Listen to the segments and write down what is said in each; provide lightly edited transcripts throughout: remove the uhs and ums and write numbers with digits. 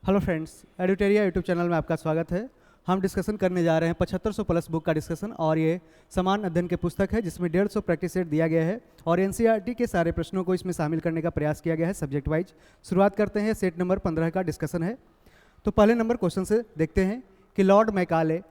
Hello friends, एडुटेरिया YouTube channel में आपका स्वागत है। हम डिस्कशन करने जा रहे हैं 7500 प्लस बुक का डिस्कशन, और ये समान अध्ययन के पुस्तक है जिसमें 150 प्रैक्टिस सेट दिया गया है और एनसीईआरटी के सारे प्रश्नों को इसमें शामिल करने का प्रयास किया गया है सब्जेक्ट वाइज। शुरुआत करते हैं, सेट नंबर 15 का डिस्कशन है। तो पहले नंबर क्वेश्चन से देखते हैं कि लॉर्ड मैकाले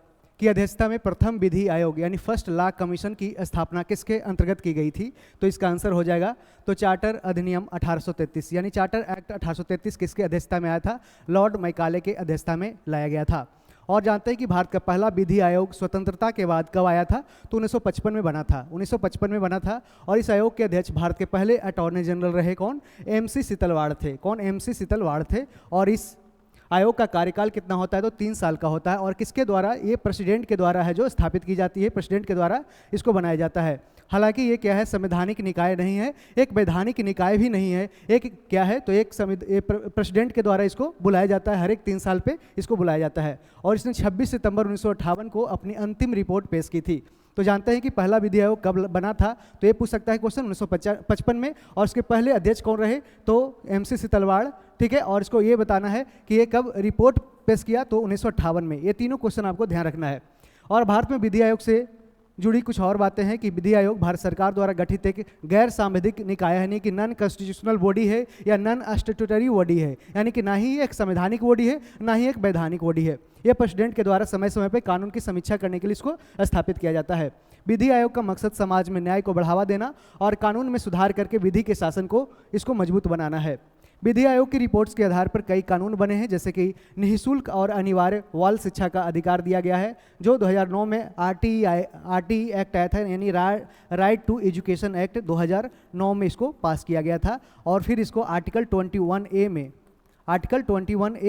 की अध्यक्षता में प्रथम विधि आयोग यानी फर्स्ट लॉ कमीशन की स्थापना किसके अंतर्गत की गई थी। तो इसका आंसर हो जाएगा तो चार्टर अधिनियम 1833 यानी चार्टर एक्ट 1833 किसके अध्यक्षता में आया था? लॉर्ड मैकाले के अध्यक्षता में लाया गया था। और जानते हैं कि भारत का पहला विधि आयोग स्वतंत्रता के बाद कब आया था? तो 1955 में बना था। 1955 में बना था और इस आयोग के अध्यक्ष भारत के पहले अटॉर्नी जनरल रहे कौन? MC सीतलवाड़ थे। कौन? MC सीतलवाड़ थे। और इस आयोग का कार्यकाल कितना होता है? तो 3 साल का होता है। और किसके द्वारा? ये प्रेसिडेंट के द्वारा है जो स्थापित की जाती है, प्रेसिडेंट के द्वारा इसको बनाया जाता है। हालांकि ये क्या है? संवैधानिक निकाय नहीं है, एक वैधानिक निकाय भी नहीं है। एक क्या है? तो एक प्रेसिडेंट के द्वारा इसको बुलाया जाता है, हर एक 3 साल पे इसको बुलाया जाता है। और इसने 26 सितंबर 1958 को अपनी अंतिम रिपोर्ट पेश की थी। तो जानते हैं कि पहला विधि आयोग कब बना था? तो ये पूछ सकता है क्वेश्चन 1955 में। और इसके पहले अध्यक्ष कौन रहे? तो MC सीतलवाड़। ठीक है, और इसको ये बताना है कि ये कब रिपोर्ट पेश किया? तो 1958 में। ये तीनों क्वेश्चन आपको ध्यान रखना है। और भारत में विधि आयोग से जुड़ी कुछ और बातें हैं कि विधि आयोग भारत सरकार द्वारा गठित एक गैर सांविधिक निकाय है, यानी कि नॉन कॉन्स्टिट्यूशनल बॉडी है या नॉन स्टैट्यूटरी बॉडी है, यानी कि ना ही एक संवैधानिक बॉडी है ना ही एक वैधानिक बॉडी है। यह प्रेसिडेंट के द्वारा समय समय पर कानून की समीक्षा करने के लिए इसको स्थापित किया जाता है। विधि आयोग का मकसद समाज में न्याय को बढ़ावा देना और कानून में सुधार करके विधि के शासन को इसको मजबूत बनाना है। विधि आयोग की रिपोर्ट्स के आधार पर कई कानून बने हैं, जैसे कि निःशुल्क और अनिवार्य बाल शिक्षा का अधिकार दिया गया है जो 2009 में RTE एक्ट आया था, यानी राइट टू एजुकेशन एक्ट 2009 में इसको पास किया गया था। और फिर इसको आर्टिकल 21A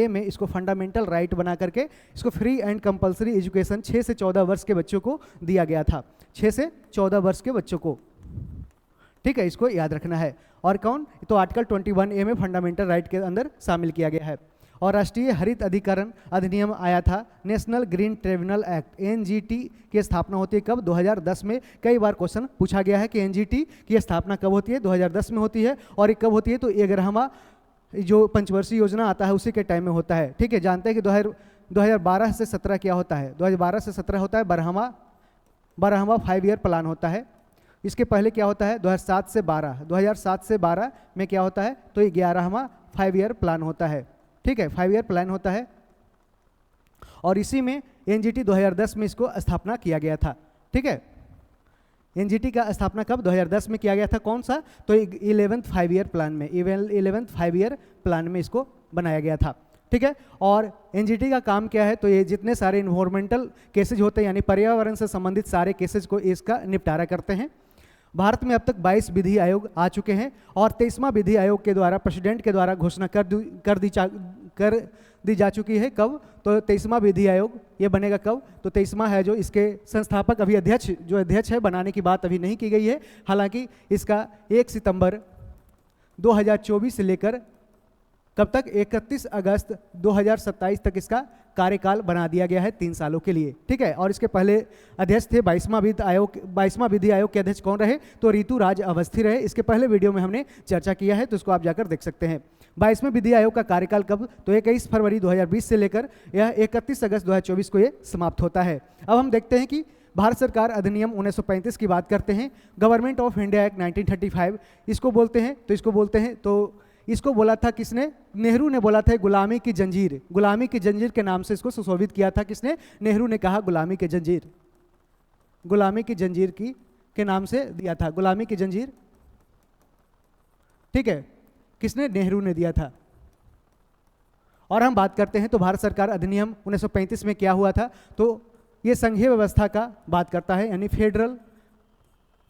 में इसको फंडामेंटल राइट बना करके इसको फ्री एंड कंपलसरी एजुकेशन 6 से 14 वर्ष के बच्चों को दिया गया था। 6 से 14 वर्ष के बच्चों को, ठीक है, इसको याद रखना है। और कौन? तो आर्टिकल 21A में फंडामेंटल राइट के अंदर शामिल किया गया है। और राष्ट्रीय हरित अधिकरण अधिनियम आया था। National green tribunal act NGT की स्थापना होती है कब? 2010 में। कई बार क्वेश्चन पूछा गया है कि NGT की स्थापना कब होती है? 2010 में होती है। और ये कब होती है? तो 11वां जो पंचवर्षीय योजना आता है उसी के टाइम में होता है। ठीक है, जानते हैं कि 2012 से 17 क्या होता है? 2012 से 17 होता है 12वां 5 ईयर प्लान होता है। इसके पहले क्या होता है? 2007 से 12 में क्या होता है? तो 11वां 5 ईयर प्लान होता है। ठीक है, 5 ईयर प्लान होता है। और इसी में NGT 2010 में इसको स्थापना किया गया था। ठीक है, NGT का स्थापना कब? 2010 में किया गया था। कौन सा? तो 11th 5 ईयर प्लान में, 11th 5 ईयर प्लान में इसको बनाया गया था। ठीक है, और NGT का काम क्या है? तो ये जितने सारे इन्वायरमेंटल केसेज होते हैं, यानी पर्यावरण से संबंधित सारे केसेज को इसका निपटारा करते हैं। भारत में अब तक 22 विधि आयोग आ चुके हैं और 23वां विधि आयोग के द्वारा प्रेसिडेंट के द्वारा घोषणा कर दी जा चुकी है। कब? तो 23वां विधि आयोग ये बनेगा कब? तो 23वां है जो इसके संस्थापक अभी अध्यक्ष है, बनाने की बात अभी नहीं की गई है। हालांकि इसका 1 सितंबर 2024 से लेकर कब तक? 31 अगस्त 2027 तक इसका कार्यकाल बना दिया गया है 3 सालों के लिए। ठीक है, और इसके पहले अध्यक्ष थे 22वां विधि आयोग के अध्यक्ष कौन रहे? तो ऋतुराज अवस्थी रहे। इसके पहले वीडियो में हमने चर्चा किया है, तो इसको आप जाकर देख सकते हैं। 22वें विधि आयोग का कार्यकाल कब? तो 21 फरवरी 2020 से लेकर यह 31 अगस्त 2024 को ये समाप्त होता है। अब हम देखते हैं कि भारत सरकार अधिनियम 1935 की बात करते हैं। गवर्नमेंट ऑफ इंडिया एक्ट 1935 इसको बोलते हैं। तो इसको बोला था किसने? नेहरू ने बोला था गुलामी की जंजीर के नाम से इसको सुशोभित किया था। किसने? नेहरू ने कहा गुलामी की जंजीर के नाम से दिया था, गुलामी की जंजीर। ठीक है, किसने? नेहरू ने दिया था। और हम बात करते हैं तो भारत सरकार अधिनियम 1935 में क्या हुआ था? तो ये संघीय व्यवस्था का बात करता है, यानी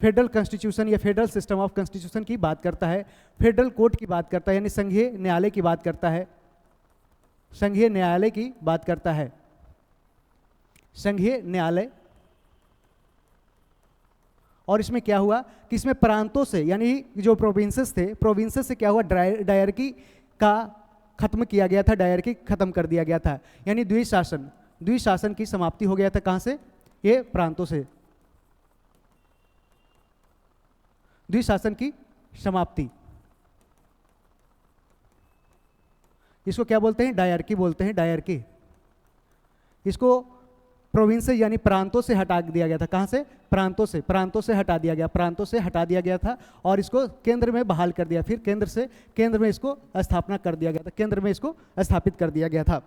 फेडरल कॉन्स्टिट्यूशन या फेडरल सिस्टम ऑफ कॉन्स्टिट्यूशन की बात करता है। फेडरल कोर्ट की बात करता है, यानी संघीय न्यायालय की बात करता है। संघीय न्यायालय। और इसमें क्या हुआ कि इसमें प्रांतों से, यानी जो प्रोविंसेस से क्या हुआ? डायरकी का खत्म किया गया था, डायरकी खत्म कर दिया गया था, यानी द्विशासन की समाप्ति हो गया था। कहां से? ये प्रांतों से द्विशासन की समाप्ति। इसको क्या बोलते हैं? डायरकी बोलते हैं, डायरकी। इसको प्रोविंस यानी प्रांतों से हटा दिया गया था। कहाँ से? प्रांतों से, प्रांतों से हटा दिया गया, प्रांतों से हटा दिया गया था और इसको केंद्र में बहाल कर दिया। फिर केंद्र में इसको स्थापना कर दिया गया था, केंद्र में इसको स्थापित कर दिया गया था।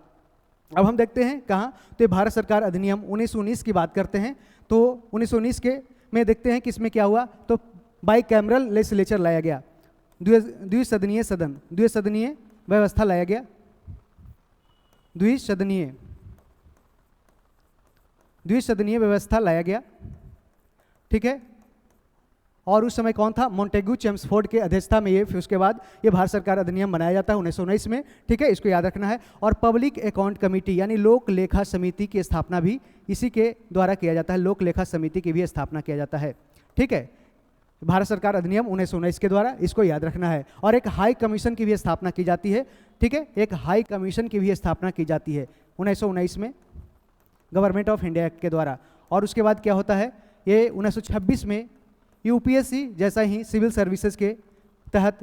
अब हम देखते हैं कहाँ, तो भारत सरकार अधिनियम 1919 की बात करते हैं। तो 1919 के में देखते हैं कि इसमें क्या हुआ, तो बाई कैमरल लेजिस्लेचर लाया गया, द्विसदनीय सदन, द्विसदनीय व्यवस्था लाया गया, द्विसदनीय व्यवस्था लाया गया, ठीक है। और उस समय कौन था? मोंटेग्यू चेम्सफोर्ड के अध्यक्षता में ये, फिर उसके बाद ये भारत सरकार अधिनियम बनाया जाता है 1919 में, ठीक है, इसको याद रखना है। और पब्लिक अकाउंट कमेटी यानी लोक लेखा समिति की स्थापना भी इसी के द्वारा किया जाता है, लोक लेखा समिति की भी स्थापना किया जाता है, ठीक है, भारत सरकार अधिनियम 1919 के द्वारा, इसको याद रखना है। और एक हाई कमीशन की भी स्थापना की जाती है, ठीक है, एक हाई कमीशन की भी स्थापना की जाती है 1919 में गवर्नमेंट ऑफ इंडिया एक्ट के द्वारा। और उसके बाद क्या होता है, ये 1926 में यूपीएससी जैसा ही सिविल सर्विसेज के तहत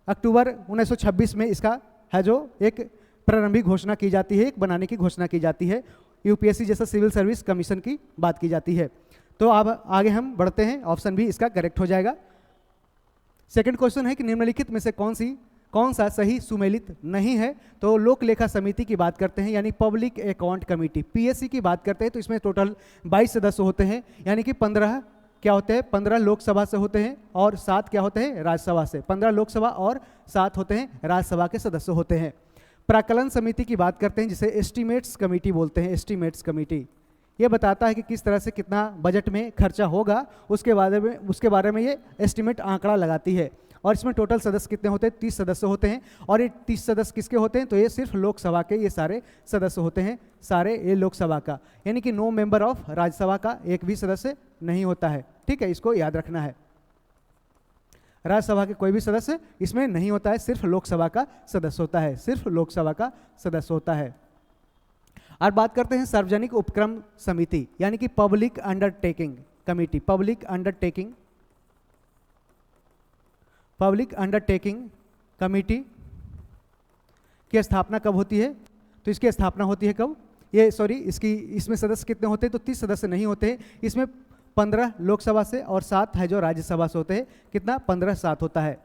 अक्टूबर 1926 में इसका है जो एक प्रारंभिक घोषणा की जाती है, एक बनाने की घोषणा की जाती है, यूपीएससी जैसा सिविल सर्विस कमीशन की बात की जाती है। तो अब आगे हम बढ़ते हैं, ऑप्शन भी इसका करेक्ट हो जाएगा। सेकंड क्वेश्चन है कि निम्नलिखित में से कौन सा सही सुमेलित नहीं है? तो लोक लेखा समिति की बात करते हैं यानी पब्लिक अकाउंट कमेटी, पीएससी की बात करते हैं तो इसमें टोटल 22 सदस्य होते हैं, यानी कि 15 क्या होते हैं, 15 लोकसभा से होते हैं और 7 क्या होते हैं, राज्यसभा से। 15 लोकसभा और 7 होते हैं राज्यसभा के सदस्य होते हैं। प्राक्कलन समिति की बात करते हैं जिसे एस्टीमेट्स कमेटी बोलते हैं, एस्टीमेट्स कमेटी। ये बताता है कि किस तरह से कितना बजट में खर्चा होगा, उसके बारे में ये एस्टीमेट आंकड़ा लगाती है। और इसमें टोटल सदस्य कितने होते हैं? 30 सदस्य होते हैं। और ये 30 सदस्य किसके होते हैं? तो ये सिर्फ लोकसभा के ये सारे सदस्य होते हैं, सारे ये लोकसभा का, यानी कि नो मेंबर ऑफ राज्यसभा का एक भी सदस्य नहीं होता है, ठीक है, इसको याद रखना है। राज्यसभा के कोई भी सदस्य इसमें नहीं होता है, सिर्फ लोकसभा का सदस्य होता है, सिर्फ लोकसभा का सदस्य होता है। और बात करते हैं सार्वजनिक उपक्रम समिति यानी कि public undertaking committee, public undertaking committee की स्थापना कब होती है? तो इसकी स्थापना होती है कब? इसमें सदस्य कितने होते हैं? तो 30 सदस्य नहीं होते हैं, इसमें 15 लोकसभा से और 7 है जो राज्यसभा से होते हैं। कितना? 15 7 होता है,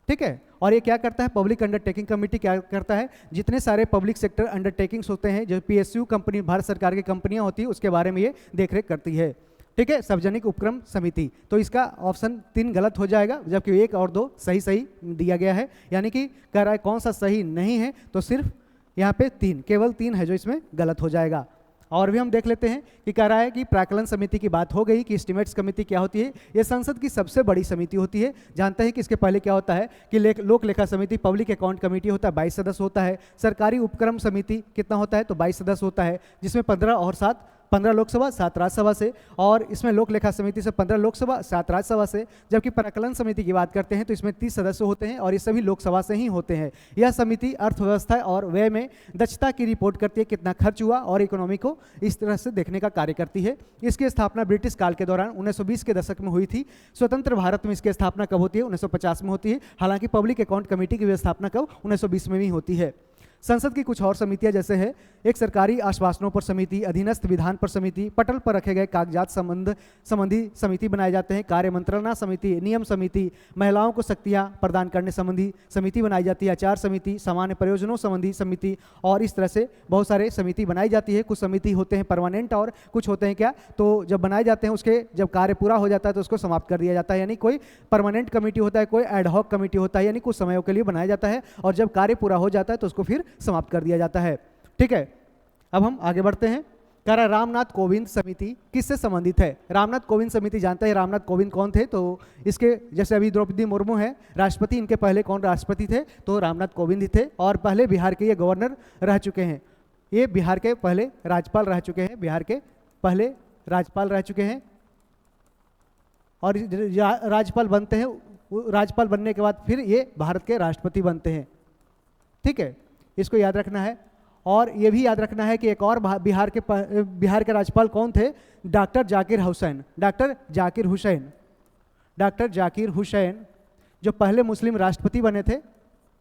ठीक है। और ये क्या करता है? पब्लिक अंडरटेकिंग कमेटी क्या करता है? जितने सारे पब्लिक सेक्टर अंडरटेकिंग्स होते हैं, जो पीएसयू कंपनी, भारत सरकार की कंपनियां होती है, उसके बारे में ये देखरेख करती है, ठीक है, सार्वजनिक उपक्रम समिति। तो इसका ऑप्शन 3 गलत हो जाएगा, जबकि 1 और 2 सही दिया गया है, यानी कि कह रहा है कौन सा सही नहीं है, तो सिर्फ यहाँ पे 3, केवल 3 है जो इसमें गलत हो जाएगा। और भी हम देख लेते हैं कि कह रहा है कि प्राक्कलन समिति की बात हो गई कि एस्टीमेट्स कमेटी क्या होती है? ये संसद की सबसे बड़ी समिति होती है। जानते हैं कि इसके पहले क्या होता है कि लोक लेखा समिति, पब्लिक अकाउंट कमेटी होता है, 22 सदस्य होता है। सरकारी उपक्रम समिति कितना होता है? तो 22 सदस्य होता है, जिसमें 15 और 7, 15 लोकसभा 7 राज्यसभा से। और इसमें लोक लेखा समिति से 15 लोकसभा 7 राज्यसभा से। जबकि प्राक्कलन समिति की बात करते हैं तो इसमें 30 सदस्य होते हैं और ये सभी लोकसभा से ही होते हैं। यह समिति अर्थव्यवस्था और व्यय में दक्षता की रिपोर्ट करती है, कितना खर्च हुआ, और इकोनॉमी को इस तरह से देखने का कार्य करती है। इसकी स्थापना ब्रिटिश काल के दौरान 1920 के दशक में हुई थी। स्वतंत्र भारत में इसकी स्थापना कब होती है? 1950 में होती है। हालांकि पब्लिक अकाउंट कमेटी की स्थापना कब? 1920 में भी होती है। संसद की कुछ और समितियां जैसे है एक सरकारी आश्वासनों पर समिति, अधीनस्थ विधान पर समिति, पटल पर रखे गए कागजात संबंधी समिति बनाए जाते हैं, कार्य मंत्रणा समिति, नियम समिति, महिलाओं को शक्तियां प्रदान करने संबंधी समिति बनाई जाती है, आचार समिति, सामान्य प्रयोजनों संबंधी समिति, और इस तरह से बहुत सारे समिति बनाई जाती है। कुछ समिति होते हैं परमानेंट और कुछ होते हैं क्या, तो जब बनाए जाते हैं उसके जब कार्य पूरा हो जाता है तो उसको समाप्त कर दिया जाता है। यानी कोई परमानेंट कमेटी होता है, कोई एडहॉक कमेटी होता है, यानी कुछ समयों के लिए बनाया जाता है, और जब कार्य पूरा हो जाता है तो उसको फिर समाप्त कर दिया जाता है, ठीक है। अब हम आगे बढ़ते हैं। कह रहा रामनाथ कोविंद समिति किससे संबंधित है? रामनाथ कोविंद समिति जानते हैं रामनाथ कोविंद कौन थे? तो इसके जैसे अभी द्रौपदी मुर्मू है राष्ट्रपति, इनके पहले कौन राष्ट्रपति थे? तो रामनाथ कोविंद ही थे, और पहले बिहार के ये गवर्नर रह चुके हैं। ये बिहार के पहले राज्यपाल रह चुके हैं, बिहार के पहले राज्यपाल रह चुके हैं। और राज्यपाल बनते हैं, राज्यपाल बनने के बाद फिर ये भारत के राष्ट्रपति बनते हैं, ठीक है, इसको याद रखना है। और ये भी याद रखना है कि एक और बिहार के राज्यपाल कौन थे? डॉक्टर जाकिर हुसैन। डॉक्टर जाकिर हुसैन जो पहले मुस्लिम राष्ट्रपति बने थे,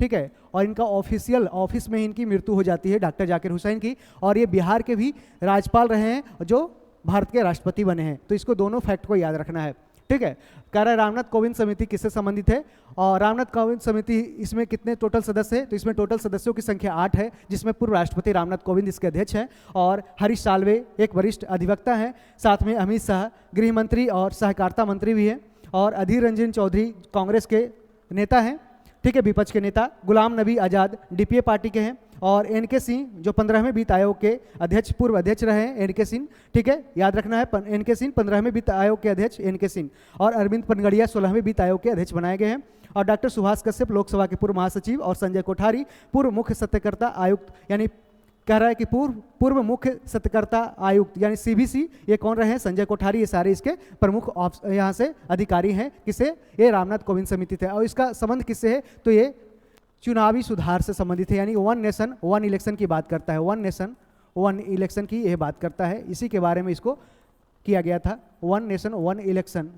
ठीक है, और इनका ऑफिशियल ऑफिस में इनकी मृत्यु हो जाती है डॉक्टर जाकिर हुसैन की, और ये बिहार के भी राज्यपाल रहे हैं जो भारत के राष्ट्रपति बने हैं। तो इसको दोनों फैक्ट को याद रखना है। ठीक है, कह रहा है रामनाथ कोविंद समिति किससे संबंधित है, और रामनाथ कोविंद समिति इसमें कितने टोटल सदस्य हैं, तो इसमें टोटल सदस्यों की संख्या 8 है, जिसमें पूर्व राष्ट्रपति रामनाथ कोविंद इसके अध्यक्ष हैं, और हरीश साल्वे एक वरिष्ठ अधिवक्ता हैं, साथ में अमित शाह गृह मंत्री और सहकारिता मंत्री भी हैं, और अधीर रंजन चौधरी कांग्रेस के नेता हैं। ठीक है, विपक्ष के नेता गुलाम नबी आज़ाद डीपीए पार्टी के हैं, और एनके सिंह जो 15वें वित्त आयोग के अध्यक्ष पूर्व अध्यक्ष रहे हैं एनके सिंह। ठीक है, याद रखना है एनके सिंह 15वें वित्त आयोग के अध्यक्ष एनके सिंह, और अरविंद पनगड़िया 16वें वित्त आयोग के अध्यक्ष बनाए गए हैं, और डॉक्टर सुभाष कश्यप लोकसभा के पूर्व महासचिव, और संजय कोठारी पूर्व मुख्य सत्यकर्ता आयुक्त, यानी कह रहा है कि पूर्व मुख्य सत्यकर्ता आयुक्त यानी सीबीसी, ये कौन रहे हैं, संजय कोठारी, ये सारे इसके प्रमुख यहाँ से अधिकारी हैं। किसे, ये रामनाथ कोविंद समिति थे, और इसका संबंध किससे है, तो ये चुनावी सुधार से संबंधित है, यानी 1 नेशन 1 इलेक्शन की बात करता है, 1 नेशन 1 इलेक्शन की यह बात करता है, इसी के बारे में इसको किया गया था। 1 नेशन 1 इलेक्शन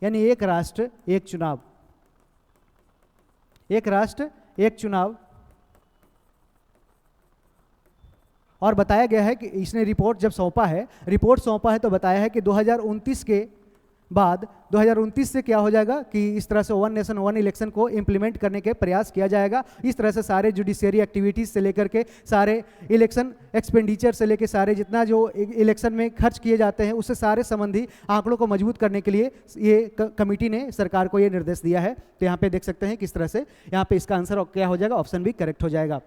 यानी एक राष्ट्र एक चुनाव, एक राष्ट्र एक चुनाव। और बताया गया है कि इसने रिपोर्ट जब सौंपा है तो बताया है कि 2029 के बाद 2029 से क्या हो जाएगा कि इस तरह से 1 नेशन 1 इलेक्शन को इम्प्लीमेंट करने के प्रयास किया जाएगा। इस तरह से सारे जुडिशियरी एक्टिविटीज़ से लेकर के सारे इलेक्शन एक्सपेंडिचर से लेकर सारे जितना जो इलेक्शन में खर्च किए जाते हैं उससे सारे संबंधी आंकड़ों को मजबूत करने के लिए ये कमेटी ने सरकार को ये निर्देश दिया है। तो यहाँ पे देख सकते हैं किस तरह से यहाँ पे इसका आंसर क्या हो जाएगा, ऑप्शन भी करेक्ट हो जाएगा।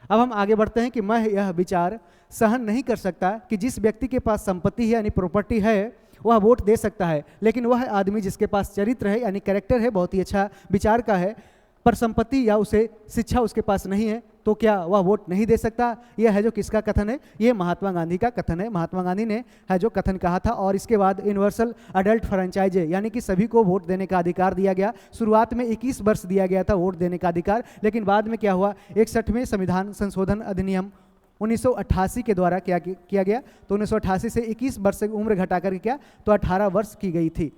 अब हम आगे बढ़ते हैं कि मैं यह विचार सहन नहीं कर सकता कि जिस व्यक्ति के पास संपत्ति है यानी प्रॉपर्टी है वह वोट दे सकता है, लेकिन वह आदमी जिसके पास चरित्र है यानी कैरेक्टर है, बहुत ही अच्छा विचार का है, पर संपत्ति या उसे शिक्षा उसके पास नहीं है, तो क्या वह वोट नहीं दे सकता। यह है जो किसका कथन है, ये महात्मा गांधी का कथन है। महात्मा गांधी ने है जो कथन कहा था, और इसके बाद यूनिवर्सल अडल्ट फ्रेंचाइज यानी कि सभी को वोट देने का अधिकार दिया गया। शुरुआत में 21 वर्ष दिया गया था वोट देने का अधिकार, लेकिन बाद में क्या हुआ, 61वें संविधान संशोधन अधिनियम 1988 के द्वारा क्या किया गया, तो 1988 से 21 वर्ष से उम्र घटाकर क्या, तो 18 वर्ष की गई थी।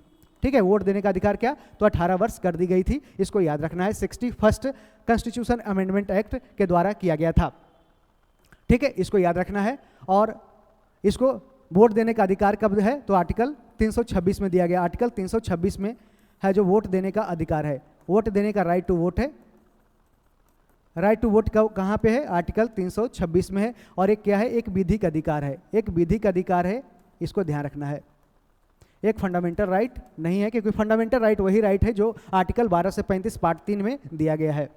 ठीक है, वोट देने का अधिकार क्या, तो 18 वर्ष कर दी गई थी। इसको याद रखना है, 61st कॉन्स्टिट्यूशन अमेंडमेंट एक्ट के द्वारा किया गया था। ठीक है, इसको याद रखना है। और इसको वोट देने का अधिकार कब है, तो आर्टिकल 326 में दिया गया। आर्टिकल 326 में है जो वोट देने का अधिकार है, वोट देने का राइट टू वोट है। राइट टू वोट कहाँ पे है, आर्टिकल 326 में है। और एक क्या है, एक विधिक अधिकार है, एक विधिक अधिकार है, इसको ध्यान रखना है। एक फंडामेंटल राइट नहीं है, क्योंकि फंडामेंटल राइट वही राइट है जो आर्टिकल 12 से 35 पार्ट 3 में दिया गया है।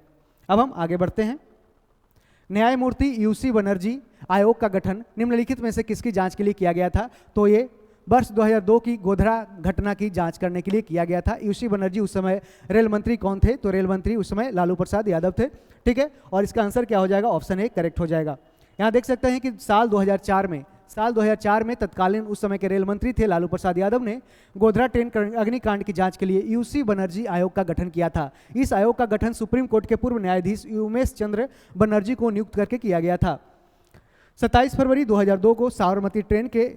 अब हम आगे बढ़ते हैं। न्यायमूर्ति यूसी बनर्जी आयोग का गठन निम्नलिखित में से किसकी जांच के लिए किया गया था, तो ये वर्ष 2002 की गोधरा घटना की जांच करने के लिए किया गया था। यूसी बनर्जी उस समय रेल मंत्री कौन थे, तो रेल मंत्री उस समय लालू प्रसाद यादव थे। ठीक है, और इसका आंसर क्या हो जाएगा, ऑप्शन ए करेक्ट हो जाएगा। यहाँ देख सकते हैं कि साल 2004 में तत्कालीन उस समय के रेल मंत्री थे लालू प्रसाद यादव ने गोधरा ट्रेन अग्निकांड की जांच के लिए यूसी बनर्जी आयोग का गठन किया था। इस आयोग का गठन सुप्रीम कोर्ट के पूर्व न्यायाधीश उमेश चंद्र बनर्जी को नियुक्त करके किया गया था। 27 फरवरी 2002 को साबरमती ट्रेन के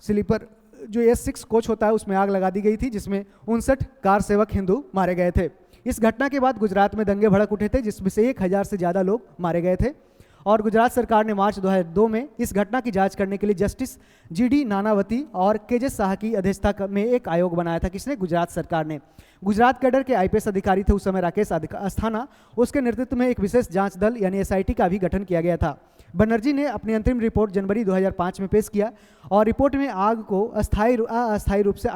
स्लीपर जो S6 कोच होता है उसमें आग लगा दी गई थी, जिसमें 59 कार सेवक हिंदू मारे गए थे। इस घटना के बाद गुजरात में दंगे भड़क उठे थे, जिसमें से 1000 से ज़्यादा लोग मारे गए थे। और गुजरात सरकार ने मार्च 2002 में इस घटना की जांच करने के लिए जस्टिस GD नानावती और KJ शाह की अध्यक्षता में एक आयोग बनाया था। किसने, गुजरात सरकार ने। गुजरात कैडर के IPS अधिकारी थे उस समय राकेश अस्थाना, उसके नेतृत्व में एक विशेष जांच दल यानी SIT का भी गठन किया गया था। बनर्जी ने अपनी अंतरिम रिपोर्ट जनवरी 2005 में पेश किया, और रिपोर्ट में आग को अस्थायी रूप से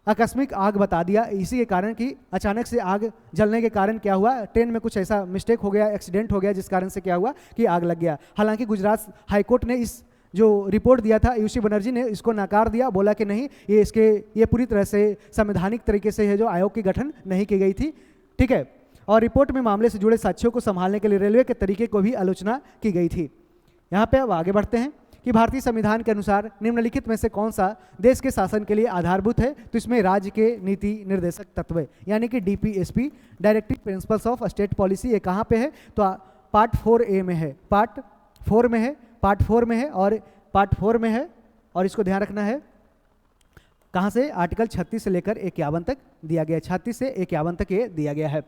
आकस्मिक आग बता दिया। इसी के कारण कि अचानक से आग जलने के कारण क्या हुआ, ट्रेन में कुछ ऐसा मिस्टेक हो गया, एक्सीडेंट हो गया, जिस कारण से क्या हुआ कि आग लग गया। हालांकि गुजरात हाईकोर्ट ने इस जो रिपोर्ट दिया था यूसी बनर्जी ने इसको नकार दिया, बोला कि नहीं ये पूरी तरह से संवैधानिक तरीके से है जो आयोग की गठन नहीं की गई थी। ठीक है, और रिपोर्ट में मामले से जुड़े साक्ष्यों को संभालने के लिए रेलवे के तरीके को भी आलोचना की गई थी। यहाँ पे अब आगे बढ़ते हैं कि भारतीय संविधान के अनुसार निम्नलिखित में से कौन सा देश के शासन के लिए आधारभूत है, तो इसमें राज्य के नीति निर्देशक तत्व यानी कि DPSP directive principles of state policy, ये कहाँ पे है, तो पार्ट 4A में है, पार्ट 4 में है, पार्ट 4 में है, और पार्ट 4 में है। और इसको ध्यान रखना है कहाँ से, आर्टिकल 36 से लेकर 51 तक दिया गया है, 36 से 51 तक ये दिया गया है।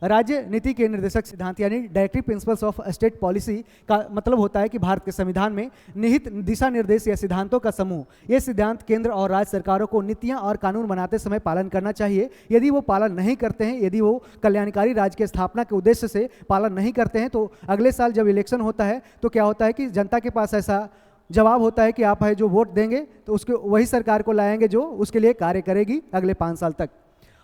राज्य नीति के निर्देशक सिद्धांत यानी directive principles of state policy का मतलब होता है कि भारत के संविधान में निहित दिशा निर्देश या सिद्धांतों का समूह। ये सिद्धांत केंद्र और राज्य सरकारों को नीतियां और कानून बनाते समय पालन करना चाहिए। यदि वो पालन नहीं करते हैं, यदि वो कल्याणकारी राज्य की स्थापना के उद्देश्य से पालन नहीं करते हैं, तो अगले साल जब इलेक्शन होता है तो क्या होता है कि जनता के पास ऐसा जवाब होता है कि आप है जो वोट देंगे तो उसके वही सरकार को लाएंगे जो उसके लिए कार्य करेगी अगले 5 साल तक।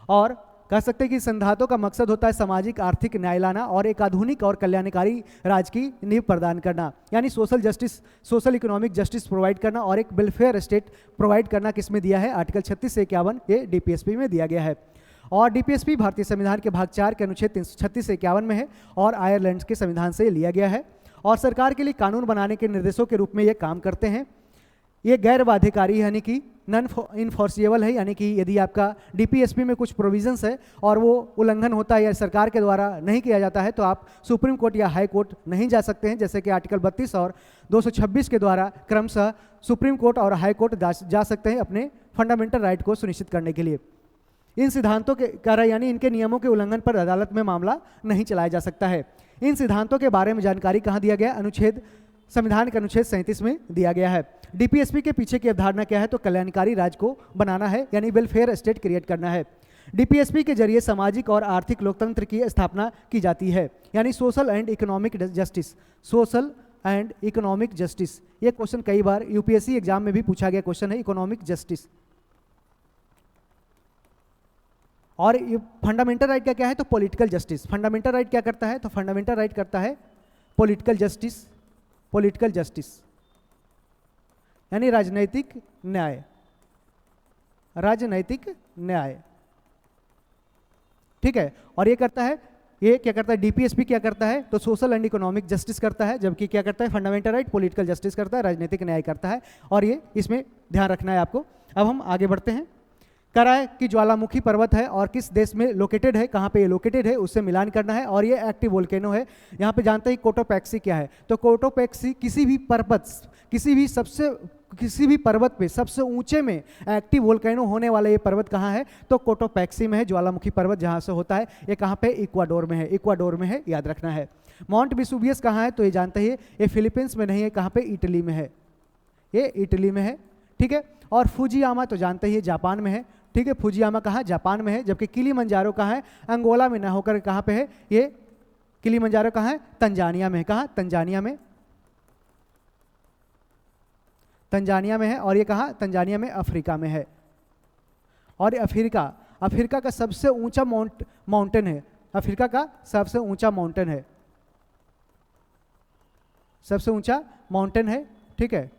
और कह सकते हैं कि सिद्धांतों का मकसद होता है सामाजिक आर्थिक न्याय लाना और एक आधुनिक और कल्याणकारी राज्य की नींव प्रदान करना, यानी social justice, social economic justice provide करना और एक वेलफेयर स्टेट प्रोवाइड करना। किसमें दिया है? आर्टिकल 36 से 51 ये डीपीएसपी में दिया गया है। और डीपीएसपी भारतीय संविधान के भाग 4 के अनुच्छेद 336 से 51 में है और आयरलैंड के संविधान से लिया गया है और सरकार के लिए कानून बनाने के निर्देशों के रूप में ये काम करते हैं। ये गैर बाध्यकारी है, यानी कि नॉन इन्फोर्सिएबल है, यानी कि यदि आपका डीपीएसपी में कुछ प्रोविजंस है और वो उल्लंघन होता है या सरकार के द्वारा नहीं किया जाता है तो आप सुप्रीम कोर्ट या हाई कोर्ट नहीं जा सकते हैं, जैसे कि आर्टिकल 32 और 226 के द्वारा क्रमशः सुप्रीम कोर्ट और हाई कोर्ट जा सकते हैं अपने फंडामेंटल राइट को सुनिश्चित करने के लिए। इन सिद्धांतों के कारण यानी इनके नियमों के उल्लंघन पर अदालत में मामला नहीं चलाया जा सकता है। इन सिद्धांतों के बारे में जानकारी कहाँ दिया गया? संविधान के अनुच्छेद 37 में दिया गया है। डीपीएसपी के पीछे की अवधारणा क्या है? तो कल्याणकारी राज्य को बनाना है, यानी वेलफेयर स्टेट क्रिएट करना है। डीपीएसपी के जरिए सामाजिक और आर्थिक लोकतंत्र की स्थापना की जाती है, यानी social and economic justice. Social and economic justice, ये क्वेश्चन कई बार यूपीएससी एग्जाम में भी पूछा गया क्वेश्चन है, इकोनॉमिक जस्टिस। और ये फंडामेंटल राइट का क्या है? तो पॉलिटिकल जस्टिस। फंडामेंटल राइट क्या करता है? तो फंडामेंटल राइट करता है पॉलिटिकल जस्टिस। पॉलिटिकल जस्टिस यानी राजनैतिक न्याय। राजनैतिक न्याय, ठीक है। और ये करता है, ये क्या करता है? डीपीएसपी क्या करता है? तो सोशल एंड इकोनॉमिक जस्टिस करता है, जबकि क्या करता है? फंडामेंटल राइट, पॉलिटिकल जस्टिस करता है, राजनीतिक न्याय करता है। और ये इसमें ध्यान रखना है आपको। अब हम आगे बढ़ते हैं। कह रहा है कि ज्वालामुखी पर्वत है और किस देश में लोकेटेड है, कहाँ पे ये लोकेटेड है उससे मिलान करना है। और ये एक्टिव वोल्केनो है। यहाँ पे जानते हैं कोटोपैक्सी क्या है? तो कोटोपैक्सी किसी भी पर्वत पे सबसे ऊंचे में एक्टिव वोल्केनो होने वाला ये पर्वत कहाँ है? तो कोटोपैक्सी में है, ज्वालामुखी पर्वत जहाँ से होता है। ये कहाँ पे? इक्वाडोर में है। इक्वाडोर में है, याद रखना है। माउंट विसुवियस कहाँ है? तो ये जानते हैं ये फिलीपींस में नहीं है, कहाँ पे? इटली में है। ये इटली में है, ठीक है। और फुजियामा तो जानते ही जापान में है, ठीक है। फुजियामा कहाँ? जापान में है। जबकि किलीमंजारो कहाँ है? अंगोला में ना होकर कहाँ पे है? ये किलीमंजारो कहाँ है? तंजानिया में है। कहाँ? तंजानिया में। तंजानिया में है। और ये कहाँ? तंजानिया में, अफ्रीका में है। और अफ्रीका का सबसे ऊंचा माउंटेन है। अफ्रीका का सबसे ऊंचा माउंटेन है, सबसे ऊंचा माउंटेन है, ठीक है।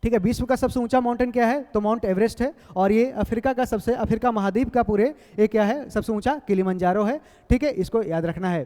ठीक है। विश्व का सबसे ऊंचा माउंटेन क्या है? तो माउंट एवरेस्ट है। और ये अफ्रीका महाद्वीप का पूरे ये क्या है? सबसे ऊंचा किलीमंजारो है, ठीक है। इसको याद रखना है,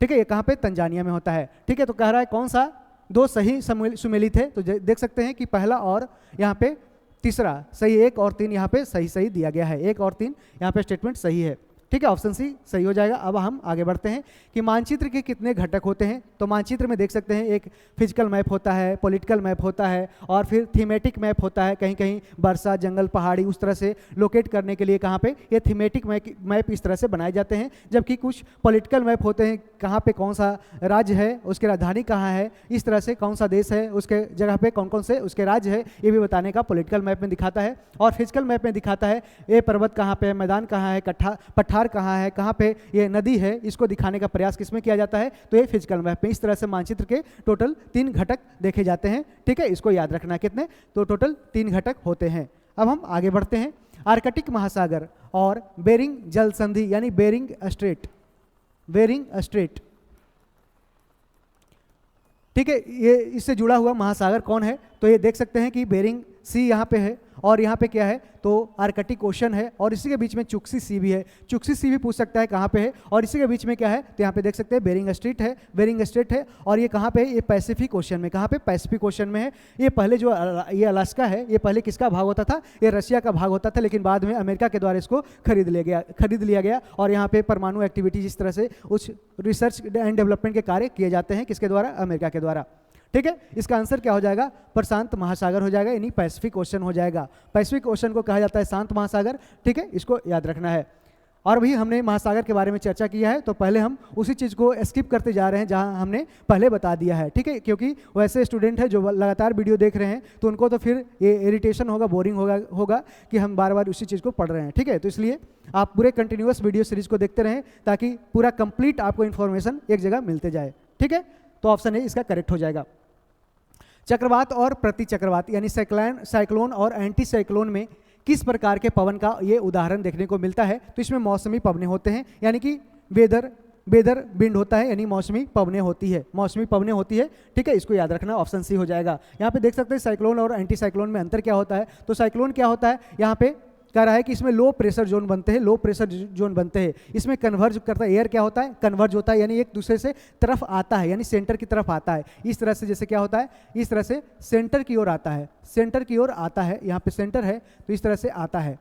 ठीक है। ये कहाँ पे? तंजानिया में होता है, ठीक है। तो कह रहा है कौन सा? 2 सही सुमेलित है। तो देख सकते हैं कि पहला और यहाँ पे तीसरा सही, 1 और 3 यहाँ पे सही दिया गया है। 1 और 3 यहाँ पे स्टेटमेंट सही है, ठीक है। ऑप्शन सी सही हो जाएगा। अब हम आगे बढ़ते हैं कि मानचित्र के कितने घटक होते हैं। तो मानचित्र में देख सकते हैं एक फिजिकल मैप होता है, पॉलिटिकल मैप होता है और फिर थीमेटिक मैप होता है। कहीं कहीं वर्षा, जंगल, पहाड़ी उस तरह से लोकेट करने के लिए कहाँ पे ये थीमेटिक मैप इस तरह से बनाए जाते हैं। जबकि कुछ पॉलिटिकल मैप होते हैं, कहाँ पे कौन सा राज्य है, उसकी राजधानी कहाँ है, इस तरह से कौन सा देश है, उसके जगह पे कौन कौन से उसके राज्य है, ये भी बताने का पॉलिटिकल मैप में दिखाता है। और फिजिकल मैप में दिखाता है ये पर्वत कहाँ पे है, मैदान कहाँ है, पठार कहाँ है, कहाँ पे ये नदी है, इसको दिखाने का प्रयास किसमें किया जाता है? तो ये फिजिकल मैप में। इस तरह से मानचित्र के टोटल 3 घटक देखे जाते हैं, ठीक है। इसको याद रखना कितने? तो टोटल 3 घटक होते हैं। अब हम आगे बढ़ते हैं। आर्कटिक महासागर और बेरिंग जल संधि यानी बेरिंग स्ट्रेट, बेरिंग स्ट्रेट, ठीक है। ये इससे जुड़ा हुआ महासागर कौन है? तो ये देख सकते हैं कि बेरिंग सी यहाँ पे है और यहाँ पे क्या है? तो आर्कटिक ओशन है और इसी के बीच में चुक्सी सी भी है। चुक्सी सी भी पूछ सकता है कहाँ पे है। और इसी के बीच में क्या है? तो यहाँ पे देख सकते हैं बेरिंग स्ट्रेट है, बेरिंग स्ट्रेट है। और ये कहाँ पे है? ये पैसिफिक ओशन में। कहाँ पे? पैसिफिक ओशन में है। ये पहले जो ये अलास्का है, ये पहले किसका भाग होता था? ये रशिया का भाग होता था, लेकिन बाद में अमेरिका के द्वारा इसको खरीद लिया गया। और यहाँ पे परमाणु एक्टिविटी जिस तरह से उस रिसर्च एंड डेवलपमेंट के कार्य किए जाते हैं, किसके द्वारा? अमेरिका के द्वारा, ठीक है। इसका आंसर क्या हो जाएगा? प्रशांत महासागर हो जाएगा, यानी पैसिफिक ओशन हो जाएगा। पैसिफिक ओशन को कहा जाता है शांत महासागर, ठीक है। इसको याद रखना है। और भी हमने महासागर के बारे में चर्चा किया है, तो पहले हम उसी चीज़ को स्किप करते जा रहे हैं जहां हमने पहले बता दिया है, ठीक है। क्योंकि वैसे स्टूडेंट है जो लगातार वीडियो देख रहे हैं तो उनको तो फिर ये इरिटेशन होगा, बोरिंग होगा कि हम बार बार उसी चीज़ को पढ़ रहे हैं, ठीक है। तो इसलिए आप पूरे कंटिन्यूअस वीडियो सीरीज को देखते रहें ताकि पूरा कंप्लीट आपको इन्फॉर्मेशन एक जगह मिलते जाए, ठीक है। तो ऑप्शन ए इसका करेक्ट हो जाएगा। चक्रवात और प्रति चक्रवात यानी साइक्लोन और एंटी साइक्लोन में किस प्रकार के पवन का ये उदाहरण देखने को मिलता है? तो इसमें मौसमी पवनें होते हैं, यानी कि वेदर विंड होता है, यानी मौसमी पवनें होती है, मौसमी पवनें होती है, ठीक है। इसको याद रखना, ऑप्शन सी हो जाएगा। यहाँ पे देख सकते हैं साइक्लोन और एंटी साइक्लोन में अंतर क्या होता है। तो साइक्लोन क्या होता है, यहाँ पे कह रहा है कि इसमें लो प्रेशर जोन बनते हैं, लो प्रेशर जोन बनते हैं। इसमें कन्वर्ज करता है, एयर क्या होता है, कन्वर्ज होता है, यानी एक दूसरे से तरफ आता है, यानी सेंटर की तरफ आता है। इस तरह से जैसे क्या होता है, इस तरह से सेंटर की ओर आता है, सेंटर की ओर आता है। यहाँ पे सेंटर है तो इस तरह से आता है,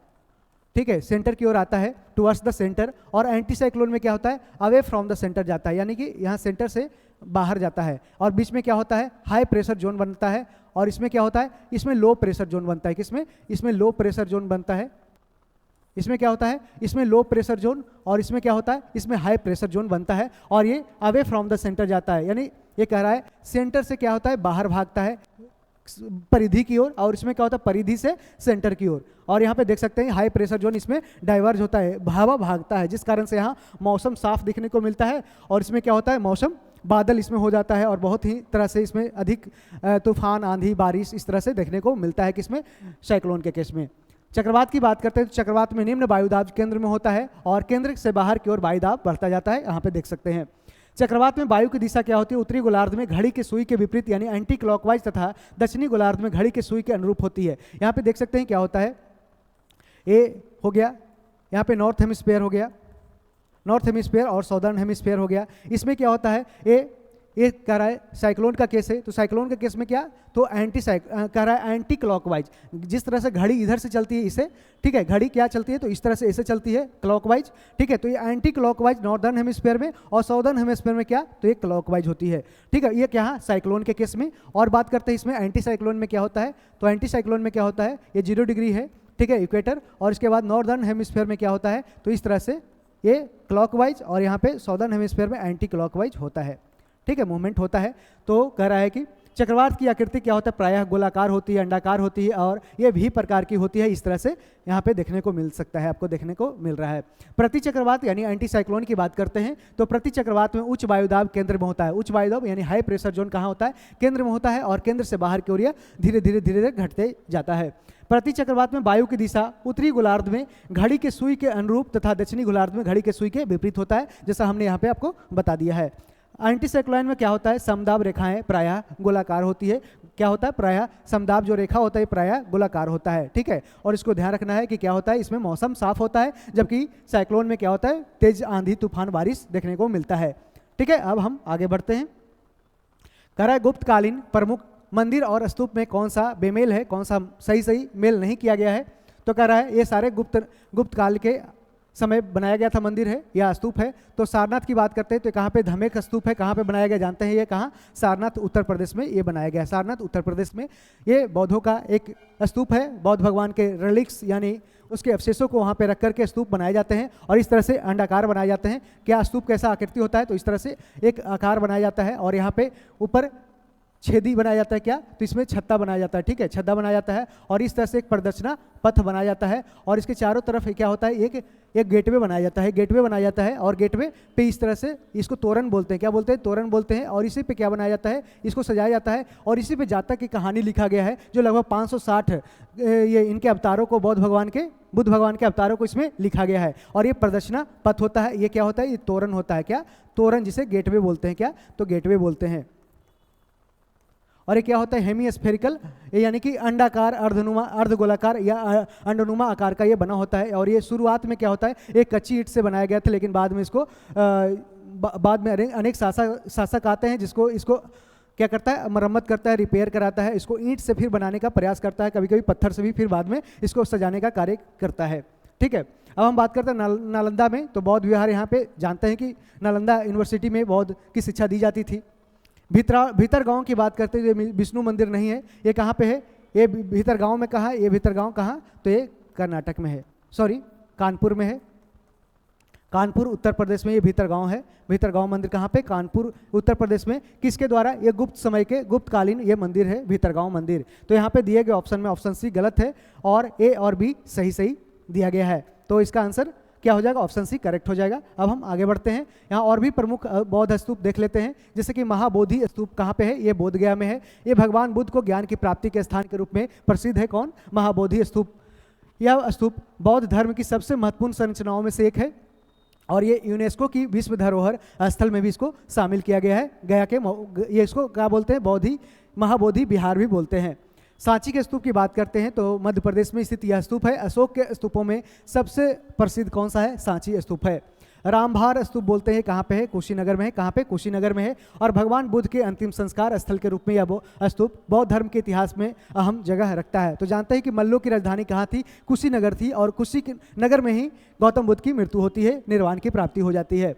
ठीक है, सेंटर की ओर आता है, टुवर्ड्स द सेंटर। और एंटी साइक्लोन में क्या होता है, अवे फ्रॉम द सेंटर जाता है, यानी कि यहाँ सेंटर से बाहर जाता है। और बीच में क्या होता है, हाई प्रेशर जोन बनता है। और इसमें क्या होता है, इसमें लो प्रेशर जोन बनता है। किसमें, इसमें लो प्रेशर जोन बनता है। इसमें क्या होता है, इसमें लो प्रेशर जोन, और इसमें क्या होता है, इसमें हाई प्रेशर जोन बनता है। और ये अवे फ्रॉम द सेंटर जाता है, यानी ये कह रहा है सेंटर से क्या होता है, बाहर भागता है परिधि की ओर, और इसमें क्या होता है, परिधि से सेंटर की ओर। और यहाँ पे देख सकते हैं हाई प्रेशर जोन इसमें डाइवर्ज होता है, हवा भागता है, जिस कारण से यहाँ मौसम साफ दिखने को मिलता है। और इसमें क्या होता है, मौसम बादल इसमें हो जाता है, और बहुत ही तरह से इसमें अधिक तूफान, आंधी, बारिश इस तरह से देखने को मिलता है। किसमें, साइक्लोन के केस में। चक्रवात की बात करते हैं तो चक्रवात में निम्न वायुदाब केंद्र में होता है और केंद्र से बाहर की ओर वायुदाब बढ़ता जाता है। यहाँ पे देख सकते हैं चक्रवात में वायु की दिशा क्या होती है, उत्तरी गोलार्ध में घड़ी के सुई के विपरीत यानी एंटी क्लॉकवाइज तथा दक्षिणी गोलार्ध में घड़ी के सुई के अनुरूप होती है। यहाँ पे देख सकते हैं क्या होता है, ए हो गया, यहाँ पे नॉर्थ हेमिस्फीयर हो गया, नॉर्थ हेमिस्फीयर और साउदर्न हेमिस्फीयर हो गया। इसमें क्या होता है, ये कह रहा है साइक्लोन का केस है, तो साइक्लोन के केस में क्या, तो कह रहा है एंटी क्लॉकवाइज। जिस तरह से घड़ी इधर से चलती है इसे, ठीक है, घड़ी क्या चलती है तो इस तरह से इसे चलती है क्लॉकवाइज, ठीक है। तो ये एंटी क्लॉकवाइज नॉर्दर्न हेमिस्फीयर में, और साउदर्न हेमिस्फीयर में क्या, तो ये क्लॉकवाइज होती है, ठीक है। ये क्या है साइक्लोन के केस में। और बात करते हैं इसमें एंटी साइक्लोन में क्या होता है, तो एंटी साइक्लोन में क्या होता है, ये 0 डिग्री है, ठीक है, इक्वेटर। और इसके बाद नॉर्दर्न हेमिस्फीयर में क्या होता है, तो इस तरह से ये क्लॉकवाइज, और यहाँ पे साउदर्न हेमिस्फीयर में एंटी क्लॉकवाइज होता है, ठीक है, मूवमेंट होता है। तो कह रहा है कि चक्रवात की आकृति क्या होता है, प्रायः गोलाकार होती है, अंडाकार होती है, और ये भी प्रकार की होती है। इस तरह से यहाँ पे देखने को मिल सकता है, आपको देखने को मिल रहा है। प्रति चक्रवात यानी एंटी साइक्लोन की बात करते हैं तो प्रति चक्रवात में उच्च वायुदाब केंद्र में होता है। उच्च वायुदाब यानी हाई प्रेशर जोन कहाँ होता है, केंद्र में होता है, और केंद्र से बाहर की ओर यह धीरे धीरे घटते जाता है। प्रति चक्रवात में वायु की दिशा उत्तरी गोलार्ध में घड़ी के सुई के अनुरूप तथा दक्षिणी गोलार्ध में घड़ी के सुई के विपरीत होता है, जैसा हमने यहाँ पे आपको बता दिया है। एंटी साइक्लोन में क्या होता है, समदाब रेखाएं प्रायः गोलाकार होती है। क्या होता है, प्रायः समदाब जो रेखा होता है प्रायः गोलाकार होता है, ठीक है। और इसको ध्यान रखना है कि क्या होता है, इसमें मौसम साफ होता है, जबकि साइक्लोन में क्या होता है, तेज आंधी, तूफान, बारिश देखने को मिलता है, ठीक है। अब हम आगे बढ़ते हैं। कह रहा है गुप्तकालीन प्रमुख मंदिर और स्तूप में कौन सा बेमेल है, कौन सा सही मेल नहीं किया गया है। तो कह रहा है ये सारे गुप्त काल के समय बनाया गया था मंदिर है या स्तूप है। तो सारनाथ की बात करते हैं तो कहाँ पे धमेक स्तूप है, कहाँ पे बनाया गया जानते हैं, ये कहाँ, सारनाथ उत्तर प्रदेश में ये बनाया गया। सारनाथ उत्तर प्रदेश में ये बौद्धों का एक स्तूप है, बौद्ध भगवान के रिलिक्स यानी उसके अवशेषों को वहाँ पे रख करके स्तूप बनाए जाते हैं, और इस तरह से अंडाकार बनाए जाते हैं। क्या स्तूप कैसा आकृति होता है, तो इस तरह से एक आकार बनाया जाता है, और यहाँ पे ऊपर छेदी बनाया जाता है, क्या, तो इसमें छत्ता बनाया जाता है, ठीक है, छत्ता बनाया जाता है, और इस तरह से एक प्रदक्षिणा पथ बनाया जाता है, और इसके चारों तरफ क्या होता है, एक गेटवे बनाया जाता है, गेटवे बनाया जाता है, और गेटवे पे इस तरह से इसको तोरण बोलते हैं, क्या बोलते हैं, तोरण बोलते हैं। और इसी पे क्या बनाया जाता है, इसको सजाया जाता है, और इसी पे जातक की कहानी लिखा गया है, जो लगभग 560 ये इनके अवतारों को बुद्ध भगवान के अवतारों को इसमें लिखा गया है। और ये प्रदक्षिणा पथ होता है, ये क्या होता है, ये तोरण होता है, क्या, तोरण, जिसे गेटवे बोलते हैं, क्या, तो गेटवे बोलते हैं। और ये क्या होता है, हेमी स्फेरिकल, यानी कि अंडाकार, अर्धगोलाकार या अंडनुमा आकार का ये बना होता है। और ये शुरुआत में क्या होता है, एक कच्ची ईंट से बनाया गया था, लेकिन बाद में इसको बाद में अनेक शासक आते हैं जिसको इसको क्या करता है, मरम्मत करता है, रिपेयर कराता है, इसको ईंट से फिर बनाने का प्रयास करता है, कभी कभी पत्थर से भी, फिर बाद में इसको सजाने का कार्य करता है, ठीक है। अब हम बात करते हैं नालंदा में। तो बौद्ध विहार, यहाँ पे जानते हैं कि नालंदा यूनिवर्सिटी में बौद्ध की शिक्षा दी जाती थी। भीतर गांव की बात करते हैं, विष्णु मंदिर नहीं है, ये कहाँ पे है, ये भीतर गांव में कहाँ है, ये भीतर गांव कहाँ, तो ये कर्नाटक में है, सॉरी कानपुर में है, कानपुर उत्तर प्रदेश में ये भीतरगांव है। भीतरगांव मंदिर कहाँ पे? कानपुर उत्तर प्रदेश में। किसके द्वारा? ये गुप्त समय के, गुप्तकालीन ये मंदिर है भीतरगांव मंदिर। तो यहाँ पे दिए गए ऑप्शन में ऑप्शन सी गलत है और ए और बी सही सही दिया गया है। तो इसका आंसर क्या हो जाएगा? ऑप्शन सी करेक्ट हो जाएगा। अब हम आगे बढ़ते हैं, यहाँ और भी प्रमुख बौद्ध स्तूप देख लेते हैं। जैसे कि महाबोधि स्तूप कहाँ पे है? ये बोध गया में है। ये भगवान बुद्ध को ज्ञान की प्राप्ति के स्थान के रूप में प्रसिद्ध है। कौन? महाबोधि स्तूप। यह स्तूप बौद्ध धर्म की सबसे महत्वपूर्ण संरचनाओं में से एक है और ये यूनेस्को की विश्व धरोहर स्थल में भी इसको शामिल किया गया है। गया के ये इसको क्या बोलते हैं? बोधि, महाबोधि विहार भी बोलते हैं। सांची के स्तूप की बात करते हैं तो मध्य प्रदेश में स्थित यह स्तूप है। अशोक के स्तूपों में सबसे प्रसिद्ध कौन सा है? सांची स्तूप है। रामभार स्तूप बोलते हैं, कहाँ पे है? कुशीनगर में है। कहाँ पे? कुशीनगर में है। और भगवान बुद्ध के अंतिम संस्कार स्थल के रूप में यह स्तूप बौद्ध धर्म के इतिहास में अहम जगह रखता है। तो जानते हैं कि मल्लों की राजधानी कहाँ थी? कुशीनगर थी और कुशीनगर में ही गौतम बुद्ध की मृत्यु होती है, निर्वाण की प्राप्ति हो जाती है।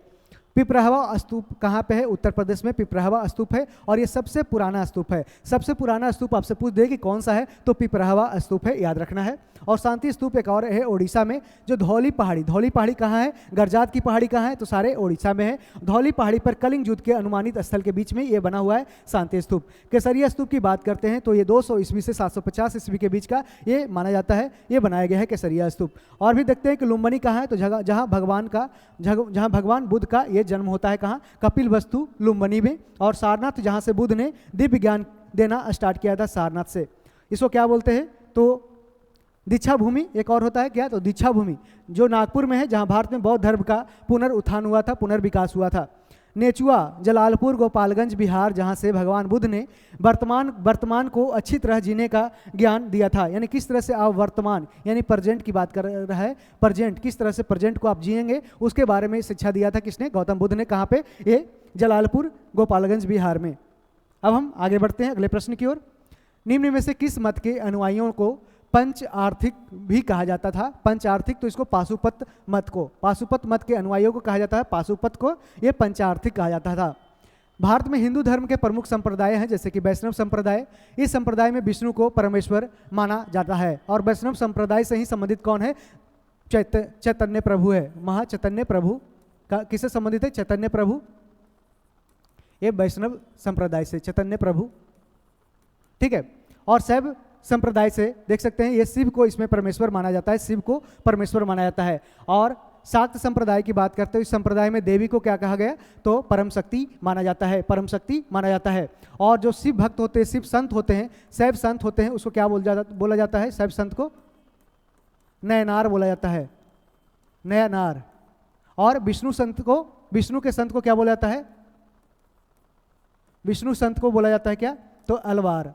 पिपरहवा स्तूप कहाँ पे है? उत्तर प्रदेश में पिपरहवा स्तूप है और ये सबसे पुराना स्तूप है। सबसे पुराना स्तूप आपसे पूछ दे कि कौन सा है, तो पिपरहवा स्तूप है, याद रखना है। और शांति स्तूप एक और है उड़ीसा में, जो धौली पहाड़ी। धौली पहाड़ी कहाँ है? गरजात की पहाड़ी कहाँ है? तो सारे उड़ीसा में है। धौली पहाड़ी पर कलिंग युद्ध के अनुमानित स्थल के बीच में ये बना हुआ है शांति स्तूप। केसरिया स्तूप की बात करते हैं तो ये 200 ईस्वी से 750 ईस्वी के बीच का ये माना जाता है, ये बनाया गया है केसरिया स्तूप। और भी देखते हैं कि लुम्बिनी कहाँ है? तो जहाँ भगवान बुद्ध का ये जन्म होता है। कहाँ? कपिलवस्तु लुम्बिनी में। और सारनाथ, जहाँ से बुद्ध ने दिव्य ज्ञान देना स्टार्ट किया था, सारनाथ से। इसको क्या बोलते हैं? तो दीक्षा भूमि एक और होता है क्या? तो दीक्षा भूमि, जो नागपुर में है, जहाँ भारत में बौद्ध धर्म का पुनरुत्थान हुआ था, पुनर्विकास हुआ था। नेचुआ जलालपुर गोपालगंज बिहार, जहाँ से भगवान बुद्ध ने वर्तमान को अच्छी तरह जीने का ज्ञान दिया था। यानी किस तरह से आप वर्तमान यानी प्रेजेंट की बात कर रहा है, प्रेजेंट किस तरह से प्रेजेंट को आप जिएंगे उसके बारे में शिक्षा दिया था। किसने? गौतम बुद्ध ने। कहाँ पे? ये जलालपुर गोपालगंज बिहार में। अब हम आगे बढ़ते हैं अगले प्रश्न की ओर। निम्न में से किस मत के अनुयायियों को पंच आर्थिक भी कहा जाता था? पंच आर्थिक, तो इसको पाशुपत मत को, पाशुपत मत के अनुयायियों को कहा जाता है पाशुपत को, ये पंचार्थिक कहा जाता था। भारत में हिंदू धर्म के प्रमुख संप्रदाय हैं, जैसे कि वैष्णव संप्रदाय। इस संप्रदाय में विष्णु को परमेश्वर माना जाता है और वैष्णव संप्रदाय से ही संबंधित कौन है? चैतन्य प्रभु है। महाचैतन्य प्रभु का किससे संबंधित है? चैतन्य प्रभु। ये वैष्णव संप्रदाय से चैतन्य प्रभु, ठीक है। और शैव संप्रदाय से देख सकते हैं ये शिव को इसमें परमेश्वर माना जाता है, शिव को परमेश्वर माना जाता है। और शाक्त संप्रदाय की बात करते हैं, इस संप्रदाय में देवी को क्या कहा गया? तो परम शक्ति माना जाता है, परम शक्ति माना जाता है। और जो शिव भक्त होते हैं, शिव संत होते हैं, शैव संत होते हैं, उसको क्या बोला जाता है? शैव संत को नयनार बोला जाता है, नयनार। और विष्णु संत को, विष्णु के संत को क्या बोला जाता है? विष्णु संत को बोला जाता है क्या? तो अलवार,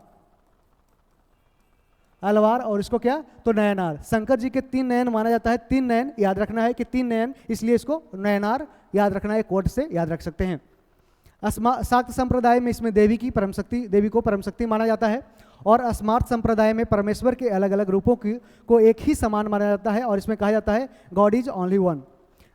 अलवार। और इसको क्या? तो नयनार। शंकर जी के 3 नयन माना जाता है, 3 नयन याद रखना है कि 3 नयन, इसलिए इसको नयनार याद रखना है, कोट से याद रख सकते हैं। शाक्त संप्रदाय में इसमें देवी की परम शक्ति, देवी को परम शक्ति माना जाता है। और अस्मार्थ संप्रदाय में परमेश्वर के अलग अलग रूपों को एक ही समान माना जाता है और इसमें कहा जाता है God is only one.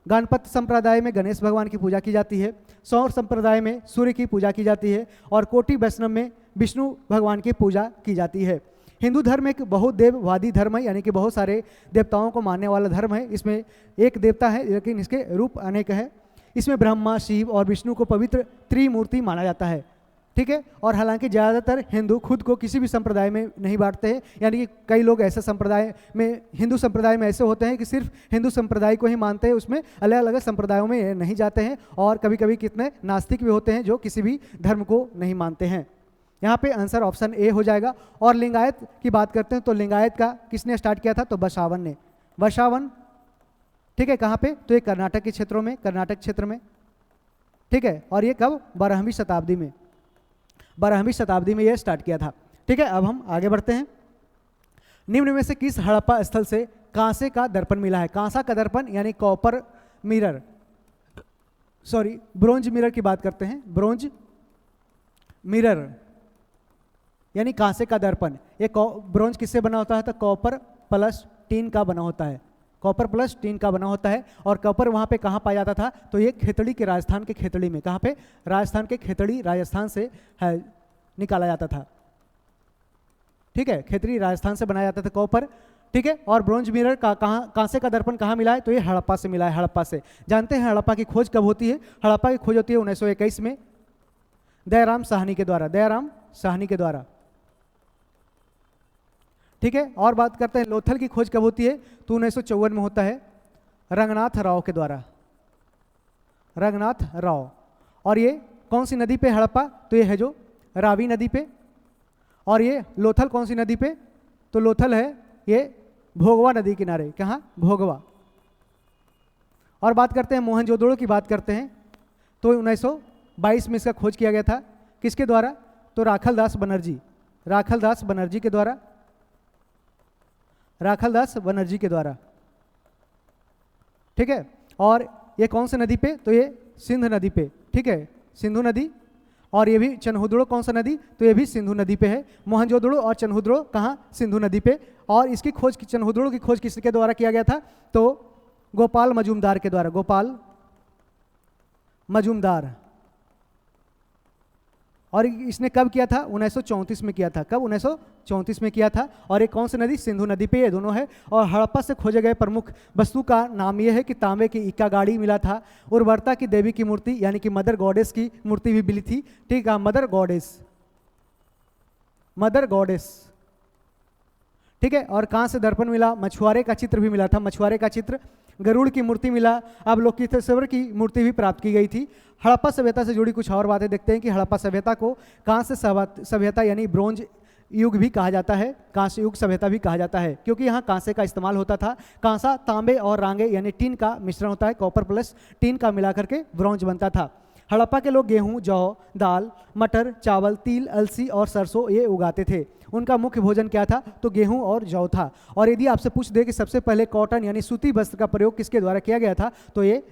Ganpat संप्रदाय में गणेश भगवान की पूजा की जाती है। सौर संप्रदाय में सूर्य की पूजा की जाती है और कोटि वैष्णव में विष्णु भगवान की पूजा की जाती है। हिंदू धर्म एक बहुदेववादी धर्म है, यानी कि बहुत सारे देवताओं को मानने वाला धर्म है। इसमें एक देवता है लेकिन इसके रूप अनेक है। इसमें ब्रह्मा, शिव और विष्णु को पवित्र त्रिमूर्ति माना जाता है, ठीक है। और हालांकि ज़्यादातर हिंदू खुद को किसी भी संप्रदाय में नहीं बांटते हैं, यानी कि कई लोग ऐसे संप्रदाय में, हिंदू संप्रदाय में ऐसे होते हैं कि सिर्फ हिंदू संप्रदाय को ही मानते हैं, उसमें अलग अलग संप्रदायों में नहीं जाते हैं। और कभी कभी कितने नास्तिक भी होते हैं जो किसी भी धर्म को नहीं मानते हैं। यहाँ पे आंसर ऑप्शन ए हो जाएगा। और लिंगायत की बात करते हैं तो लिंगायत का किसने स्टार्ट किया था? तो बसावन ने, बसावन, ठीक है। कहाँ पे? तो ये कर्नाटक के क्षेत्रों में, कर्नाटक क्षेत्र में, ठीक है। और ये कब? 12वीं शताब्दी में, 12वीं शताब्दी में ये स्टार्ट किया था, ठीक है। अब हम आगे बढ़ते हैं। निम्न में से किस हड़प्पा स्थल से कांसे का दर्पण मिला है? कांसा का दर्पण यानी copper mirror, sorry bronze mirror की बात करते हैं। ब्रोंज मिरर यानी कांसे का दर्पण। ये ब्रोंज किससे बना होता है? तो कॉपर प्लस टीन का बना होता है, कॉपर प्लस टीन का बना होता है। और कॉपर वहाँ पे कहाँ पाया जाता था? तो ये खेतड़ी के, राजस्थान के खेतड़ी में। कहाँ पे? राजस्थान के खेतड़ी, राजस्थान से है निकाला जाता था, ठीक है। खेतड़ी राजस्थान से बनाया जाता था कॉपर। ठीक है। और ब्रोंज मिरर का कांसे का दर्पण कहाँ मिला है? तो ये हड़प्पा से मिला है, हड़प्पा से। जानते हैं हड़प्पा की खोज कब होती है? हड़प्पा की खोज होती है 1921 में दयाराम साहनी के द्वारा, दयाराम साहनी के द्वारा, ठीक है। और बात करते हैं लोथल की खोज कब होती है? तो 1954 में होता है रंगनाथ राव के द्वारा, रंगनाथ राव। और ये कौन सी नदी पे हड़प्पा? तो ये है जो रावी नदी पे। और ये लोथल कौन सी नदी पे? तो लोथल है ये भोगवा नदी किनारे, कहाँ? भोगवा। और बात करते हैं मोहनजोदड़ो की बात करते हैं, तो 1922 में इसका खोज किया गया था। किसके द्वारा? तो राखलदास बनर्जी, राखलदास बनर्जी के द्वारा, राखलदास बनर्जी के द्वारा, ठीक है। और ये कौन सी नदी पे? तो ये सिंधु नदी पे, ठीक है, सिंधु नदी। और ये भी चनहुदड़ो कौन सा नदी? तो ये भी सिंधु नदी पे है। मोहनजोदड़ो और चनहुदड़ो कहाँ? सिंधु नदी पे। और इसकी खोज, चनहुदड़ो की खोज किसके द्वारा किया गया था? तो गोपाल मजूमदार के द्वारा, गोपाल मजूमदार। और इसने कब किया था? 1934 में किया था। कब? 1934 में किया था। और ये कौन सी नदी? सिंधु नदी पे ये दोनों है। और हड़प्पा से खोजे गए प्रमुख वस्तु का नाम ये है कि तांबे की इक्का गाड़ी मिला था, उर्वरता की देवी की मूर्ति यानी कि मदर गॉडेस की मूर्ति भी मिली थी, ठीक है, मदर गॉडेस, मदर गॉडेस, ठीक है। और कहाँ से दर्पण मिला? मछुआरे का चित्र भी मिला था, मछुआरे का चित्र। गरुड़ की मूर्ति मिला, अवलोकितेश्वर की मूर्ति भी प्राप्त की गई थी। हड़प्पा सभ्यता से जुड़ी कुछ और बातें देखते हैं कि हड़प्पा सभ्यता को कांस्य सभ्यता यानी ब्रोंज युग भी कहा जाता है, कांस्य युग सभ्यता भी कहा जाता है, क्योंकि यहाँ कांसे का इस्तेमाल होता था। कांसा तांबे और रांगे यानी टीन का मिश्रण होता है, कॉपर प्लस टीन का मिला करके ब्रोंज बनता था। हड़प्पा के लोग गेहूं, जौ, दाल, मटर, चावल, तिल, अलसी और सरसों ये उगाते थे। उनका मुख्य भोजन क्या था? तो गेहूं और जौ था। और यदि आपसे पूछ दे कि सबसे पहले कॉटन यानी सूती वस्त्र का प्रयोग किसके द्वारा किया गया था, तो ये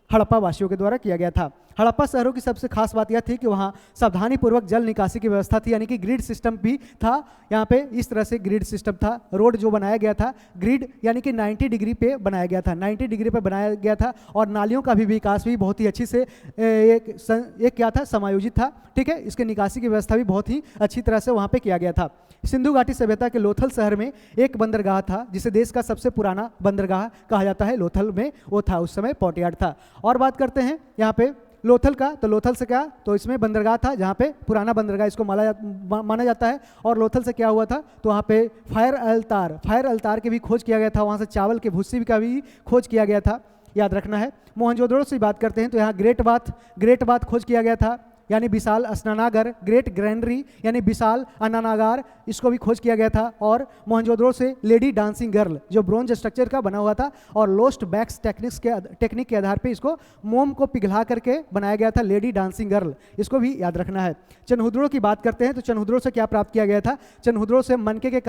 हड़प्पा वासियों के द्वारा किया गया था। हड़प्पा शहरों की सबसे खास बात यह थी कि वहाँ सावधानी पूर्वक जल निकासी की व्यवस्था थी, यानी कि ग्रिड सिस्टम भी था। यहाँ पे इस तरह से ग्रिड सिस्टम था। रोड जो बनाया गया था, ग्रिड यानी कि 90 डिग्री पे बनाया गया था, 90 डिग्री पे बनाया गया था। और नालियों का भी विकास भी बहुत ही अच्छी से एक क्या था? समायोजित था, ठीक है। इसके निकासी की व्यवस्था भी बहुत ही अच्छी तरह से वहाँ पे किया गया था। सिंधु घाटी सभ्यता के लोथल शहर में एक बंदरगाह था, जिसे देश का सबसे पुराना बंदरगाह कहा जाता है। लोथल में वो था, उस समय पोर्टयार्ड था। और बात करते हैं यहाँ पे लोथल का, तो लोथल से क्या? तो इसमें बंदरगाह था, जहाँ पे पुराना बंदरगाह इसको माना जाता है। और लोथल से क्या हुआ था? तो वहाँ पे फायर अल्तार की भी खोज किया गया था। वहाँ से चावल के भूसी का भी खोज किया गया था, याद रखना है। मोहनजोदड़ो से बात करते हैं तो यहाँ ग्रेट बाथ खोज किया गया था, यानी विशाल स्नानागार, ग्रेट ग्रैंडरी यानी विशाल अनानागार, इसको भी खोज किया गया था। और मोहनजोदड़ो से लेडी डांसिंग गर्ल जो ब्रोंज स्ट्रक्चर का बना हुआ था और लोस्ट बैक्स टेक्निक के आधार पे इसको मोम को पिघला करके बनाया गया था, लेडी डांसिंग गर्ल, इसको भी याद रखना है। चनहुदड़ो की बात करते हैं तो चनहुदड़ो से क्या प्राप्त किया गया था? चनहुदड़ो से मनके के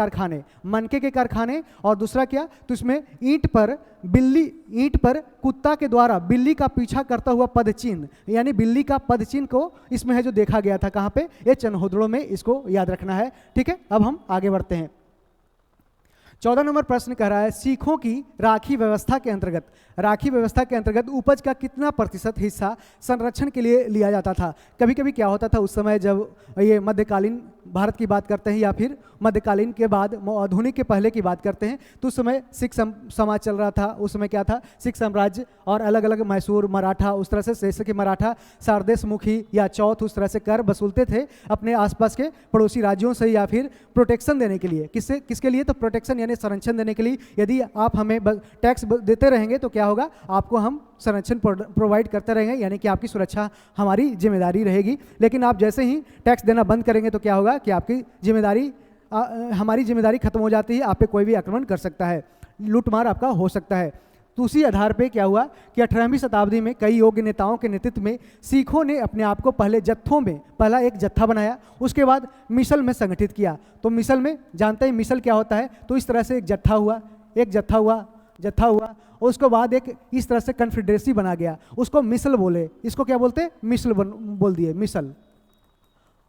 कारखाने, और दूसरा क्या? तो इसमें ईंट पर कुत्ता के द्वारा बिल्ली का पीछा करता हुआ पदचिन्ह, यानी बिल्ली का पदचिन्ह को इसमें है जो देखा गया था। कहाँ पे? ये चनहुदड़ो में, इसको याद रखना है, ठीक है। अब हम आगे बढ़ते हैं। 14 नंबर प्रश्न कह रहा है सिखों की राखी व्यवस्था के अंतर्गत उपज का कितना प्रतिशत हिस्सा संरक्षण के लिए लिया जाता था? कभी कभी क्या होता था उस समय, जब ये मध्यकालीन भारत की बात करते हैं या फिर मध्यकालीन के बाद आधुनिक के पहले की बात करते हैं, तो उस समय सिख समाज चल रहा था। उस समय क्या था? सिख साम्राज्य और अलग अलग मैसूर, मराठा, उस तरह से जैसे कि मराठा सारदेश मुखी या चौथ उस तरह से कर वसूलते थे अपने आसपास के पड़ोसी राज्यों से, या फिर प्रोटेक्शन देने के लिए। किसके लिए? तो प्रोटेक्शन यानी संरक्षण देने के लिए। यदि आप हमें टैक्स देते रहेंगे तो क्या होगा? आपको हम संरक्षण प्रोवाइड करते रहेंगे, यानी कि आपकी सुरक्षा हमारी जिम्मेदारी रहेगी। लेकिन आप जैसे ही टैक्स देना बंद करेंगे तो क्या होगा कि आपकी जिम्मेदारी हमारी जिम्मेदारी खत्म हो जाती है, आप पे कोई भी आक्रमण कर सकता है, लूटमार आपका हो सकता है। तो उसी आधार पे क्या हुआ कि 18वीं शताब्दी में कई योग्य नेताओं के नेतृत्व में सिखों ने अपने आप को पहले जत्थों में, पहला एक जत्था बनाया, उसके बाद मिसल में संगठित किया। तो मिसल में जानते हैं मिसल क्या होता है? तो इस तरह से एक जत्था हुआ, उसके बाद एक इस तरह से कन्फेडरेसी बना गया, उसको मिसल बोले। इसको क्या बोलते हैं? मिसल बोल दिए, मिसल।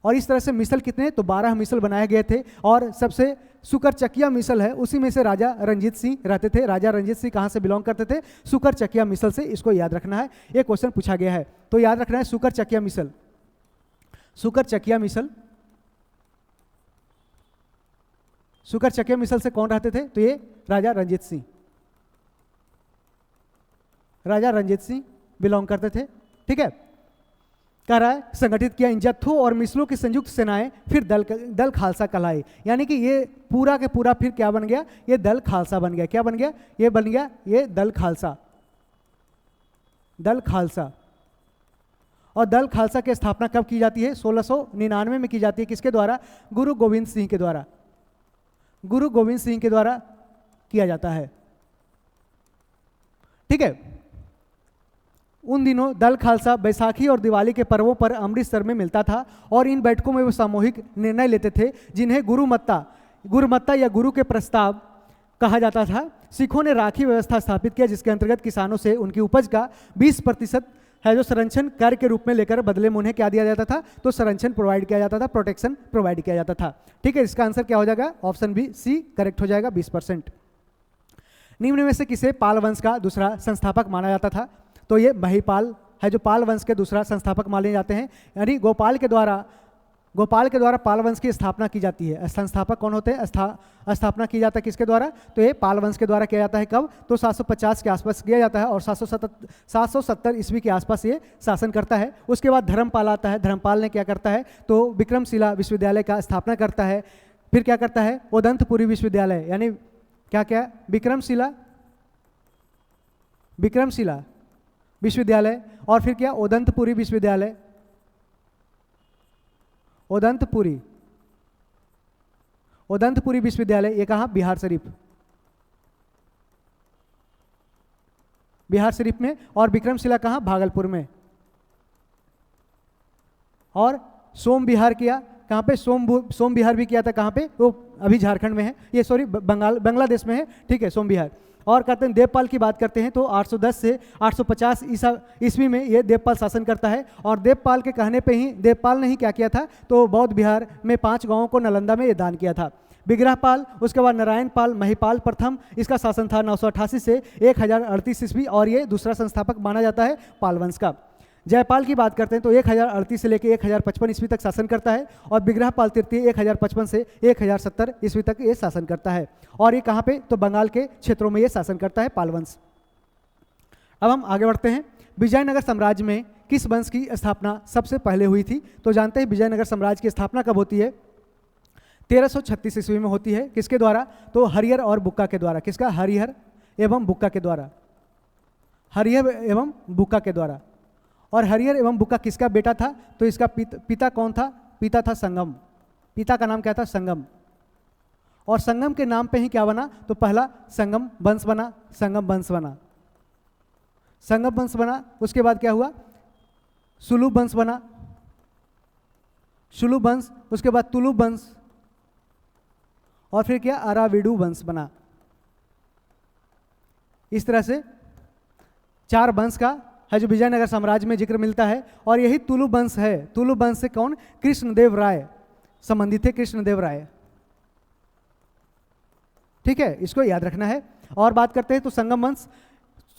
और इस तरह से मिसल कितने? तो 12 मिसल बनाए गए थे। और सबसे सुकरचकिया मिसल है, उसी में से राजा रंजीत सिंह रहते थे। राजा रंजीत सिंह कहाँ से बिलोंग करते थे? सुकरचकिया मिसल से, इसको याद रखना है। एक क्वेश्चन पूछा गया है तो याद रखना है सुकरचकिया मिसल। सुकर चकिया मिसल से कौन रहते थे? तो ये राजा रंजीत सिंह, राजा रंजीत सिंह बिलोंग करते थे। ठीक है, कह रहा है संगठित किया इन जत्थों और मिसलों की संयुक्त सेनाएं फिर दल खालसा कहलाए। यानी कि ये पूरा के पूरा फिर क्या बन गया? ये दल खालसा बन गया। क्या बन गया? ये बन गया ये दल खालसा, दल खालसा। और दल खालसा की स्थापना कब की जाती है? 1699 में की जाती है। किसके द्वारा? गुरु गोविंद सिंह के द्वारा, गुरु गोविंद सिंह के द्वारा किया जाता है। ठीक है, उन दिनों दल खालसा बैसाखी और दिवाली के पर्वों पर अमृतसर में मिलता था और इन बैठकों में वो सामूहिक निर्णय लेते थे जिन्हें गुरुमत्ता या गुरु के प्रस्ताव कहा जाता था। सिखों ने राखी व्यवस्था स्थापित किया जिसके अंतर्गत किसानों से उनकी उपज का 20% है जो संरक्षण कर के रूप में लेकर बदले में उन्हें क्या दिया जाता था? तो संरक्षण प्रोवाइड किया जाता था, प्रोटेक्शन प्रोवाइड किया जाता था। ठीक है, इसका आंसर क्या हो जाएगा? ऑप्शन बी सी करेक्ट हो जाएगा, 20%। निम्न में से किसे पाल वंश का दूसरा संस्थापक माना जाता था? तो ये महिपाल है जो पाल वंश के दूसरा संस्थापक माने जाते हैं। यानी गोपाल के द्वारा पाल वंश की स्थापना की जाती है। संस्थापक कौन होते हैं? स्थापना की जाता है किसके द्वारा? तो ये पाल वंश के द्वारा किया जाता है। कब? तो 750 के आसपास किया जाता है और 770 ईस्वी के आसपास ये शासन करता है। उसके बाद धर्मपाल आता है। धर्मपाल ने क्या करता है? तो विक्रमशिला विश्वविद्यालय का स्थापना करता है। फिर क्या करता है? उदंतपुरी विश्वविद्यालय, यानी क्या क्या? विक्रमशिला विश्वविद्यालय, और फिर क्या? उदंतपुरी विश्वविद्यालय, उदंतपुरी विश्वविद्यालय। ये कहाँ? बिहार शरीफ में। और विक्रमशिला कहाँ? भागलपुर में। और सोम विहार किया कहाँ पे? सोम विहार भी किया था। कहाँ पे? वो अभी झारखंड में है, ये सॉरी बांग्लादेश में है। ठीक है, सोम विहार। और कहते हैं देवपाल की बात करते हैं तो 810 से 850 ईस्वी में ये देवपाल शासन करता है। और देवपाल के कहने पे ही देवपाल ने ही क्या किया था? तो बौद्ध बिहार में 5 गांवों को नालंदा में ये दान किया था। विग्रहपाल, उसके बाद नारायण पाल, महिपाल प्रथम, इसका शासन था 988 से 1038 ईस्वी और ये दूसरा संस्थापक माना जाता है पाल वंश का। जयपाल की बात करते हैं तो 1038 से लेकर 1055 ईस्वी तक शासन करता है। और विग्रहपाल तृतीय 1055 से 1070 ईस्वी तक ये शासन करता है। और ये कहाँ पे? तो बंगाल के क्षेत्रों में ये शासन करता है पाल वंश। अब हम आगे बढ़ते हैं। विजयनगर साम्राज्य में किस वंश की स्थापना सबसे पहले हुई थी? तो जानते हैं विजयनगर साम्राज्य की स्थापना कब होती है? 1336 ईस्वी में होती है। किसके द्वारा? तो हरिहर और बुक्का के द्वारा। किसका? हरिहर एवं बुक्का के द्वारा, हरिहर एवं बुक्का के द्वारा। और हरिहर एवं बुक्का किसका बेटा था? तो इसका पिता कौन था? पिता था संगम। पिता का नाम क्या था? संगम। और संगम के नाम पे ही क्या बना? तो पहला संगम वंश बना, संगम वंश बना। उसके बाद क्या हुआ? सुलुभ वंश बना, सुलुभ वंश। उसके बाद तुलुभ वंश और फिर क्या? अराविडु वंश बना। इस तरह से 4 वंश का है जो विजयनगर साम्राज्य में जिक्र मिलता है। और यही तुलुभ वंश है। तुलुभ वंश से कौन? कृष्णदेव राय संबंधित थे, कृष्णदेव राय। ठीक है, इसको याद रखना है। और बात करते हैं तो संगम वंश,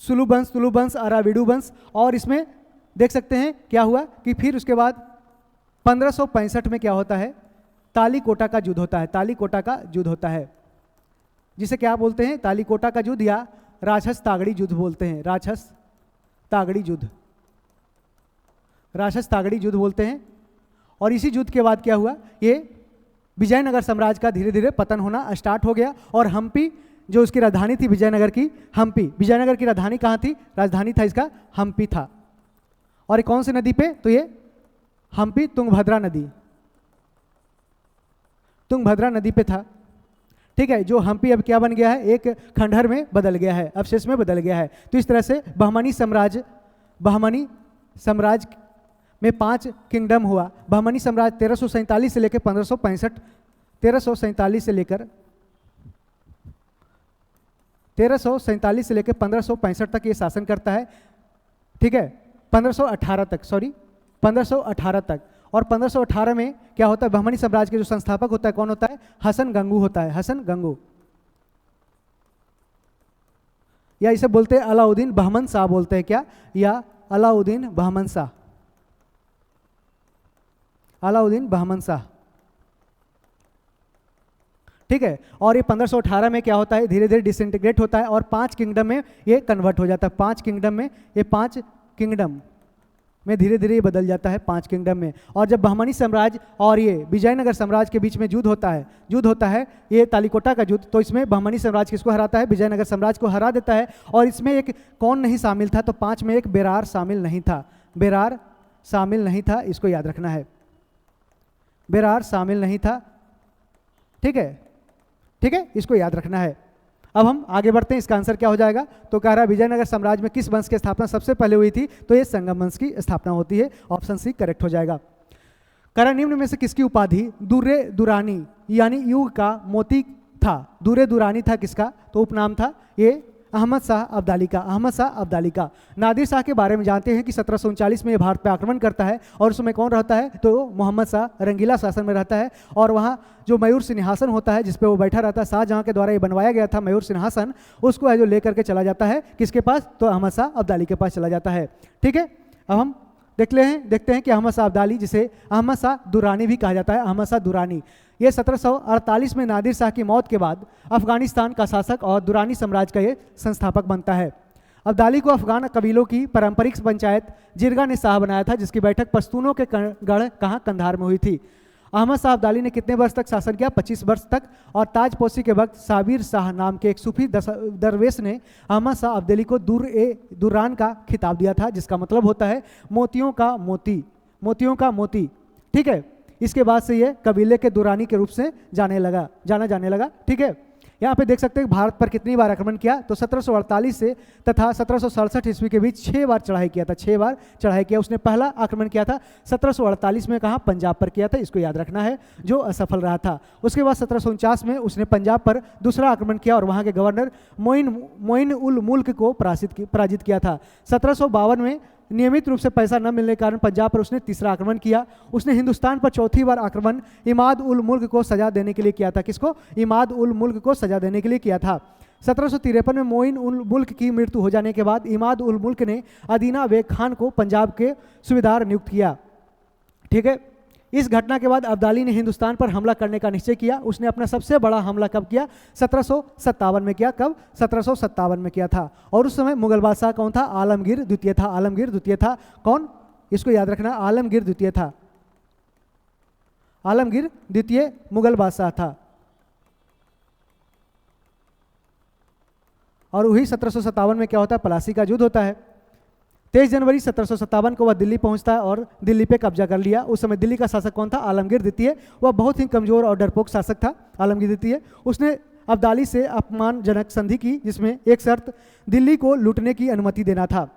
सुलुभ वंश, तुलुभ वंश, अराविडु वंश। और इसमें देख सकते हैं क्या हुआ कि फिर उसके बाद 1565 में क्या होता है? तालीकोटा का युद्ध होता है। तालीकोटा का युद्ध होता है जिसे क्या बोलते हैं? तालीकोटा का युद्ध या राक्षस तागड़ी युद्ध बोलते हैं। राक्षस तागड़ी युद्ध बोलते हैं। और इसी युद्ध के बाद क्या हुआ? ये विजयनगर साम्राज्य का धीरे धीरे पतन होना स्टार्ट हो गया। और हम्पी जो उसकी राजधानी थी विजयनगर की, हम्पी, विजयनगर की राजधानी कहाँ थी? राजधानी था इसका हम्पी था। और ये कौन सी नदी पे? तो ये हम्पी तुंगभद्रा नदी पे था। ठीक है, जो हम्पी अब क्या बन गया है? एक खंडहर में बदल गया है, अवशेष में बदल गया है। तो इस तरह से बहमनी साम्राज्य में 5 किंगडम हुआ। बहमनी साम्राज्य 1347 से लेकर 1565, 1347 से लेकर 1565 तक ये शासन करता है। ठीक है, 1518 तक। और 1518 में क्या होता है? बहमनी साम्राज्य के जो संस्थापक होता है कौन होता है? हसन गंगू होता है। हसन गंगू, या इसे बोलते हैं अलाउद्दीन बहमन शाह बोलते हैं क्या? या अलाउद्दीन बहमन शाह, अलाउद्दीन बहमन शाह। ठीक है। और ये 1518 में क्या होता है, धीरे धीरे डिसइंटीग्रेट होता है और 5 किंगडम में ये कन्वर्ट हो जाता है। 5 किंगडम में, ये 5 किंगडम में धीरे धीरे ये बदल जाता है 5 किंगडम में। और जब बहमनी साम्राज्य और ये विजयनगर साम्राज्य के बीच में युद्ध होता है ये तालिकोटा का युद्ध, तो इसमें बहमनी साम्राज्य किसको हराता है, विजयनगर साम्राज्य को हरा देता है। और इसमें एक कौन नहीं शामिल था, तो 5 में एक बेरार शामिल नहीं था, बेरार शामिल नहीं था, इसको याद रखना है, बेरार शामिल नहीं था। ठीक है, ठीक है, इसको याद रखना है। अब हम आगे बढ़ते हैं, इसका आंसर क्या हो जाएगा, तो कह रहा है विजयनगर साम्राज्य में किस वंश की स्थापना सबसे पहले हुई थी, तो ये संगम वंश की स्थापना होती है। ऑप्शन सी करेक्ट हो जाएगा। कह रहा निम्न में से किसकी उपाधि दुर्रे दुरानी यानी युग का मोती था। दुर्रे दुरानी था किसका, तो उपनाम था ये अहमद शाह अब्दाली का, अहमद शाह अब्दाली का। नादिर शाह के बारे में जानते हैं कि 1739 में ये भारत पे आक्रमण करता है और उसमें कौन रहता है, तो मोहम्मद शाह रंगीला शासन में रहता है। और वहाँ जो मयूर सिंहासन होता है जिस पे वो बैठा रहता है, शाहजहाँ के द्वारा ये बनवाया गया था मयूर सिंहासन, उसको है जो लेकर के चला जाता है किसके पास, तो अहमद शाह अब्दाली के पास चला जाता है। ठीक है, अब हम देखते हैं कि अहमद शाह अब्दाली, जिसे अहमद शाह दुरानी भी कहा जाता है, अहमद शाह दुरानी, ये 1748 में नादिर शाह की मौत के बाद अफगानिस्तान का शासक और दुरानी साम्राज्य का ये संस्थापक बनता है। अब्दाली को अफगान कबीलों की पारंपरिक पंचायत जिरगा ने शाह बनाया था, जिसकी बैठक पश्तूनों के गढ़ कहाँ, कंधार में हुई थी। अहमद शाह अब्दाली ने कितने वर्ष तक शासन किया, 25 वर्ष तक। और ताजपोशी के वक्त साबिर शाह नाम के एक सूफी दरवेश ने अहमद शाह अब्दाली को दुरान का खिताब दिया था, जिसका मतलब होता है मोतियों का मोती, मोतियों का मोती। ठीक है, इसके बाद से ये कबीले के दुरानी के रूप से जाना जाने लगा। ठीक है, यहाँ पे देख सकते हैं भारत पर कितनी बार आक्रमण किया, तो 1748 से तथा 1767 ईस्वी के बीच 6 बार चढ़ाई किया था, 6 बार चढ़ाई किया। उसने पहला आक्रमण किया था 1748 में, कहाँ, पंजाब पर किया था, इसको याद रखना है, जो असफल रहा था। उसके बाद 1749 में उसने पंजाब पर दूसरा आक्रमण किया और वहाँ के गवर्नर मोइन उल मुल्क को पराजित किया था। 1752 में नियमित रूप से पैसा न मिलने के कारण पंजाब पर उसने तीसरा आक्रमण किया। उसने हिंदुस्तान पर चौथी बार आक्रमण इमाद उल मुल्क को सजा देने के लिए किया था। किसको, इमाद उल मुल्क को सजा देने के लिए किया था। 1753 में मोइन उल मुल्क की मृत्यु हो जाने के बाद इमाद उल मुल्क ने अदीना बेग खान को पंजाब के सूबेदार नियुक्त किया। ठीक है, इस घटना के बाद अब्दाली ने हिंदुस्तान पर हमला करने का निश्चय किया। उसने अपना सबसे बड़ा हमला कब किया, 1757 में किया। कब, 1757 में किया था। और उस समय मुगल बादशाह कौन था, आलमगीर द्वितीय था, आलमगीर द्वितीय था। कौन, इसको याद रखना, आलमगीर द्वितीय था, आलमगीर द्वितीय मुगल बादशाह था। और वही 1757 में क्या होता है, प्लासी का युद्ध होता है। 23 जनवरी 1757 को वह दिल्ली पहुंचता है और दिल्ली पे कब्जा कर लिया। उस समय दिल्ली का शासक कौन था, आलमगीर द्वितीय। वह बहुत ही कमजोर और डरपोक शासक था आलमगीर द्वितीय। उसने अब्दाली से अपमानजनक संधि की, जिसमें एक शर्त दिल्ली को लूटने की अनुमति देना था।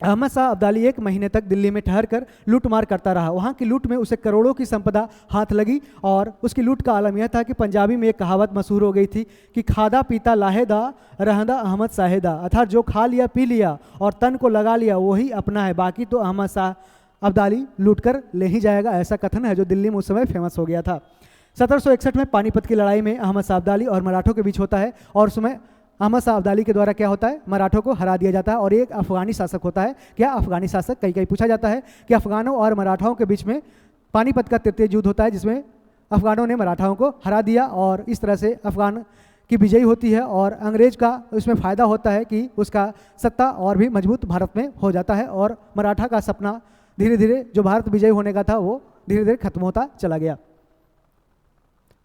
अहमद शाह अब्दाली 1 महीने तक दिल्ली में ठहरकर लूटमार करता रहा। वहाँ की लूट में उसे करोड़ों की संपदा हाथ लगी और उसकी लूट का आलम यह था कि पंजाबी में एक कहावत मशहूर हो गई थी कि खादा पीता लाहेदा रहदा अहमद साहेदा, अर्थात जो खा लिया पी लिया और तन को लगा लिया वही अपना है, बाकी तो अहमद शाह अब्दाली लूट कर ले ही जाएगा, ऐसा कथन है जो दिल्ली में उस समय फेमस हो गया था। 1761 में पानीपत की लड़ाई में अहमद शाह अब्दाली और मराठों के बीच होता है और उस समय अहमद शाह अब्दाली के द्वारा क्या होता है, मराठों को हरा दिया जाता है। और एक अफगानी शासक होता है, क्या, अफगानी शासक। कहीं पूछा जाता है कि अफगानों और मराठाओं के बीच में पानीपत का तृतीय युद्ध होता है, जिसमें अफगानों ने मराठाओं को हरा दिया और इस तरह से अफगान की विजयी होती है और अंग्रेज का उसमें फ़ायदा होता है कि उसका सत्ता और भी मजबूत भारत में हो जाता है और मराठा का सपना धीरे धीरे जो भारत विजयी होने का था वो धीरे धीरे खत्म होता चला गया।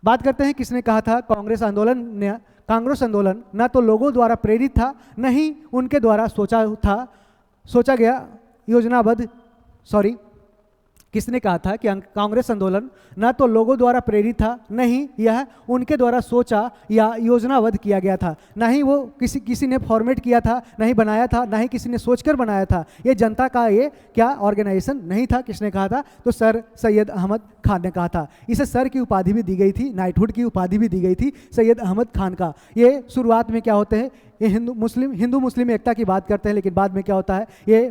बात करते हैं किसने कहा था, कांग्रेस आंदोलन न तो लोगों द्वारा प्रेरित था, न ही उनके द्वारा सोचा गया योजनाबद्ध, किसने कहा था कि कांग्रेस आंदोलन न तो लोगों द्वारा प्रेरित था, न ही यह उनके द्वारा सोचा या योजनाबद्ध किया गया था, न ही वो किसी ने फॉर्मेट किया था, न ही बनाया था, न ही किसी ने सोचकर बनाया था। ये जनता का ये क्या ऑर्गेनाइजेशन नहीं था। किसने कहा था, तो सर सैयद अहमद खान ने कहा था। इसे सर की उपाधि भी दी गई थी, नाइटहुड की उपाधि भी दी गई थी सैयद अहमद खान का। ये शुरुआत में क्या होते हैं, ये हिंदू मुस्लिम एकता की बात करते हैं, लेकिन बाद में क्या होता है, ये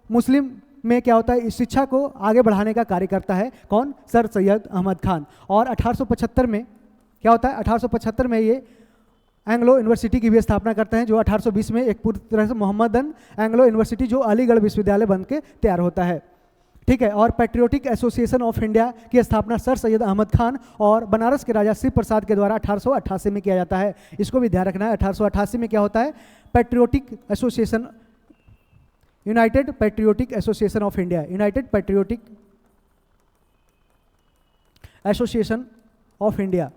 मुस्लिम में क्या होता है, इस शिक्षा को आगे बढ़ाने का कार्य करता है। कौन, सर सैयद अहमद खान। और 1875 में क्या होता है, 1875 में ये एंग्लो यूनिवर्सिटी की भी स्थापना करते हैं, जो 1820 में एक पूरी तरह से मोहम्मदन एंग्लो यूनिवर्सिटी जो अलीगढ़ विश्वविद्यालय बन के तैयार होता है। ठीक है। और पैट्रियोटिक एसोसिएशन ऑफ इंडिया की स्थापना सर सैयद अहमद खान और बनारस के राजा शिव प्रसाद के द्वारा 1888 में किया जाता है। इसको भी ध्यान रखना है। 1888 में क्या होता है? Patriotic association, United patriotic association of India, United patriotic association of India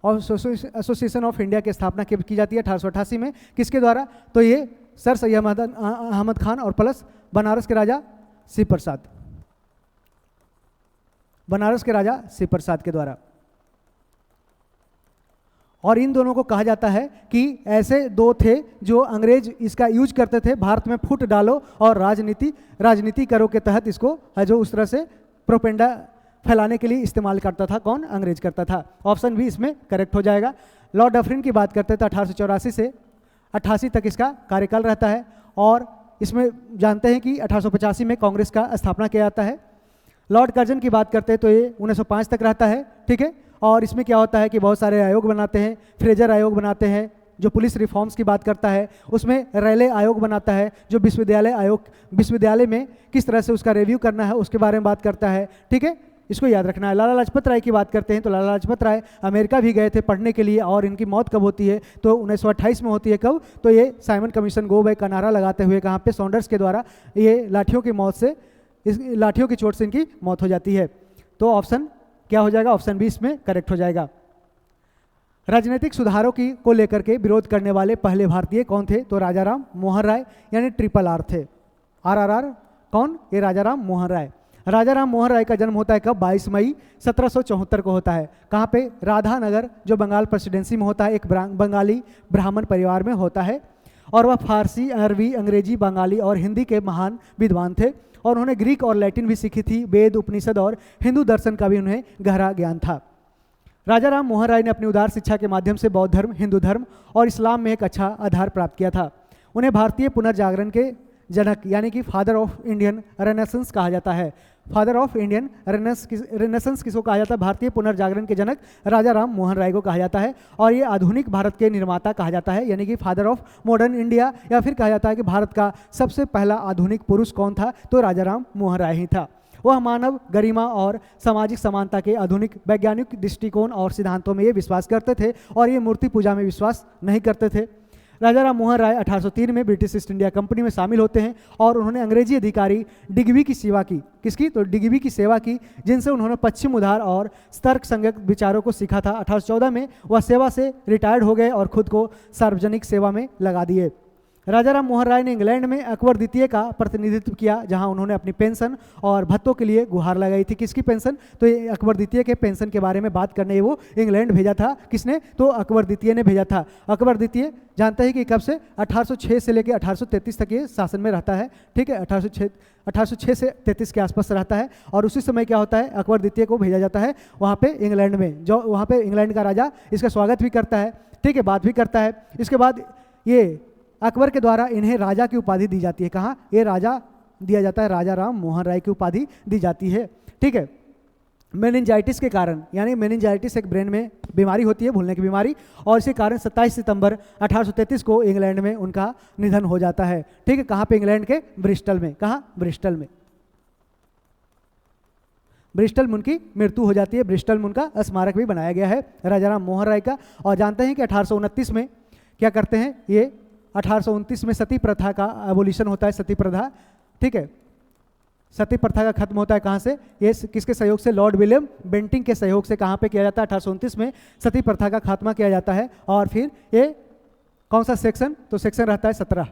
और एसोसिएशन ऑफ इंडिया की स्थापना की जाती है 1888 में। किसके द्वारा? तो ये सर सैयद अहमद खान और प्लस बनारस के राजा शिव प्रसाद, बनारस के राजा शिव प्रसाद के द्वारा। और इन दोनों को कहा जाता है कि ऐसे दो थे जो अंग्रेज इसका यूज करते थे, भारत में फुट डालो और राजनीति करो के तहत इसको जो उस तरह से प्रोपेंडा फैलाने के लिए इस्तेमाल करता था। कौन? अंग्रेज करता था। ऑप्शन भी इसमें करेक्ट हो जाएगा। लॉर्ड डफरिन की बात करते थे 1884 से 88 तक इसका कार्यकाल रहता है। और इसमें जानते हैं कि 1885 में कांग्रेस का स्थापना किया जाता है। लॉर्ड कर्जन की बात करते हैं तो ये 1905 तक रहता है। ठीक है। और इसमें क्या होता है कि बहुत सारे आयोग बनाते हैं। फ्रेजर आयोग बनाते हैं जो पुलिस रिफॉर्म्स की बात करता है। उसमें रैले आयोग बनाता है जो विश्वविद्यालय में किस तरह से उसका रिव्यू करना है उसके बारे में बात करता है। ठीक है, इसको याद रखना है। लाला लाजपत राय की बात करते हैं तो लाला लाजपत राय अमेरिका भी गए थे पढ़ने के लिए और इनकी मौत कब होती है? तो 1928 में होती है। कब? तो ये साइमन कमीशन गो बैक का नारा लगाते हुए कहाँ पे? सॉन्डर्स के द्वारा ये लाठियों की चोट से इनकी मौत हो जाती है। तो ऑप्शन क्या हो जाएगा? ऑप्शन बी इसमें करेक्ट हो जाएगा। राजनीतिक सुधारों को लेकर के विरोध करने वाले पहले भारतीय कौन थे? तो राजाराम मोहन राय यानी ट्रिपल आर थे। RRR कौन? ये राजाराम मोहन राय। राजाराम मोहन राय का जन्म होता है कब? 22 मई 1774 को होता है। कहाँ पे? राधानगर, जो बंगाल प्रेसिडेंसी में होता है। एक बंगाली ब्राह्मण परिवार में होता है। और वह फारसी, अरबी, अंग्रेजी, बंगाली और हिंदी के महान विद्वान थे। और उन्होंने ग्रीक और लैटिन भी सीखी थी। वेद, उपनिषद और हिंदू दर्शन का भी उन्हें गहरा ज्ञान था। राजाराम मोहन राय ने अपनी उदार शिक्षा के माध्यम से बौद्ध धर्म, हिंदू धर्म और इस्लाम में एक अच्छा आधार प्राप्त किया था। उन्हें भारतीय पुनर्जागरण के जनक यानी कि फादर ऑफ इंडियन रेनेसेंस कहा जाता है। फादर ऑफ इंडियन रेनेसेंस किसको कहा जाता है? भारतीय पुनर्जागरण के जनक राजाराम मोहन राय को कहा जाता है। और ये आधुनिक भारत के निर्माता कहा जाता है यानी कि फादर ऑफ मॉडर्न इंडिया। या फिर कहा जाता है कि भारत का सबसे पहला आधुनिक पुरुष कौन था? तो राजाराम मोहन राय ही था। वह मानव गरिमा और सामाजिक समानता के आधुनिक वैज्ञानिक दृष्टिकोण और सिद्धांतों में ये विश्वास करते थे और ये मूर्ति पूजा में विश्वास नहीं करते थे। राजाराम मोहन राय 1803 में ब्रिटिश ईस्ट इंडिया कंपनी में शामिल होते हैं और उन्होंने अंग्रेजी अधिकारी डिगबी की सेवा की। किसकी? तो डिगबी की सेवा की, जिनसे उन्होंने पश्चिम उधार और तर्क संगत विचारों को सीखा था। 1814 में वह सेवा से रिटायर्ड हो गए और खुद को सार्वजनिक सेवा में लगा दिए। राजाराम मोहन राय ने इंग्लैंड में अकबर द्वितीय का प्रतिनिधित्व किया, जहां उन्होंने अपनी पेंशन और भत्तों के लिए गुहार लगाई थी। किसकी पेंशन? तो ये अकबर द्वितीय के पेंशन के बारे में बात करने वो इंग्लैंड भेजा था। किसने? तो अकबर द्वितीय ने भेजा था। अकबर द्वितीय जानते हैं कि कब से? 1806 से लेकर 1833 तक ये शासन में रहता है। ठीक है, 1806 से 33 के आसपास रहता है। और उसी समय क्या होता है? अकबर द्वितीय को भेजा जाता है वहाँ पे इंग्लैंड में, जो वहाँ पे इंग्लैंड का राजा इसका स्वागत भी करता है। ठीक है, बात भी करता है। इसके बाद ये अकबर के द्वारा इन्हें राजा की उपाधि दी जाती है। कहाँ? ये राजा दिया जाता है, राजाराम मोहन राय की उपाधि दी जाती है। ठीक है, मेनिंजाइटिस के कारण, यानी मेनिंजाइटिस एक ब्रेन में बीमारी होती है, भूलने की बीमारी, और इसी कारण 27 सितंबर 1833 को इंग्लैंड में उनका निधन हो जाता है। ठीक है, कहाँ पे? इंग्लैंड के ब्रिस्टल में। कहाँ? ब्रिस्टल में। ब्रिस्टल में उनकी मृत्यु हो जाती है। ब्रिस्टल में उनका स्मारक भी बनाया गया है राजाराम मोहन राय का। और जानते हैं कि 1829 में क्या करते हैं? ये 1829 में सती प्रथा का एबोलिशन होता है। सती प्रथा, ठीक है, सती प्रथा का खत्म होता है। कहाँ से? ये किसके सहयोग से? लॉर्ड विलियम बेंटिंग के सहयोग से। कहाँ पे किया जाता है? 1829 में सती प्रथा का खात्मा किया जाता है। और फिर ये कौन सा सेक्शन? तो सेक्शन रहता है 17।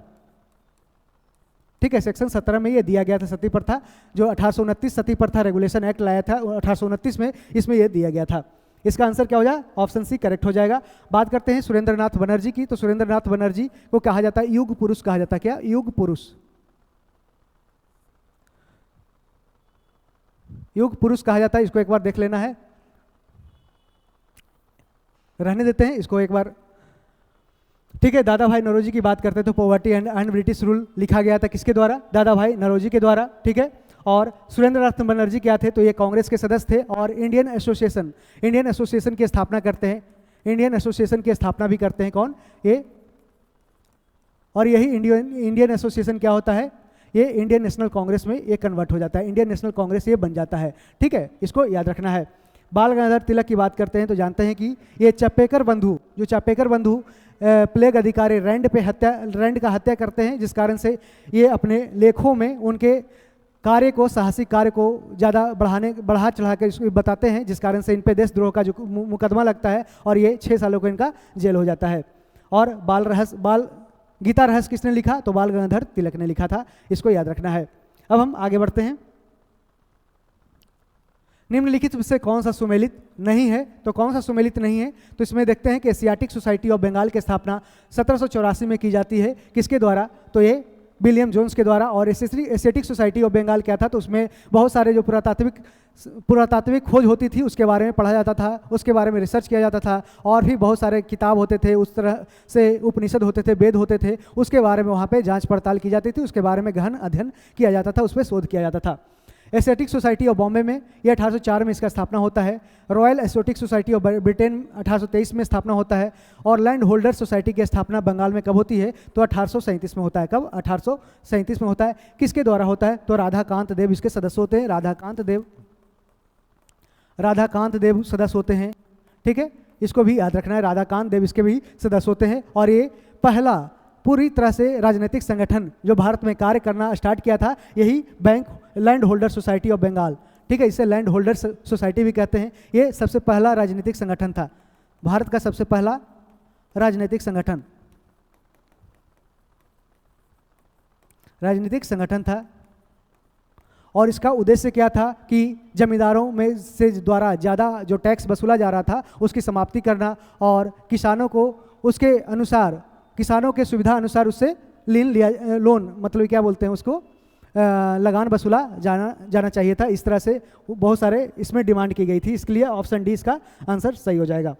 ठीक है, सेक्शन 17 में ये दिया गया था सती प्रथा, जो 1829 सती प्रथा रेगुलेशन एक्ट लाया था 1829 में, इसमें ये दिया गया था। इसका आंसर क्या हो जाए? ऑप्शन सी करेक्ट हो जाएगा। बात करते हैं सुरेंद्रनाथ बनर्जी की। तो सुरेंद्रनाथ बनर्जी को कहा जाता है युग पुरुष कहा जाता है। क्या? युग पुरुष। युग पुरुष कहा जाता है। इसको एक बार देख लेना है, रहने देते हैं इसको एक बार। ठीक है, दादा भाई नौरोजी की बात करते हैं तो पॉवर्टी एंड ब्रिटिश रूल लिखा गया था किसके द्वारा? दादा भाई नौरोजी के द्वारा। ठीक है, और सुरेंद्रनाथ बनर्जी क्या थे? तो ये कांग्रेस के सदस्य थे और इंडियन एसोसिएशन की स्थापना करते हैं। इंडियन एसोसिएशन की स्थापना भी करते हैं। कौन? ये। और यही इंडियन एसोसिएशन क्या होता है? ये इंडियन नेशनल कांग्रेस में ये कन्वर्ट हो जाता है, इंडियन नेशनल कांग्रेस ये बन जाता है। ठीक है, इसको याद रखना है। बाल गंगाधर तिलक की बात करते हैं तो जानते हैं कि ये चप्पेकर बंधु, जो चप्पेकर बंधु प्लेग अधिकारी रैंड का हत्या करते हैं, जिस कारण से ये अपने लेखों में उनके कार्य को, साहसिक कार्य को ज़्यादा बढ़ा चढ़ा कर इसको बताते हैं, जिस कारण से इन पे देशद्रोह का जो मुकदमा लगता है और ये 6 सालों को इनका जेल हो जाता है। और बाल गीता रहस्य किसने लिखा? तो बाल गंगाधर तिलक ने लिखा था, इसको याद रखना है। अब हम आगे बढ़ते हैं। निम्नलिखित से कौन सा सुमेलित नहीं है? तो कौन सा सुमेलित नहीं है? तो इसमें देखते हैं कि एशियाटिक सोसाइटी ऑफ बंगाल की स्थापना 1784 में की जाती है। किसके द्वारा? तो ये विलियम जोन्स के द्वारा। और एशियाटिक सोसाइटी ऑफ बंगाल क्या था? तो उसमें बहुत सारे जो पुरातात्विक खोज होती थी उसके बारे में पढ़ा जाता था, उसके बारे में रिसर्च किया जाता था, और भी बहुत सारे किताब होते थे, उस तरह से उपनिषद होते थे, वेद होते थे, उसके बारे में वहाँ पे जांच पड़ताल की जाती थी, उसके बारे में गहन अध्ययन किया जाता था, उस पर शोध किया जाता था। एशियाटिक सोसाइटी ऑफ बॉम्बे में ये 1804 में इसका स्थापना होता है। Royal Asiatic Society of Britain 1823 में स्थापना होता है। और लैंड होल्डर सोसाइटी की स्थापना बंगाल में कब होती है? तो 1837 में होता है। कब? 1837 में होता है। किसके द्वारा होता है? तो राधाकांत देव इसके सदस्य होते हैं। राधाकांत देव सदस्य होते हैं। ठीक है, इसको भी याद रखना है, राधाकांत देव इसके भी सदस्य होते हैं। और ये पहला पूरी तरह से राजनीतिक संगठन जो भारत में कार्य करना स्टार्ट किया था, यही Land Holder Society of Bengal. ठीक है, इसे लैंड होल्डर सोसाइटी भी कहते हैं। ये सबसे पहला राजनीतिक संगठन था, भारत का सबसे पहला राजनीतिक संगठन था। और इसका उद्देश्य क्या था कि जमींदारों में से द्वारा ज़्यादा जो टैक्स वसूला जा रहा था उसकी समाप्ति करना, और किसानों को उसके अनुसार, किसानों के सुविधा अनुसार उससे लोन मतलब क्या बोलते हैं उसको, लगान वसूला जाना चाहिए था। इस तरह से बहुत सारे इसमें डिमांड की गई थी। इसके लिए ऑप्शन डी इसका आंसर सही हो जाएगा।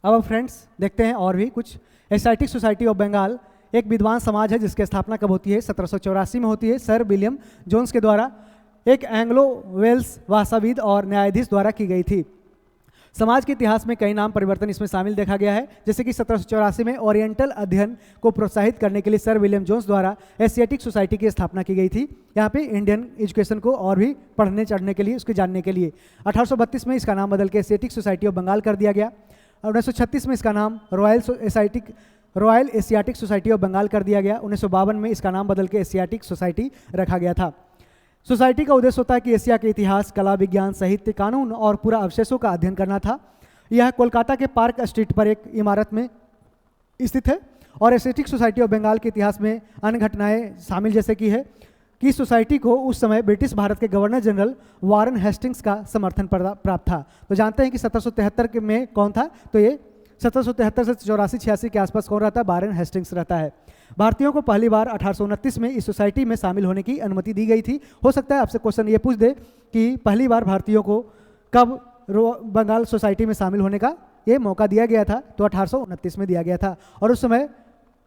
अब फ्रेंड्स देखते हैं और भी कुछ। एशियाटिक सोसाइटी ऑफ बंगाल एक विद्वान समाज है जिसकी स्थापना कब होती है? 1784 में होती है, सर विलियम जोन्स के द्वारा, एक एंग्लो वेल्स भाषाविद और न्यायाधीश द्वारा की गई थी। समाज के इतिहास में कई नाम परिवर्तन इसमें शामिल देखा गया है, जैसे कि 1784 में ओरिएंटल अध्ययन को प्रोत्साहित करने के लिए सर विलियम जोन्स द्वारा एशियाटिक सोसाइटी की स्थापना की गई थी। यहाँ पे इंडियन एजुकेशन को और भी पढ़ने चढ़ने के लिए, उसके जानने के लिए 1832 में इसका नाम बदल के एशियाटिक सोसाइटी ऑफ बंगाल कर दिया गया। 1936 में इसका नाम Royal Asiatic Society of Bengal कर दिया गया। 1952 में इसका नाम बदल के एशियाटिक सोसाइटी रखा गया था। सोसाइटी का उद्देश्य होता है कि एशिया के इतिहास, कला, विज्ञान, साहित्य, कानून और पूरा अवशेषों का अध्ययन करना था। यह कोलकाता के पार्क स्ट्रीट पर एक इमारत में स्थित है। और एशियाटिक सोसाइटी ऑफ बंगाल के इतिहास में अन्य घटनाएं शामिल जैसे कि है कि सोसाइटी को उस समय ब्रिटिश भारत के गवर्नर जनरल वारन हेस्टिंग्स का समर्थन प्राप्त था। तो जानते हैं कि 1773 में कौन था? तो ये 1773 से 84-86 के आसपास कौन रहता है? वारन हेस्टिंग्स रहता है। भारतीयों को पहली बार 1829 में इस सोसाइटी में शामिल होने की अनुमति दी गई थी। हो सकता है आपसे क्वेश्चन ये पूछ दे कि पहली बार भारतीयों को कब बंगाल सोसाइटी में शामिल होने का ये मौका दिया गया था? तो 1829 में दिया गया था। और उस समय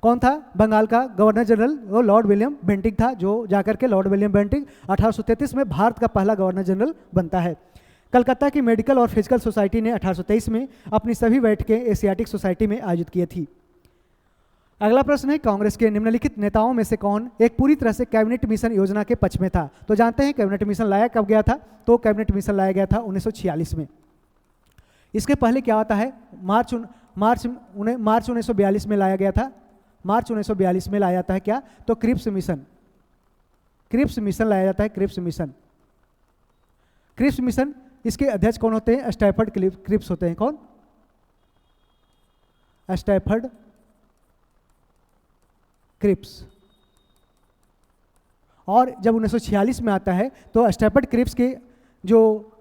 कौन था बंगाल का गवर्नर जनरल? वो लॉर्ड विलियम बेंटिंक था, जो जाकर के लॉर्ड विलियम बेंटिंक 1833 में भारत का पहला गवर्नर जनरल बनता है। कलकत्ता की मेडिकल और फिजिकल सोसाइटी ने 1823 में अपनी सभी बैठकें एशियाटिक सोसाइटी में आयोजित की थी। अगला प्रश्न है, कांग्रेस के निम्नलिखित नेताओं में से कौन एक पूरी तरह से कैबिनेट मिशन योजना के पक्ष में था? तो जानते हैं कैबिनेट मिशन लाया कब गया था? तो कैबिनेट मिशन लाया गया था 1946 में। इसके पहले क्या आता है? मार्च 1942 में लाया गया था। मार्च 1942 में लाया जाता है क्या? तो क्रिप्स मिशन लाया जाता है। क्रिप्स मिशन इसके अध्यक्ष कौन होते हैं? स्टैफर्ड क्रिप्स होते हैं। कौन? Stafford Cripps. और जब 1946 में आता है तो स्टैफर्ड क्रिप्स के जो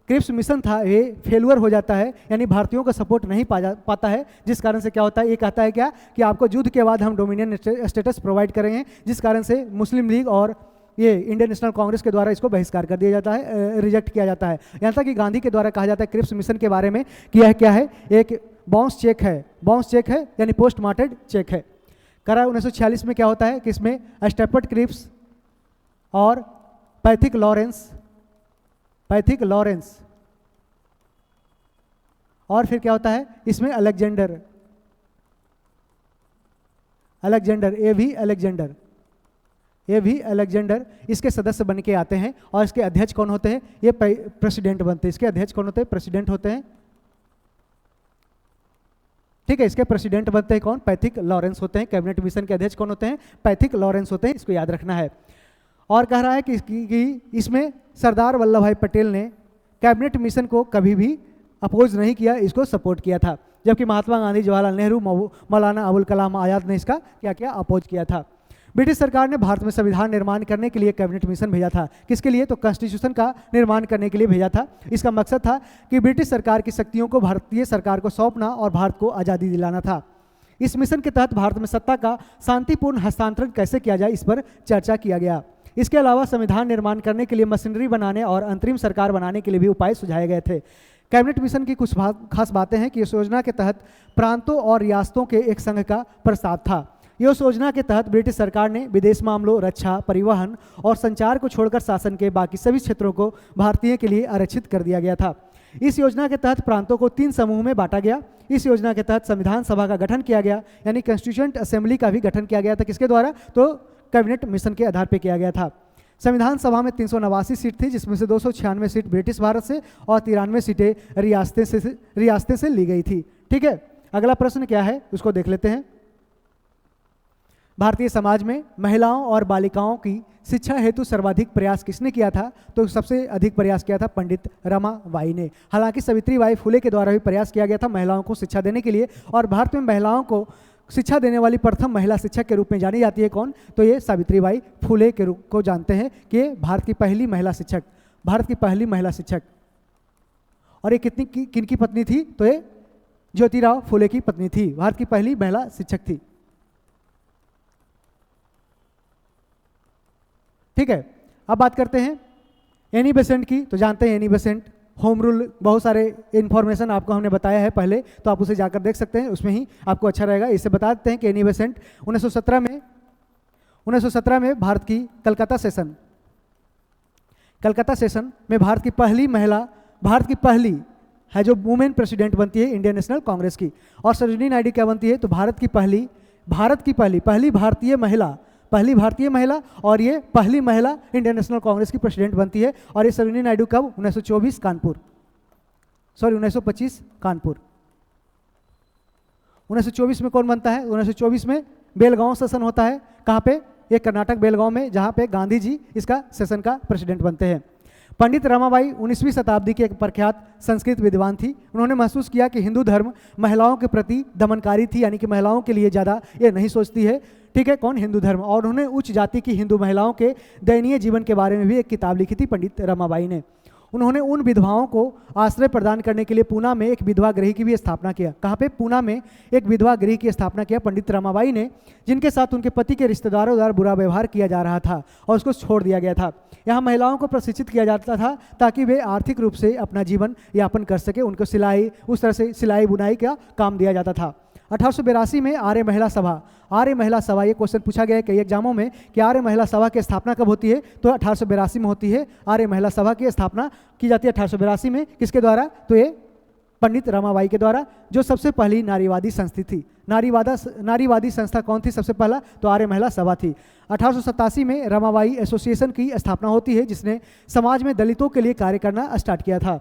क्रिप्स मिशन था ये फेलुअर हो जाता है, यानी भारतीयों का सपोर्ट नहीं पाता है, जिस कारण से क्या होता है? ये कहता है क्या कि आपको युद्ध के बाद हम डोमिनियन स्टेटस प्रोवाइड करेंगे, जिस कारण से मुस्लिम लीग और ये इंडियन नेशनल कांग्रेस के द्वारा इसको बहिष्कार कर दिया जाता है, रिजेक्ट किया जाता है। यहाँ तक कि गांधी के द्वारा कहा जाता है क्रिप्स मिशन के बारे में कि यह क्या है? एक बाउंस चेक है यानी पोस्ट मार्टेड चेक है। करा 1946 में क्या होता है कि इसमें स्टेपर्ट क्रिप्स और पैथिक लॉरेंस और फिर क्या होता है इसमें अलेक्जेंडर ए भी अलेक्जेंडर इसके सदस्य बन के आते हैं और इसके अध्यक्ष कौन होते हैं, ये प्रेसिडेंट बनते हैं। इसके अध्यक्ष कौन होते हैं, प्रेसिडेंट होते हैं। ठीक है, इसके प्रेसिडेंट बनते हैं कौन, पैथिक लॉरेंस होते हैं। कैबिनेट मिशन के अध्यक्ष कौन होते हैं, पैथिक लॉरेंस होते हैं, इसको याद रखना है। और कह रहा है कि इसमें सरदार वल्लभ भाई पटेल ने कैबिनेट मिशन को कभी भी अपोज नहीं किया, इसको सपोर्ट किया था। जबकि महात्मा गांधी, जवाहरलाल नेहरू, मौलाना अबुल कलाम आजाद ने इसका क्या किया, अपोज किया था। ब्रिटिश सरकार ने भारत में संविधान निर्माण करने के लिए कैबिनेट मिशन भेजा था। किसके लिए, तो कॉन्स्टिट्यूशन का निर्माण करने के लिए भेजा था। इसका मकसद था कि ब्रिटिश सरकार की शक्तियों को भारतीय सरकार को सौंपना और भारत को आज़ादी दिलाना था। इस मिशन के तहत भारत में सत्ता का शांतिपूर्ण हस्तांतरण कैसे किया जाए, इस पर चर्चा किया गया। इसके अलावा संविधान निर्माण करने के लिए मशीनरी बनाने और अंतरिम सरकार बनाने के लिए भी उपाय सुझाए गए थे। कैबिनेट मिशन की कुछ खास बातें हैं कि इस योजना के तहत प्रांतों और रियासतों के एक संघ का प्रस्ताव था। इस योजना के तहत ब्रिटिश सरकार ने विदेश मामलों, रक्षा, परिवहन और संचार को छोड़कर शासन के बाकी सभी क्षेत्रों को भारतीय के लिए आरक्षित कर दिया गया था। इस योजना के तहत प्रांतों को 3 समूह में बांटा गया। इस योजना के तहत संविधान सभा का गठन किया गया, यानी कॉन्स्टिट्यूएंट असेंबली का भी गठन किया गया था। किसके द्वारा, तो कैबिनेट मिशन के आधार पर किया गया था। संविधान सभा में 389 सीट थी, जिसमें से 296 सीट ब्रिटिश भारत से और 93 सीटें रियासतें से ली गई थी। ठीक है, अगला प्रश्न क्या है उसको देख लेते हैं। भारतीय समाज में महिलाओं और बालिकाओं की शिक्षा हेतु सर्वाधिक प्रयास किसने किया था, तो सबसे अधिक प्रयास किया था पंडित रमाबाई ने। हालांकि सावित्रीबाई फुले के द्वारा भी प्रयास किया गया था महिलाओं को शिक्षा देने के लिए, और भारत में महिलाओं को शिक्षा देने वाली प्रथम महिला शिक्षक के रूप में जानी जाती है कौन, तो ये सावित्रीबाई फुले के रूप को जानते हैं कि भारत की पहली महिला शिक्षक। और ये किनकी पत्नी थी, तो ये ज्योतिराव फुले की पत्नी थी, भारत की पहली महिला शिक्षक थी। ठीक है, अब बात करते हैं एनी बेसेंट की। तो जानते हैं एनी बेसेंट होम रूल, बहुत सारे इन्फॉर्मेशन आपको हमने बताया है पहले, तो आप उसे जाकर देख सकते हैं, उसमें ही आपको अच्छा रहेगा। इसे बता देते हैं कि एनी बेसेंट 1917 में भारत की कलकत्ता सेशन में भारत की पहली है जो वुमेन प्रेसिडेंट बनती है इंडियन नेशनल कांग्रेस की। और सरोजिनी नायडू क्या बनती है, तो भारत की पहली भारतीय महिला और ये पहली महिला इंडियन नेशनल कांग्रेस की प्रेसिडेंट बनती है। और ये सरोजिनी नायडू कब, 1925 कानपुर। 1924 में कौन बनता है, 1924 में बेलगांव सेशन होता है। कहाँ पे, ये कर्नाटक बेलगांव में, जहाँ पे गांधी जी इसका सेशन का प्रेसिडेंट बनते हैं। पंडित रमाबाई 19वीं शताब्दी के एक प्रख्यात संस्कृत विद्वान थी। उन्होंने महसूस किया कि हिंदू धर्म महिलाओं के प्रति दमनकारी थी, यानी कि महिलाओं के लिए ज़्यादा ये नहीं सोचती है। ठीक है, कौन, हिंदू धर्म। और उन्होंने उच्च जाति की हिंदू महिलाओं के दयनीय जीवन के बारे में भी एक किताब लिखी थी पंडित रमाबाई ने। उन्होंने उन विधवाओं को आश्रय प्रदान करने के लिए पूना में एक विधवा गृह की भी स्थापना किया। कहाँ पे, पूना में एक विधवा गृह की स्थापना किया पंडित रमाबाई ने, जिनके साथ उनके पति के रिश्तेदारों द्वारा बुरा व्यवहार किया जा रहा था और उसको छोड़ दिया गया था। यहाँ महिलाओं को प्रशिक्षित किया जाता था ताकि वे आर्थिक रूप से अपना जीवन यापन कर सके। उनको उस तरह से सिलाई बुनाई का काम दिया जाता था। 1882 में आर्य महिला सभा, ये क्वेश्चन पूछा गया है कई एग्जामों में कि आर्य महिला सभा की स्थापना कब होती है, तो 1882 में होती है। आर्य महिला सभा की स्थापना की जाती है 1882 में। किसके द्वारा, तो ये पंडित रमाबाई के द्वारा, जो सबसे पहली नारीवादी संस्था थी। नारीवादी संस्था कौन थी सबसे पहला, तो आर्य महिला सभा थी। 1887 में रमाबाई एसोसिएशन की स्थापना होती है, जिसने समाज में दलितों के लिए कार्य करना स्टार्ट किया था।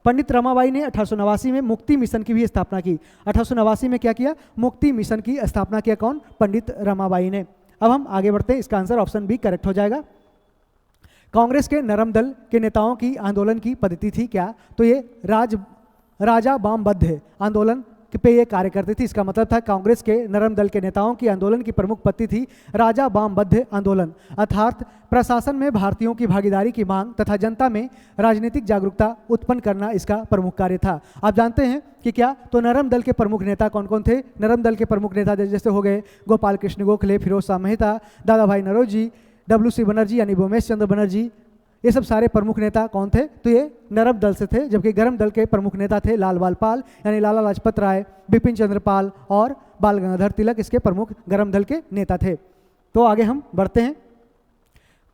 पंडित रमाबाई ने 1889 में मुक्ति मिशन की भी स्थापना की। 1889 में क्या किया, मुक्ति मिशन की स्थापना किया कौन, पंडित रमाबाई ने। अब हम आगे बढ़ते हैं, इसका आंसर ऑप्शन बी करेक्ट हो जाएगा। कांग्रेस के नरम दल के नेताओं की आंदोलन की पद्धति थी क्या, तो ये राजा वामबद्ध आंदोलन पे ये कार्य करती थी। इसका मतलब था कांग्रेस के नरम दल के नेताओं की आंदोलन की प्रमुख पद्धति थी राजा वामबद्ध आंदोलन, अर्थात प्रशासन में भारतीयों की भागीदारी की मांग तथा जनता में राजनीतिक जागरूकता उत्पन्न करना इसका प्रमुख कार्य था। आप जानते हैं कि क्या, तो नरम दल के प्रमुख नेता कौन कौन थे। नरम दल के प्रमुख नेता जैसे हो गए गोपाल कृष्ण गोखले, फिरोज शाह मेहता, दादा भाई नौरोजी, WC बनर्जी यानी भूमेश चंद्र बनर्जी, ये सब सारे प्रमुख नेता कौन थे? तो ये नरम दल से थे, जबकि गर्म दल के प्रमुख नेता थे लाल बाल पाल यानी लाला लाजपत राय, बिपिन चंद्र पाल और बाल गंगाधर तिलक इसके प्रमुख गर्म दल के नेता थे। तो आगे हम बढ़ते हैं।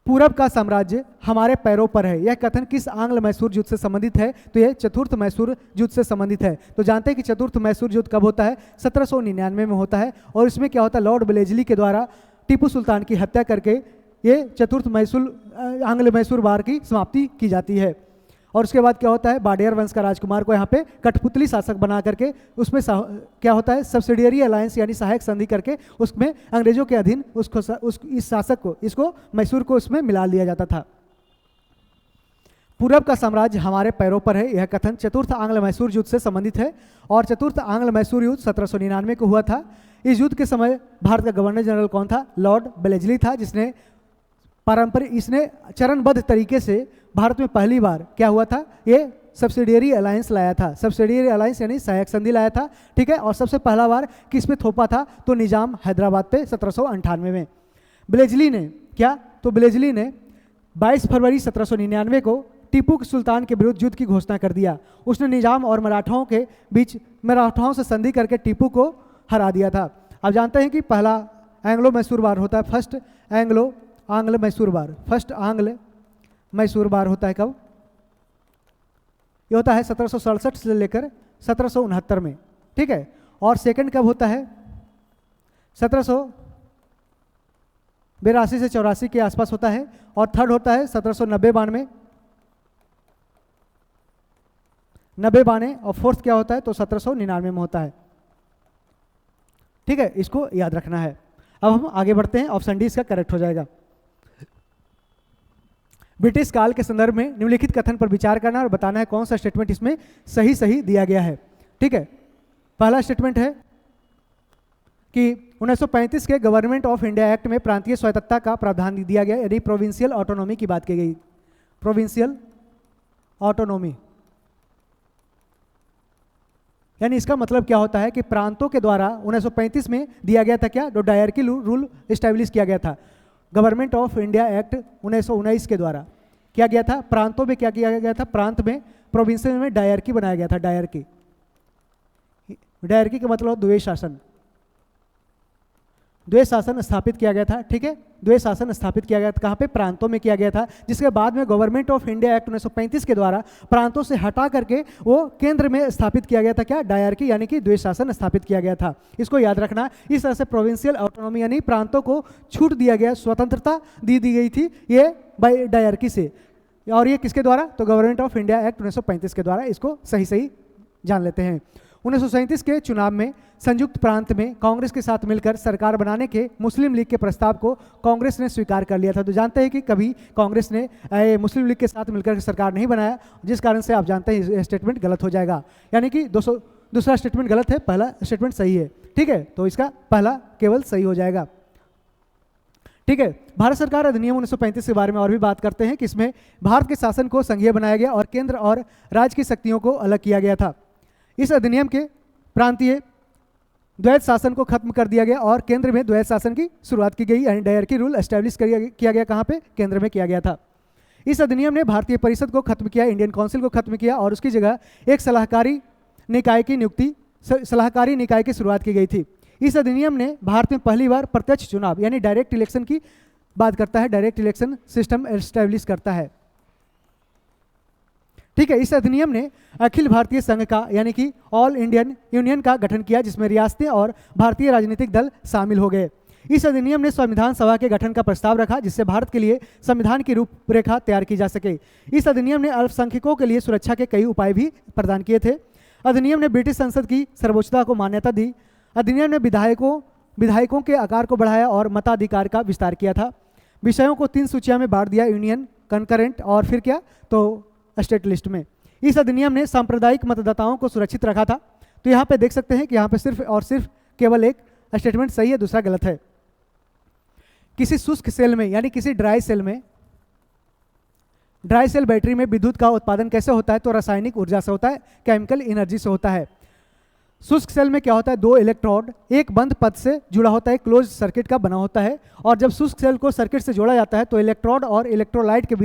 पूरब का साम्राज्य हमारे पैरों पर है, यह कथन किस आंग्ल मैसूर युद्ध से संबंधित है? तो यह चतुर्थ मैसूर युद्ध से संबंधित है। तो जानते हैं कि चतुर्थ मैसूर युद्ध कब होता है? 1799 में होता है। और इसमें क्या होता है? लॉर्ड ब्लेजली के द्वारा टीपू सुल्तान की हत्या करके ये चतुर्थ मैसूर आंग्ल मैसूर वार की समाप्ति की जाती है। और उसके बाद क्या होता है? बाडेयर वंश का राजकुमार को यहाँ पे कठपुतली शासक बना करके उसमें क्या होता है? सब्सिडियरी अलायंस यानी सहायक संधि करके उसमें अंग्रेजों के अधीन इस शासक को इसको मैसूर को उसमें मिला लिया जाता था। पूरब का साम्राज्य हमारे पैरों पर है, यह कथन चतुर्थ आंग्ल मैसूर युद्ध से संबंधित है। और चतुर्थ आंग्ल मैसूर युद्ध 1799 को हुआ था। इस युद्ध के समय भारत का गवर्नर जनरल कौन था? लॉर्ड ब्लेजली था, जिसने इसने चरणबद्ध तरीके से भारत में पहली बार क्या हुआ था? ये सब्सिडियरी अलायंस लाया था। सब्सिडियरी अलायंस यानी सहायक संधि लाया था, ठीक है। और सबसे पहला बार किस पे थोपा था? तो निजाम हैदराबाद पे 1798 में। ब्लेजली ने क्या? तो ब्लेजली ने 22 फरवरी 1799 को टीपू सुल्तान के विरुद्ध युद्ध की घोषणा कर दिया। उसने निजाम और मराठाओं के बीच मराठाओं से संधि करके टीपू को हरा दिया था। अब जानते हैं कि पहला एंग्लो मैसूर वार होता है, फर्स्ट आंग्ल मैसूर वार, फर्स्ट आंग्ल मैसूर वार होता है कब? ये होता है 1767 से लेकर 1769 में, ठीक है। और सेकंड कब होता है? 1782 से 84 के आसपास होता है। और थर्ड होता है 1790-92 92। और फोर्थ क्या होता है? तो 1799 में होता है, ठीक है। इसको याद रखना है। अब हम आगे बढ़ते हैं, ऑप्शन डी इसका करेक्ट हो जाएगा। ब्रिटिश काल के संदर्भ में निम्नलिखित कथन पर विचार करना और बताना है कौन सा स्टेटमेंट इसमें सही दिया गया है, ठीक है। पहला स्टेटमेंट है कि 1935 के गवर्नमेंट ऑफ इंडिया एक्ट में प्रांतीय स्वायत्तता का प्रावधान दिया गया, यानी प्रोविंशियल ऑटोनॉमी की बात की गई। प्रोविंशियल ऑटोनॉमी यानी इसका मतलब क्या होता है कि प्रांतों के द्वारा 1935 में दिया गया था क्या? तो डायरकी रूल इस्टेब्लिश किया गया था। गवर्नमेंट ऑफ इंडिया एक्ट 1919 के द्वारा किया गया था। प्रांतों में क्या किया गया था? प्रांत में, प्रोविंस में डायरकी बनाया गया था। डायरकी का मतलब द्वैध शासन, द्वैध शासन स्थापित किया गया था, ठीक है। द्वैध शासन स्थापित किया गया था कहाँ पे? प्रांतों में किया गया था, जिसके बाद में गवर्नमेंट ऑफ इंडिया एक्ट 1935 के द्वारा प्रांतों से हटा करके वो केंद्र में स्थापित किया गया था क्या? डायरकी यानी कि द्वैध शासन स्थापित किया गया था। इसको याद रखना। इस तरह से प्रोविंशियल ऑटोनॉमी यानी प्रांतों को छूट दिया गया, स्वतंत्रता दी गई थी ये बाय डायरकी से। और ये किसके द्वारा? तो गवर्नमेंट ऑफ इंडिया एक्ट 1935 के द्वारा। इसको सही जान लेते हैं। 1937 के चुनाव में संयुक्त प्रांत में कांग्रेस के साथ मिलकर सरकार बनाने के मुस्लिम लीग के प्रस्ताव को कांग्रेस ने स्वीकार कर लिया था। तो जानते हैं कि कभी कांग्रेस ने मुस्लिम लीग के साथ मिलकर सरकार नहीं बनाया, जिस कारण से आप जानते हैं ये स्टेटमेंट गलत हो जाएगा। यानी कि दूसरा स्टेटमेंट गलत है, पहला स्टेटमेंट सही है, ठीक है। तो इसका पहला केवल सही हो जाएगा, ठीक है। भारत सरकार अधिनियम 1935 के बारे में और भी बात करते हैं कि इसमें भारत के शासन को संघीय बनाया गया और केंद्र और राज्य की शक्तियों को अलग किया गया था। इस अधिनियम के प्रांतीय द्वैध शासन को खत्म कर दिया गया और केंद्र में द्वैध शासन की शुरुआत की गई, यानी डायरकी रूल एस्टेब्लिश किया गया। कहाँ पे? केंद्र में किया गया था। इस अधिनियम ने भारतीय परिषद को खत्म किया, इंडियन काउंसिल को खत्म किया और उसकी जगह एक सलाहकारी निकाय की शुरुआत की गई थी। इस अधिनियम ने भारत में पहली बार प्रत्यक्ष चुनाव यानी डायरेक्ट इलेक्शन की बात करता है, डायरेक्ट इलेक्शन सिस्टम एस्टेब्लिश करता है, ठीक है। इस अधिनियम ने अखिल भारतीय संघ का यानी कि ऑल इंडियन यूनियन का गठन किया, जिसमें रियासतें और भारतीय राजनीतिक दल शामिल हो गए। इस अधिनियम ने संविधान सभा के गठन का प्रस्ताव रखा, जिससे भारत के लिए संविधान की रूपरेखा तैयार की जा सके। इस अधिनियम ने अल्पसंख्यकों के लिए सुरक्षा के कई उपाय भी प्रदान किए थे। अधिनियम ने ब्रिटिश संसद की सर्वोच्चता को मान्यता दी। अधिनियम ने विधायकों के आकार को बढ़ाया और मताधिकार का विस्तार किया था। विषयों को 3 सूचियों में बांट दिया, यूनियन, कंकरेंट और फिर क्या? तो स्टेट लिस्ट में। इस अधिनियम ने सांप्रदायिक मतदाताओं को सुरक्षित रखा था। तो यहाँ पे देख सकते हैं कि यहाँ पे सिर्फ और सिर्फ केवल एक स्टेटमेंट सही है, दूसरा गलत है। किसी शुष्क सेल में यानी किसी ड्राई सेल बैटरी में विद्युत का उत्पादन कैसे होता है? तो रासायनिक ऊर्जा से होता है, केमिकल एनर्जी से होता है। शुष्क सेल में क्या होता है, दो इलेक्ट्रोड एक बंद पथ से जुड़ा होता है, क्लोज सर्किट का बना होता है। और जब शुष्क सेल को सर्किट से जोड़ा जाता है तो इलेक्ट्रोड और इलेक्ट्रोलाइट के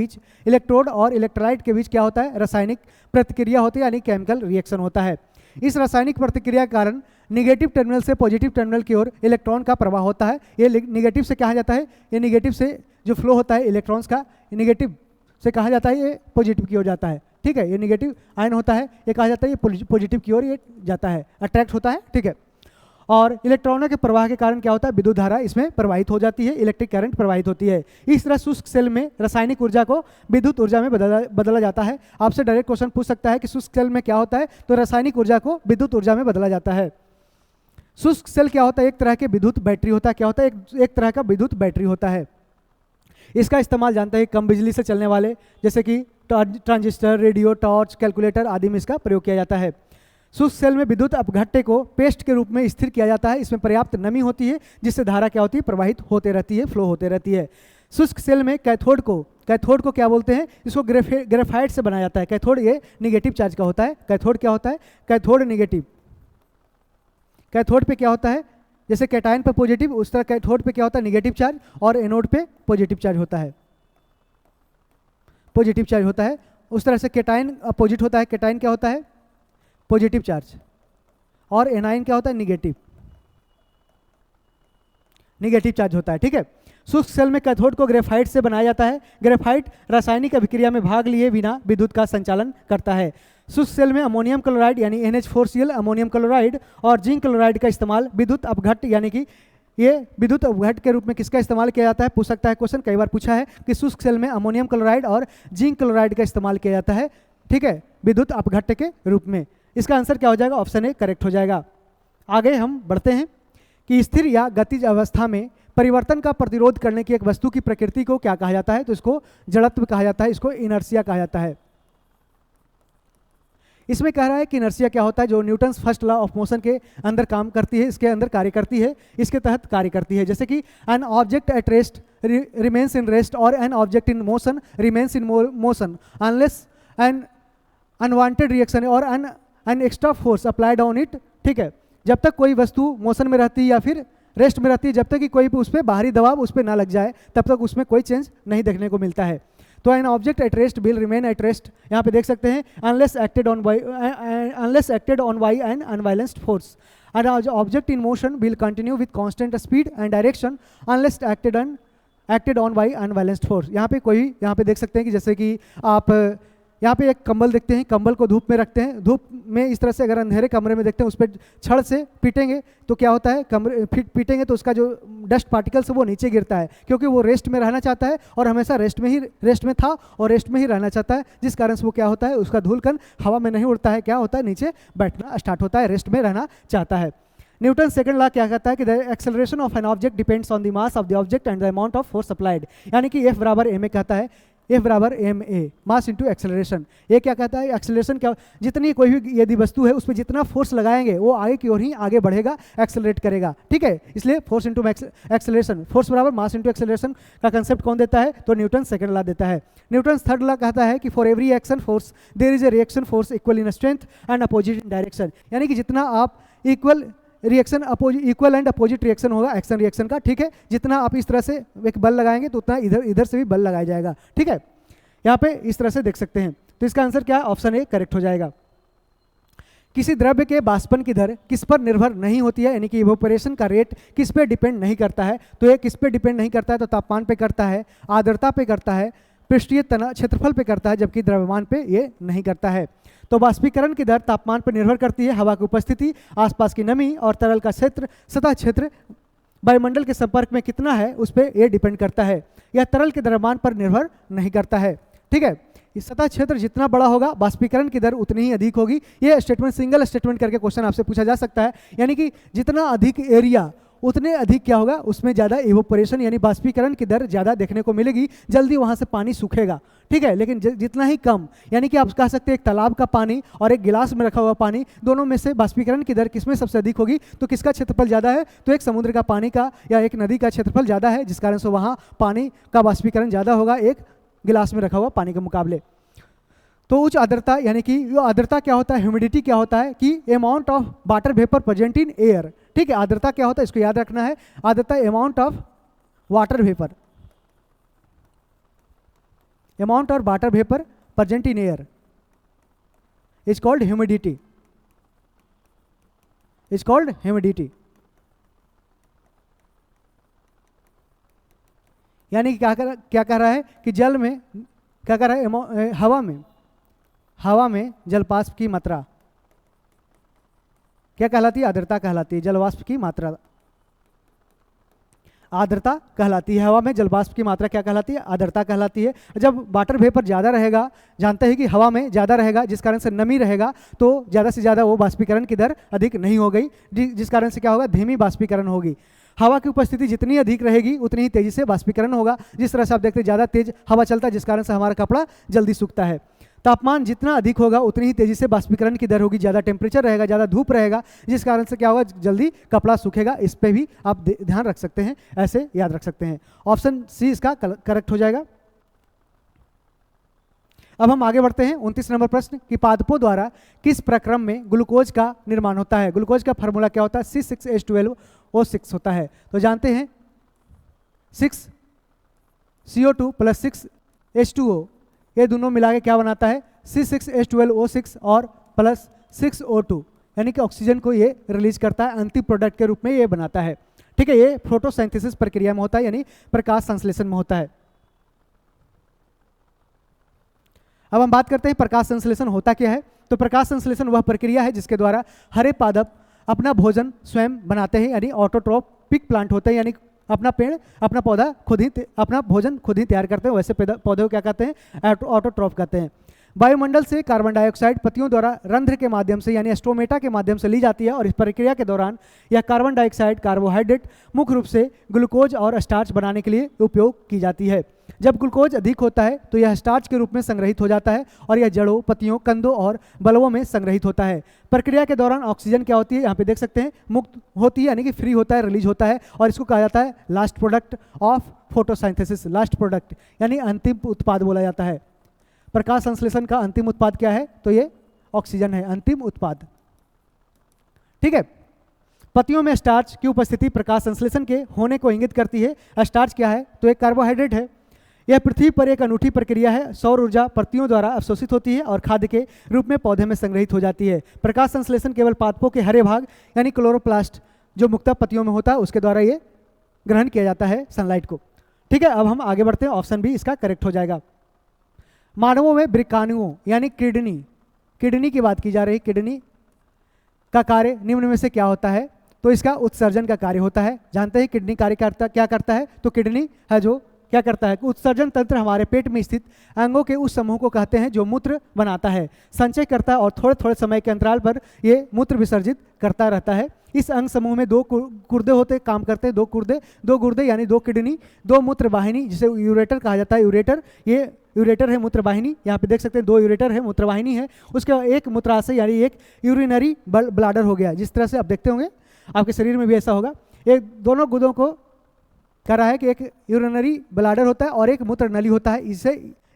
बीच क्या होता है, रासायनिक प्रतिक्रिया होती है, यानी केमिकल रिएक्शन होता है। इस रासायनिक प्रतिक्रिया के कारण निगेटिव टर्मिनल से पॉजिटिव टर्मिनल की ओर इलेक्ट्रॉन का प्रवाह होता है। ये निगेटिव से कहा जाता है, ये निगेटिव से जो फ्लो होता है इलेक्ट्रॉन्स का, निगेटिव से कहा जाता है ये पॉजिटिव की ओर जाता है। ठीक है, ये निगेटिव आयन होता है, ये कहा जाता है ये पॉजिटिव की ओर ये जाता है, अट्रैक्ट होता है। ठीक है, और इलेक्ट्रॉनों के प्रवाह के कारण क्या होता है, विद्युत धारा इसमें प्रवाहित हो जाती है, इलेक्ट्रिक करंट प्रवाहित होती है। इस तरह शुष्क सेल में रासायनिक ऊर्जा को विद्युत ऊर्जा में बदला जाता है। आपसे डायरेक्ट क्वेश्चन पूछ सकता है कि शुष्क सेल में क्या होता है, तो रासायनिक ऊर्जा को विद्युत ऊर्जा में बदला जाता है। शुष्क सेल क्या होता है, एक तरह के विद्युत बैटरी होता है। क्या होता है, एक तरह का विद्युत बैटरी होता है। इसका इस्तेमाल जानते हैं कम बिजली से चलने वाले जैसे कि ट्रांजिस्टर, रेडियो, टॉर्च, कैलकुलेटर आदि में इसका प्रयोग किया जाता है। शुष्क सेल में विद्युत अपघट्य को पेस्ट के रूप में स्थिर किया जाता है। इसमें पर्याप्त नमी होती है जिससे धारा क्या होती है, प्रवाहित होते रहती है, फ्लो होते रहती है। शुष्क सेल में कैथोड को क्या बोलते हैं, इसको ग्रेफाइट से बनाया जाता है। कैथोड ये निगेटिव चार्ज का होता है। कैथोड क्या होता है, कैथोड निगेटिव। कैथोड पे क्या होता है, जैसे कैटायन पे पॉजिटिव, उस तरह कैथोड पे क्या होता है, निगेटिव चार्ज, और एनोड पे पॉजिटिव चार्ज होता है, पॉजिटिव चार्ज होता है। उस तरह से कैटायन अपोजिट होता है, कैटायन क्या होता है, पॉजिटिव चार्ज, और एनायन क्या होता है, निगेटिव चार्ज होता है। ठीक है, शुष्क सेल में कैथोड को ग्रेफाइट से बनाया जाता है। ग्रेफाइट रासायनिक अभिक्रिया में भाग लिए बिना विद्युत का संचालन करता है। शुष्क सेल में अमोनियम क्लोराइड यानी NH4Cl अमोनियम क्लोराइड और जिंक क्लोराइड का इस्तेमाल विद्युत अपघट्य यानी कि ये विद्युत अपघट्य के रूप में किसका इस्तेमाल किया जाता है, पूछ सकता है क्वेश्चन, कई बार पूछा है कि शुष्क सेल में अमोनियम क्लोराइड और जिंक क्लोराइड का इस्तेमाल किया जाता है। ठीक है, विद्युत अपघट्य के रूप में। इसका आंसर क्या हो जाएगा, ऑप्शन ए करेक्ट हो जाएगा। आगे हम बढ़ते हैं कि स्थिर या गतिज अवस्था में परिवर्तन का प्रतिरोध करने की एक वस्तु की प्रकृति को क्या कहा जाता है, तो इसको जड़त्व कहा जाता है, इसको इनर्शिया कहा जाता है। इसमें कह रहा है कि इनर्शिया क्या होता है, जो Newton's first law of motion के अंदर काम करती है, इसके अंदर कार्य करती है, इसके तहत कार्य करती है। जैसे कि an object at rest remains in rest और an object in motion remains in motion unless an unwanted reaction और an extra force applied on it. ठीक है, जब तक कोई वस्तु मोशन में रहती है या फिर रेस्ट में रहती है, जब तक कि कोई उस पर बाहरी दबाव उस पर ना लग जाए, तब तक उसमें कोई चेंज नहीं देखने को मिलता है। तो an object at rest will remain at rest, यहाँ पे देख सकते हैं, unless acted on by an unbalanced force. An object in motion will continue with constant speed and direction unless acted on by unbalanced force. यहाँ पे देख सकते हैं कि जैसे कि आप यहाँ पे एक कंबल देखते हैं, कंबल को धूप में रखते हैं, धूप में इस तरह से अगर अंधेरे कमरे में देखते हैं, उस पर छड़ से पीटेंगे तो क्या होता है, पीटेंगे तो उसका जो डस्ट पार्टिकल्स है वो नीचे गिरता है, क्योंकि वो रेस्ट में रहना चाहता है और हमेशा रेस्ट में था और रेस्ट में ही रहना चाहता है, जिस कारण से वो क्या होता है, उसका धूलकण हवा में नहीं उड़ता है, क्या होता है, नीचे बैठना स्टार्ट होता है, रेस्ट में रहना चाहता है। न्यूटन सेकंड लॉ क्या कहता है कि the acceleration of an object depends on the mass of the object and the amount of force applied, यानी कि F बराबर ma कहता है, F बराबर ma मास इंटू एक्सेलरेशन। ये क्या कहता है, एक्सेलरेशन क्या, जितनी कोई भी यदि वस्तु है उस पर जितना फोर्स लगाएंगे वो आगे की ओर ही आगे बढ़ेगा, एक्सेलरेट करेगा। ठीक है, इसलिए फोर्स इंटू एक्सेलरेशन, फोर्स बराबर मास इंटू एक्सेलरेशन का कंसेप्ट कौन देता है, तो न्यूटन सेकंड लॉ देता है। न्यूटन थर्ड लॉ कहता है कि for every action force there is a reaction force equal in strength and opposite in direction, यानी कि जितना आप इक्वल एंड अपोजिट रिएक्शन होगा एक्शन रिएक्शन का। ठीक है, जितना आप इस तरह से एक बल लगाएंगे तो उतना इधर से भी बल लगाया जाएगा। ठीक है, यहाँ पे इस तरह से देख सकते हैं। तो इसका आंसर क्या है, ऑप्शन ए करेक्ट हो जाएगा। किसी द्रव्य के वाष्पन की दर किस पर निर्भर नहीं होती है, यानी कि इवोपरेशन का रेट किस पे डिपेंड नहीं करता है, तो ये किस पे डिपेंड नहीं करता है, तो तापमान पे करता है, आर्द्रता पे करता है, पृष्ठीय तनाव क्षेत्रफल पे करता है, जबकि द्रव्यमान पे ये नहीं करता है। तो वाष्पीकरण की दर तापमान पर निर्भर करती है, हवा की उपस्थिति, आसपास की नमी और तरल का क्षेत्र, सतह क्षेत्र वायुमंडल के संपर्क में कितना है उस पर यह डिपेंड करता है। यह तरल के द्रव्यमान पर निर्भर नहीं करता है। ठीक है, इस सतह क्षेत्र जितना बड़ा होगा वाष्पीकरण की दर उतनी ही अधिक होगी। ये स्टेटमेंट सिंगल स्टेटमेंट करके क्वेश्चन आपसे पूछा जा सकता है, यानी कि जितना अधिक एरिया उतने अधिक क्या होगा, उसमें ज़्यादा इवोपरेशन यानी वाष्पीकरण की दर ज़्यादा देखने को मिलेगी, जल्दी वहाँ से पानी सूखेगा। ठीक है, लेकिन जितना ही कम, यानी कि आप कह सकते हैं एक तालाब का पानी और एक गिलास में रखा हुआ पानी, दोनों में से वाष्पीकरण की दर किसमें सबसे अधिक होगी, तो किसका क्षेत्रफल ज़्यादा है, तो एक समुद्र का पानी का या एक नदी का क्षेत्रफल ज़्यादा है, जिस कारण से वहाँ पानी का वाष्पीकरण ज़्यादा होगा एक गिलास में रखा हुआ पानी के मुकाबले। तो उच्च आर्द्रता यानी कि ये आर्द्रता क्या होता है, ह्यूमिडिटी क्या होता है कि amount of water vapour present in air. ठीक है, आर्द्रता क्या होता है इसको याद रखना है। आर्द्रता amount of water vapour, amount और water vapour present in air is called humidity, is called humidity. यानी कि क्या कह रहा है कि जल में क्या कह रहा है, हवा में जलवाष्प की मात्रा क्या कहलाती है, आर्द्रता कहलाती है। जलवाष्प की मात्रा आर्द्रता कहलाती है। हवा में जलवाष्प की मात्रा क्या कहलाती है, आर्द्रता कहलाती है। जब वाटर वेपर ज़्यादा रहेगा, जानते हैं कि हवा में ज़्यादा रहेगा जिस कारण से नमी रहेगा, तो ज़्यादा से ज़्यादा वो बाष्पीकरण की दर अधिक नहीं हो गई, जिस कारण से क्या होगा, धीमी बाष्पीकरण होगी। हवा की उपस्थिति जितनी अधिक रहेगी उतनी ही तेजी से बाष्पीकरण होगा। जिस तरह से आप देखते हैं ज़्यादा तेज हवा चलता है जिस कारण से हमारा कपड़ा जल्दी सूखता है। तापमान जितना अधिक होगा उतनी ही तेजी से बाष्पीकरण की दर होगी। ज़्यादा टेम्परेचर रहेगा, ज़्यादा धूप रहेगा, जिस कारण से क्या होगा, जल्दी कपड़ा सूखेगा। इस पे भी आप ध्यान रख सकते हैं, ऐसे याद रख सकते हैं। ऑप्शन सी इसका करेक्ट हो जाएगा। अब हम आगे बढ़ते हैं 29 नंबर प्रश्न कि पादपों द्वारा किस प्रक्रम में ग्लूकोज का निर्माण होता है। ग्लूकोज का फार्मूला क्या होता है, C6H12O6 होता है। तो जानते हैं 6 CO2 + 6 H2O, ये दोनों मिला के क्या बनाता है, C6H12O6 और प्लस 6O2, यानी कि ऑक्सीजन को ये रिलीज करता है, अंतिम प्रोडक्ट के रूप में ये बनाता है। ठीक है, ये फोटोसिंथेसिस प्रक्रिया में होता है, यानी प्रकाश संश्लेषण में होता है। अब हम बात करते हैं प्रकाश संश्लेषण होता क्या है। तो प्रकाश संश्लेषण वह प्रक्रिया है जिसके द्वारा हरे पादप अपना भोजन स्वयं बनाते हैं, यानी ऑटोट्रोपिक प्लांट होते हैं, यानी अपना पेड़ अपना पौधा खुद ही अपना भोजन खुद ही तैयार करते हैं। वैसे पौधे को क्या कहते हैं, ऑटोट्रोफ कहते हैं। वायुमंडल से कार्बन डाइऑक्साइड पत्तियों द्वारा रंध्र के माध्यम से यानी स्टोमेटा के माध्यम से ली जाती है, और इस प्रक्रिया के दौरान यह कार्बन डाइऑक्साइड कार्बोहाइड्रेट मुख्य रूप से ग्लूकोज और स्टार्च बनाने के लिए उपयोग की जाती है। जब ग्लूकोज अधिक होता है तो यह स्टार्च के रूप में संग्रहित हो जाता है और यह जड़ों, पत्तियों, कंदों और बलवों में संग्रहित होता है। प्रक्रिया के दौरान ऑक्सीजन क्या होती है, यहाँ पे देख सकते हैं, मुक्त होती है, यानी कि फ्री होता है, रिलीज होता है, और इसको कहा जाता है last product of photosynthesis. Last product यानी अंतिम उत्पाद बोला जाता है। प्रकाश संश्लेषण का अंतिम उत्पाद क्या है, तो ये ऑक्सीजन है, अंतिम उत्पाद। ठीक है, पत्तियों में स्टार्च की उपस्थिति प्रकाश संश्लेषण के होने को इंगित करती है। स्टार्च क्या है, तो एक कार्बोहाइड्रेट है। यह पृथ्वी पर एक अनूठी प्रक्रिया है। सौर ऊर्जा पत्तियों द्वारा अवशोषित होती है और खाद्य के रूप में पौधे में संग्रहित हो जाती है। प्रकाश संश्लेषण केवल पादपों के हरे भाग यानी क्लोरोप्लास्ट जो मुक्ता पत्तियों में होता है उसके द्वारा ये ग्रहण किया जाता है सनलाइट को। ठीक है, अब हम आगे बढ़ते हैं, ऑप्शन बी इसका करेक्ट हो जाएगा। मानवों में वृक्काणुओं यानी किडनी की बात की जा रही। किडनी का कार्य निम्न में से क्या होता है, तो इसका उत्सर्जन का कार्य होता है। जानते हैं किडनी कार्य क्या करता है, तो किडनी है जो क्या करता है, उत्सर्जन तंत्र हमारे पेट में स्थित अंगों के उस समूह को कहते हैं जो मूत्र बनाता है, संचय करता है और थोड़े थोड़े समय के अंतराल पर ये मूत्र विसर्जित करता रहता है। इस अंग समूह में 2 गुर्दे होते काम करते हैं, 2 गुर्दे यानी 2 किडनी, 2 मूत्र वाहिनी जिसे यूरेटर कहा जाता है। ये यूरेटर है मूत्र वाहिनी, यहाँ पे देख सकते हैं 2 यूरेटर है, मूत्र वाहिनी है। उसके बाद एक मूत्राशय यानी एक यूरिनरी ब्लाडर हो गया। जिस तरह से आप देखते होंगे आपके शरीर में भी ऐसा होगा। ये दोनों गुदों को कह रहा है कि एक यूरिनरी ब्लाडर होता है और एक मूत्र नली होता है, इसे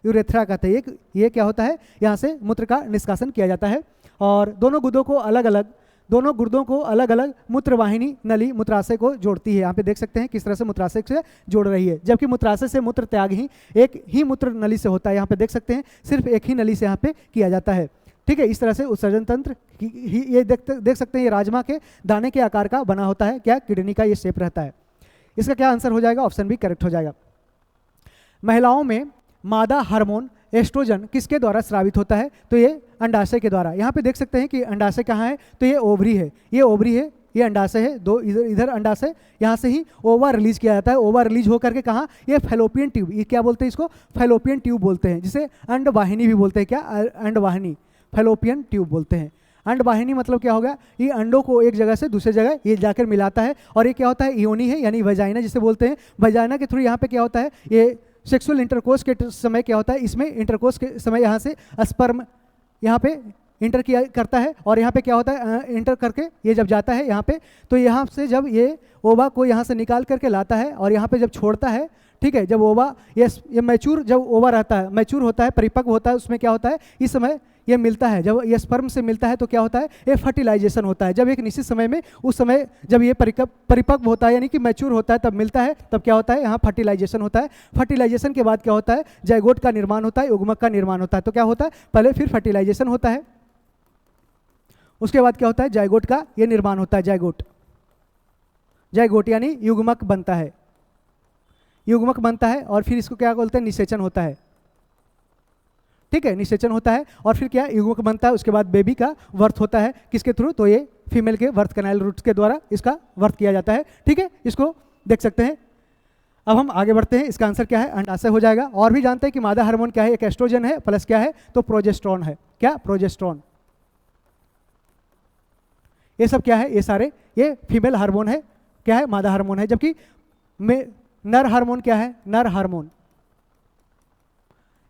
यूरेथ्रा कहते हैं। ये क्या होता है, यहाँ से मूत्र का निष्कासन किया जाता है और दोनों गुर्दों को अलग अलग मूत्रवाहिनी नली मूत्राशय को जोड़ती है। यहाँ पे देख सकते हैं किस तरह से मूत्राशय से जोड़ रही है, जबकि मूत्राशय से मूत्र त्याग ही एक ही मूत्र नली से होता है। यहाँ पे देख सकते हैं सिर्फ एक ही नली से यहाँ पे किया जाता है। ठीक है, इस तरह से उत्सर्जन तंत्र ये देख सकते हैं, ये राजमा के दाने के आकार का बना होता है। क्या, किडनी का ये शेप रहता है। इसका क्या आंसर हो जाएगा, ऑप्शन बी करेक्ट हो जाएगा। महिलाओं में मादा हार्मोन एस्ट्रोजन किसके द्वारा स्रावित होता है, तो ये अंडाशय के द्वारा। यहाँ पे देख सकते हैं कि अंडाशय कहाँ है, तो ये ओवरी है, ये अंडाशय है। इधर अंडाशय, यहाँ से ही ओवा रिलीज किया जाता है। ओवा रिलीज होकर के कहाँ, ये फैलोपियन ट्यूब, ये क्या बोलते हैं इसको, फैलोपियन ट्यूब बोलते हैं, जिसे अंडवाहिनी भी बोलते हैं। क्या, अंडवाहिनी, फैलोपियन ट्यूब बोलते हैं। अंडवाहिनी मतलब क्या होगा, ये अंडों को एक जगह से दूसरे जगह ये जाकर मिलाता है, और ये क्या होता है, योनि है यानी वजाइना जिसे बोलते हैं। वजाइना के थ्रू यहाँ पे क्या होता है, ये सेक्सुअल इंटरकोर्स के समय क्या होता है, इसमें इंटरकोर्स के समय यहाँ से स्पर्म यहाँ पे इंटर किया करता है, और यहाँ पे क्या होता है, इंटर करके ये जब जाता है यहाँ पे, तो यहाँ से जब ये ओवा को यहाँ से निकाल करके लाता है और यहाँ पे जब छोड़ता है, ठीक है। जब ओवा ये मैच्योर, जब ओवा रहता है, मैच्योर होता है, परिपक्व होता है, उसमें क्या होता है, इस समय ये मिलता है, जब ये स्पर्म से मिलता है तो क्या होता है, ये फर्टिलाइजेशन होता है। जब एक निश्चित समय में, उस समय जब ये परिपक्व होता है यानी कि मैच्योर होता है, तब मिलता है, तब क्या होता है, यहाँ फर्टिलाइजेशन होता है। फर्टिलाइजेशन के बाद क्या होता है, जाइगोट का निर्माण होता है, युग्मक का निर्माण होता है। तो क्या होता है, पहले फिर फर्टिलाइजेशन होता है, उसके बाद क्या होता है, जाइगोट का ये निर्माण होता है। जाइगोट यानी युग्मक बनता है, युग्मक बनता है, और फिर इसको क्या बोलते हैं, निषेचन होता है। ठीक है, निषेचन होता है, और फिर क्या, युग्मक बनता है। उसके बाद बेबी का वर्थ होता है, किसके थ्रू, तो ये फीमेल के वर्थ कैनाल रूट्स के द्वारा इसका वर्थ किया जाता है। ठीक है, इसको देख सकते हैं। अब हम आगे बढ़ते हैं, इसका आंसर क्या है, अंडाशय हो जाएगा। और भी जानते हैं कि मादा हार्मोन क्या है, एक एस्ट्रोजन है, प्लस क्या है, तो प्रोजेस्टेरोन है। क्या, प्रोजेस्टेरोन। ये सब क्या है, ये सारे ये फीमेल हार्मोन है, क्या है, मादा हार्मोन है। जबकि नर हार्मोन क्या है, नर हार्मोन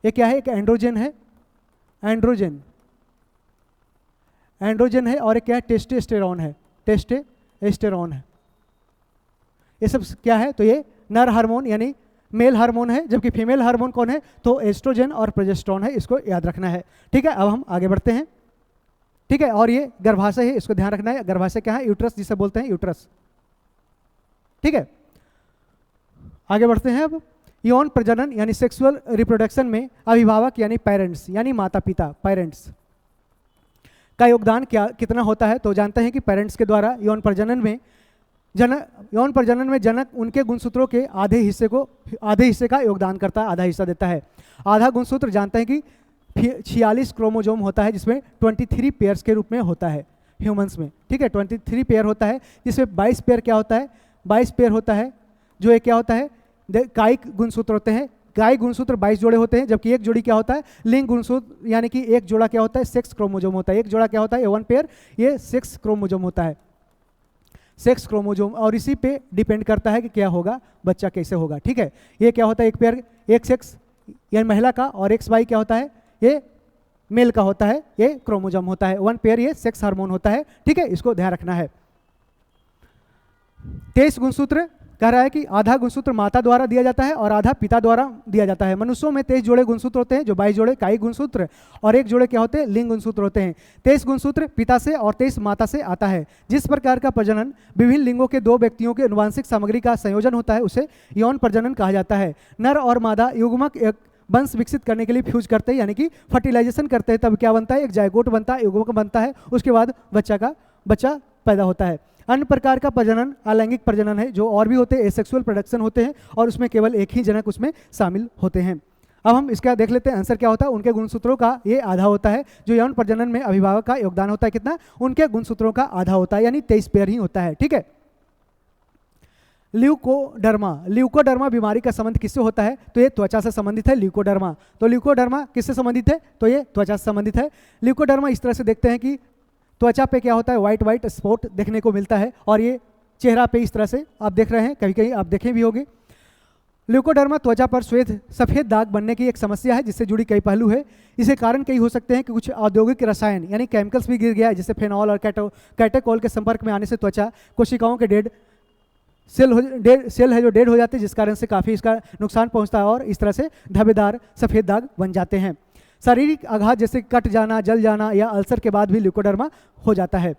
ये क्या है, एक एंड्रोजन है, एंड्रोजन है, और एक क्या है, टेस्टोस्टेरोन है, टेस्टोस्टेरोन है। ये सब क्या है, तो ये नर हार्मोन यानी मेल हार्मोन है। जबकि फीमेल हार्मोन कौन है, तो एस्ट्रोजन और प्रोजेस्टेरोन है, इसको याद रखना है। ठीक है, अब हम आगे बढ़ते हैं। ठीक है, और ये गर्भाशय है, इसको ध्यान रखना है। गर्भाशय क्या है, यूट्रस जिसे बोलते हैं, यूट्रस। ठीक है, आगे बढ़ते हैं। अब यौन प्रजनन यानी सेक्सुअल रिप्रोडक्शन में अभिभावक यानी पेरेंट्स, यानी माता पिता, पेरेंट्स का योगदान कितना होता है, तो जानते हैं कि पेरेंट्स के द्वारा यौन प्रजनन में जनक उनके गुणसूत्रों के आधे हिस्से का योगदान करता है, आधा हिस्सा देता है। आधा गुणसूत्र जानते हैं कि 46 क्रोमोजोम होता है, जिसमें 23 पेयर्स के रूप में होता है ह्यूमंस में। ठीक है, 23 पेयर होता है, जिसमें 22 पेयर क्या होता है, 22 पेयर होता है जो एक क्या होता है, कायिक गुणसूत्र होते हैं। कायिक गुणसूत्र 22 जोड़े होते हैं, जबकि एक जोड़ी क्या होता है, लिंग गुणसूत्र, यानी कि एक जोड़ा क्या होता है, 6 क्रोमोजोम होता है। एक जोड़ा क्या होता है, 1 पेयर, ये 6 क्रोमोजोम होता है, 6 क्रोमोजोम, और इसी पे डिपेंड करता है कि क्या होगा, बच्चा कैसे होगा। ठीक है, ये क्या होता है, एक पेयर, एक सेक्स यानी महिला का, और XY क्या होता है, ये मेल का होता है, ये क्रोमोजोम होता है। 1 पेयर ये सेक्स हार्मोन होता है। ठीक है, इसको ध्यान रखना है। 23 गुणसूत्र कह रहा है कि आधा गुणसूत्र माता द्वारा दिया जाता है और आधा पिता द्वारा दिया जाता है। मनुष्यों में 23 जोड़े गुणसूत्र होते हैं, जो 22 जोड़े कायिक गुणसूत्र और एक जोड़े क्या होते हैं, लिंग गुणसूत्र होते हैं। 23 गुणसूत्र पिता से और 23 माता से आता है। जिस प्रकार का प्रजनन विभिन्न लिंगों के 2 व्यक्तियों के आनुवंशिक सामग्री का संयोजन होता है, उसे यौन प्रजनन कहा जाता है। नर और मादा युग्मक एक वंश विकसित करने के लिए फ्यूज करते हैं, यानी कि फर्टिलाइजेशन करते हैं, तब क्या बनता है, एक जायगोट बनता है, युग्मक बनता है, उसके बाद बच्चा पैदा होता है। अन्य प्रकार का प्रजनन अलैंगिक प्रजनन है, जो और भी होते हैं, एसेक्सुअल प्रोडक्शन होते हैं, और उसमें केवल एक ही जनक उसमें शामिल होते हैं। अब हम इसका देख लेते हैं, आंसर क्या होता है। उनके गुणसूत्रों का ये आधा होता है, जो यौन प्रजनन में अभिभावक का योगदान होता है, कितना, उनके गुणसूत्रों का आधा होता है, यानी 23 पेयर ही होता है। ठीक है, ल्यूकोडर्मा बीमारी का संबंध किससे होता है, तो ये त्वचा से संबंधित है। ल्यूकोडर्मा किससे संबंधित है, तो ये त्वचा से संबंधित है। ल्यूकोडर्मा इस तरह से देखते हैं कि त्वचा पे क्या होता है, व्हाइट स्पॉट देखने को मिलता है, और ये चेहरा पे इस तरह से आप देख रहे हैं, कहीं कहीं आप देखे भी होंगे। ल्यूकोडर्मा त्वचा पर सफेद दाग बनने की एक समस्या है, जिससे जुड़ी कई पहलू है। इसे कारण कई हो सकते हैं कि कुछ औद्योगिक रसायन यानी केमिकल्स भी गिर गया है, जैसे फेनॉल और कैटेकोल के संपर्क में आने से त्वचा कोशिकाओं के सेल है जो डेड हो जाते हैं, जिस कारण से काफ़ी इसका नुकसान पहुंचता है, और इस तरह से धब्बेदार सफ़ेद दाग बन जाते हैं। शारीरिक आघात जैसे कट जाना, जल जाना या अल्सर के बाद भी ल्यूकोडर्मा हो जाता है।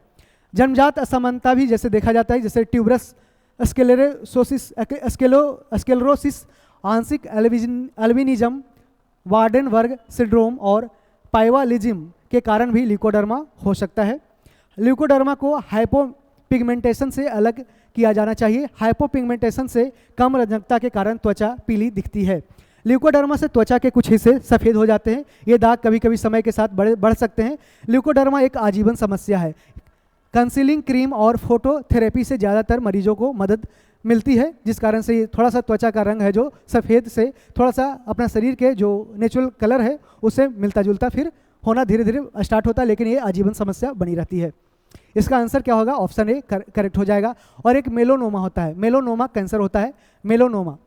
जन्मजात असमानता भी जैसे देखा जाता है, जैसे ट्यूबरस स्क्लेरोसिस, आंशिक एल्बिनिज्म, वार्डेनबर्ग सिंड्रोम और पाइवालिज्म के कारण भी ल्यूकोडर्मा हो सकता है। ल्यूकोडर्मा को हाइपोपिगमेंटेशन से अलग किया जाना चाहिए। हाइपोपिगमेंटेशन से कम रंजकता के कारण त्वचा पीली दिखती है। ल्यूकोडर्मा से त्वचा के कुछ हिस्से सफ़ेद हो जाते हैं। ये दाग कभी कभी समय के साथ बढ़ सकते हैं। ल्यूकोडर्मा एक आजीवन समस्या है। कंसीलिंग क्रीम और फोटोथेरेपी से ज़्यादातर मरीजों को मदद मिलती है, जिस कारण से थोड़ा सा त्वचा का रंग है जो सफ़ेद से थोड़ा सा अपना शरीर के जो नेचुरल कलर है उससे मिलता जुलता फिर होना धीरे धीरे स्टार्ट होता है, लेकिन ये आजीवन समस्या बनी रहती है। इसका आंसर क्या होगा, ऑप्शन ए करेक्ट हो जाएगा। और एक मेलोनोमा होता है, मेलोनोमा कैंसर होता है। मेलोनोमा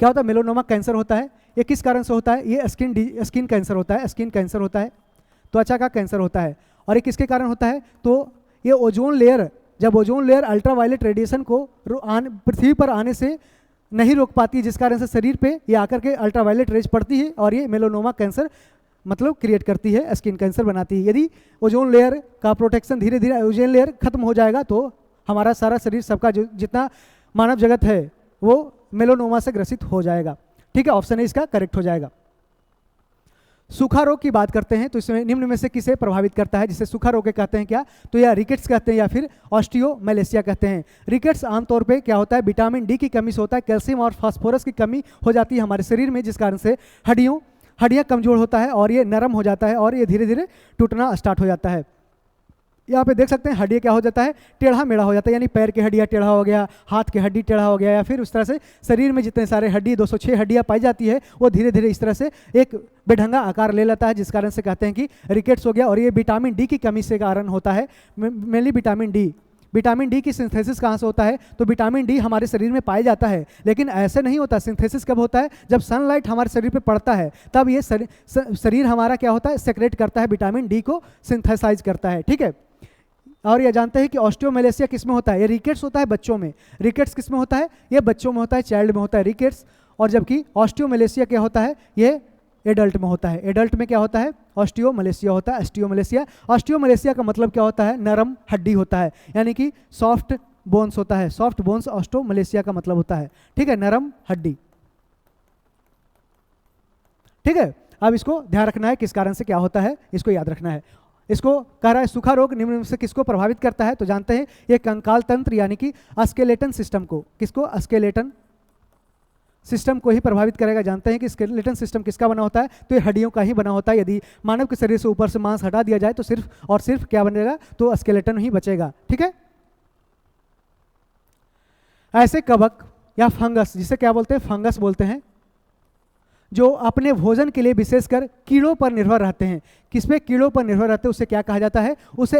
क्या होता है, मेलोनोमा कैंसर होता है। ये किस कारण से होता है, ये स्किन कैंसर होता है। स्किन कैंसर होता है, त्वचा का कैंसर होता है। और ये किसके कारण होता है, तो ये ओजोन लेयर, जब ओजोन लेयर अल्ट्रावायलेट रेडिएशन को पृथ्वी पर आने से नहीं रोक पाती, जिस कारण से शरीर पे ये आकर के अल्ट्रावायलेट रेज पड़ती है और ये मेलानोमा कैंसर मतलब क्रिएट करती है, स्किन कैंसर बनाती है। यदि ओजोन लेयर का प्रोटेक्शन धीरे धीरे ओजोन लेयर खत्म हो जाएगा तो हमारा सारा शरीर, सबका जो जितना मानव जगत है वो मेलानोमा से ग्रसित हो जाएगा। ठीक है, ऑप्शन ए इसका करेक्ट हो जाएगा। सूखा रोग की बात करते हैं तो इसमें निम्न में से किसे प्रभावित करता है, जिसे सूखा रोग कहते हैं क्या, तो या रिकेट्स कहते हैं या फिर ऑस्टियोमेलेसिया कहते हैं। रिकेट्स आमतौर पे क्या होता है, विटामिन डी की कमी से होता है, कैल्शियम और फास्फोरस की कमी हो जाती है हमारे शरीर में, जिस कारण से हड्डियाँ कमजोर होता है और ये नरम हो जाता है और ये धीरे धीरे टूटना स्टार्ट हो जाता है। यहाँ पे देख सकते हैं हड्डी क्या हो जाता है, टेढ़ा मेढ़ा हो जाता है, यानी पैर की हड्डियाँ टेढ़ा हो गया, हाथ की हड्डी टेढ़ा हो गया, या फिर उस तरह से शरीर में जितने सारे हड्डी 206 हड्डियाँ पाई जाती है वो धीरे धीरे इस तरह से एक बेढंगा आकार ले लेता है, जिस कारण से कहते हैं कि रिकेट्स हो गया। और ये विटामिन डी की कमी से कारण होता है, मेनली विटामिन डी की सिंथेसिस कहाँ से होता है, तो विटामिन डी हमारे शरीर में पाया जाता है, लेकिन ऐसे नहीं होता। सिंथेसिस कब होता है, जब सनलाइट हमारे शरीर पे पड़ता है तब ये शरीर हमारा क्या होता है, सेक्रेट करता है, विटामिन डी को सिंथेसाइज करता है। ठीक है, और ये जानते हैं कि ऑस्टियोमेलेसिया किस में होता है, ये रिकेट्स होता है बच्चों में। रिकेट्स किस में होता है, ये बच्चों में होता है, चाइल्ड में होता है रिकेट्स, और जबकि ऑस्टियोमेलेसिया क्या होता है, ये एडल्ट में होता है। एडल्ट में क्या होता है, ऑस्टियोमेलेसिया होता है। ऑस्टियोमेलेसिया का मतलब क्या होता है, नरम हड्डी होता है, यानी कि सॉफ्ट बोन्स होता है। सॉफ्ट बोन्स ऑस्टियोमेलेसिया का मतलब होता है। ठीक है, नरम हड्डी। ठीक है, अब इसको ध्यान रखना है किस कारण से क्या होता है, इसको याद रखना है। इसको कह रहा है सूखा रोग निम्न में से किसको प्रभावित करता है, तो जानते हैं ये कंकाल तंत्र यानी कि स्केलेटन सिस्टम को, किसको, स्केलेटन सिस्टम को ही प्रभावित करेगा। जानते हैं कि स्केलेटन सिस्टम किसका बना होता है, तो ये हड्डियों का ही बना होता है। यदि मानव के शरीर से ऊपर से मांस हटा दिया जाए तो सिर्फ और सिर्फ क्या बनेगा, तो स्केलेटन ही बचेगा। ठीक है, ऐसे कवक या फंगस, जिसे क्या बोलते हैं, फंगस बोलते हैं, जो अपने भोजन के लिए विशेषकर कीड़ों पर निर्भर रहते हैं। किस पे कीड़ों पर निर्भर रहते हैं, उसे क्या कहा जाता है, उसे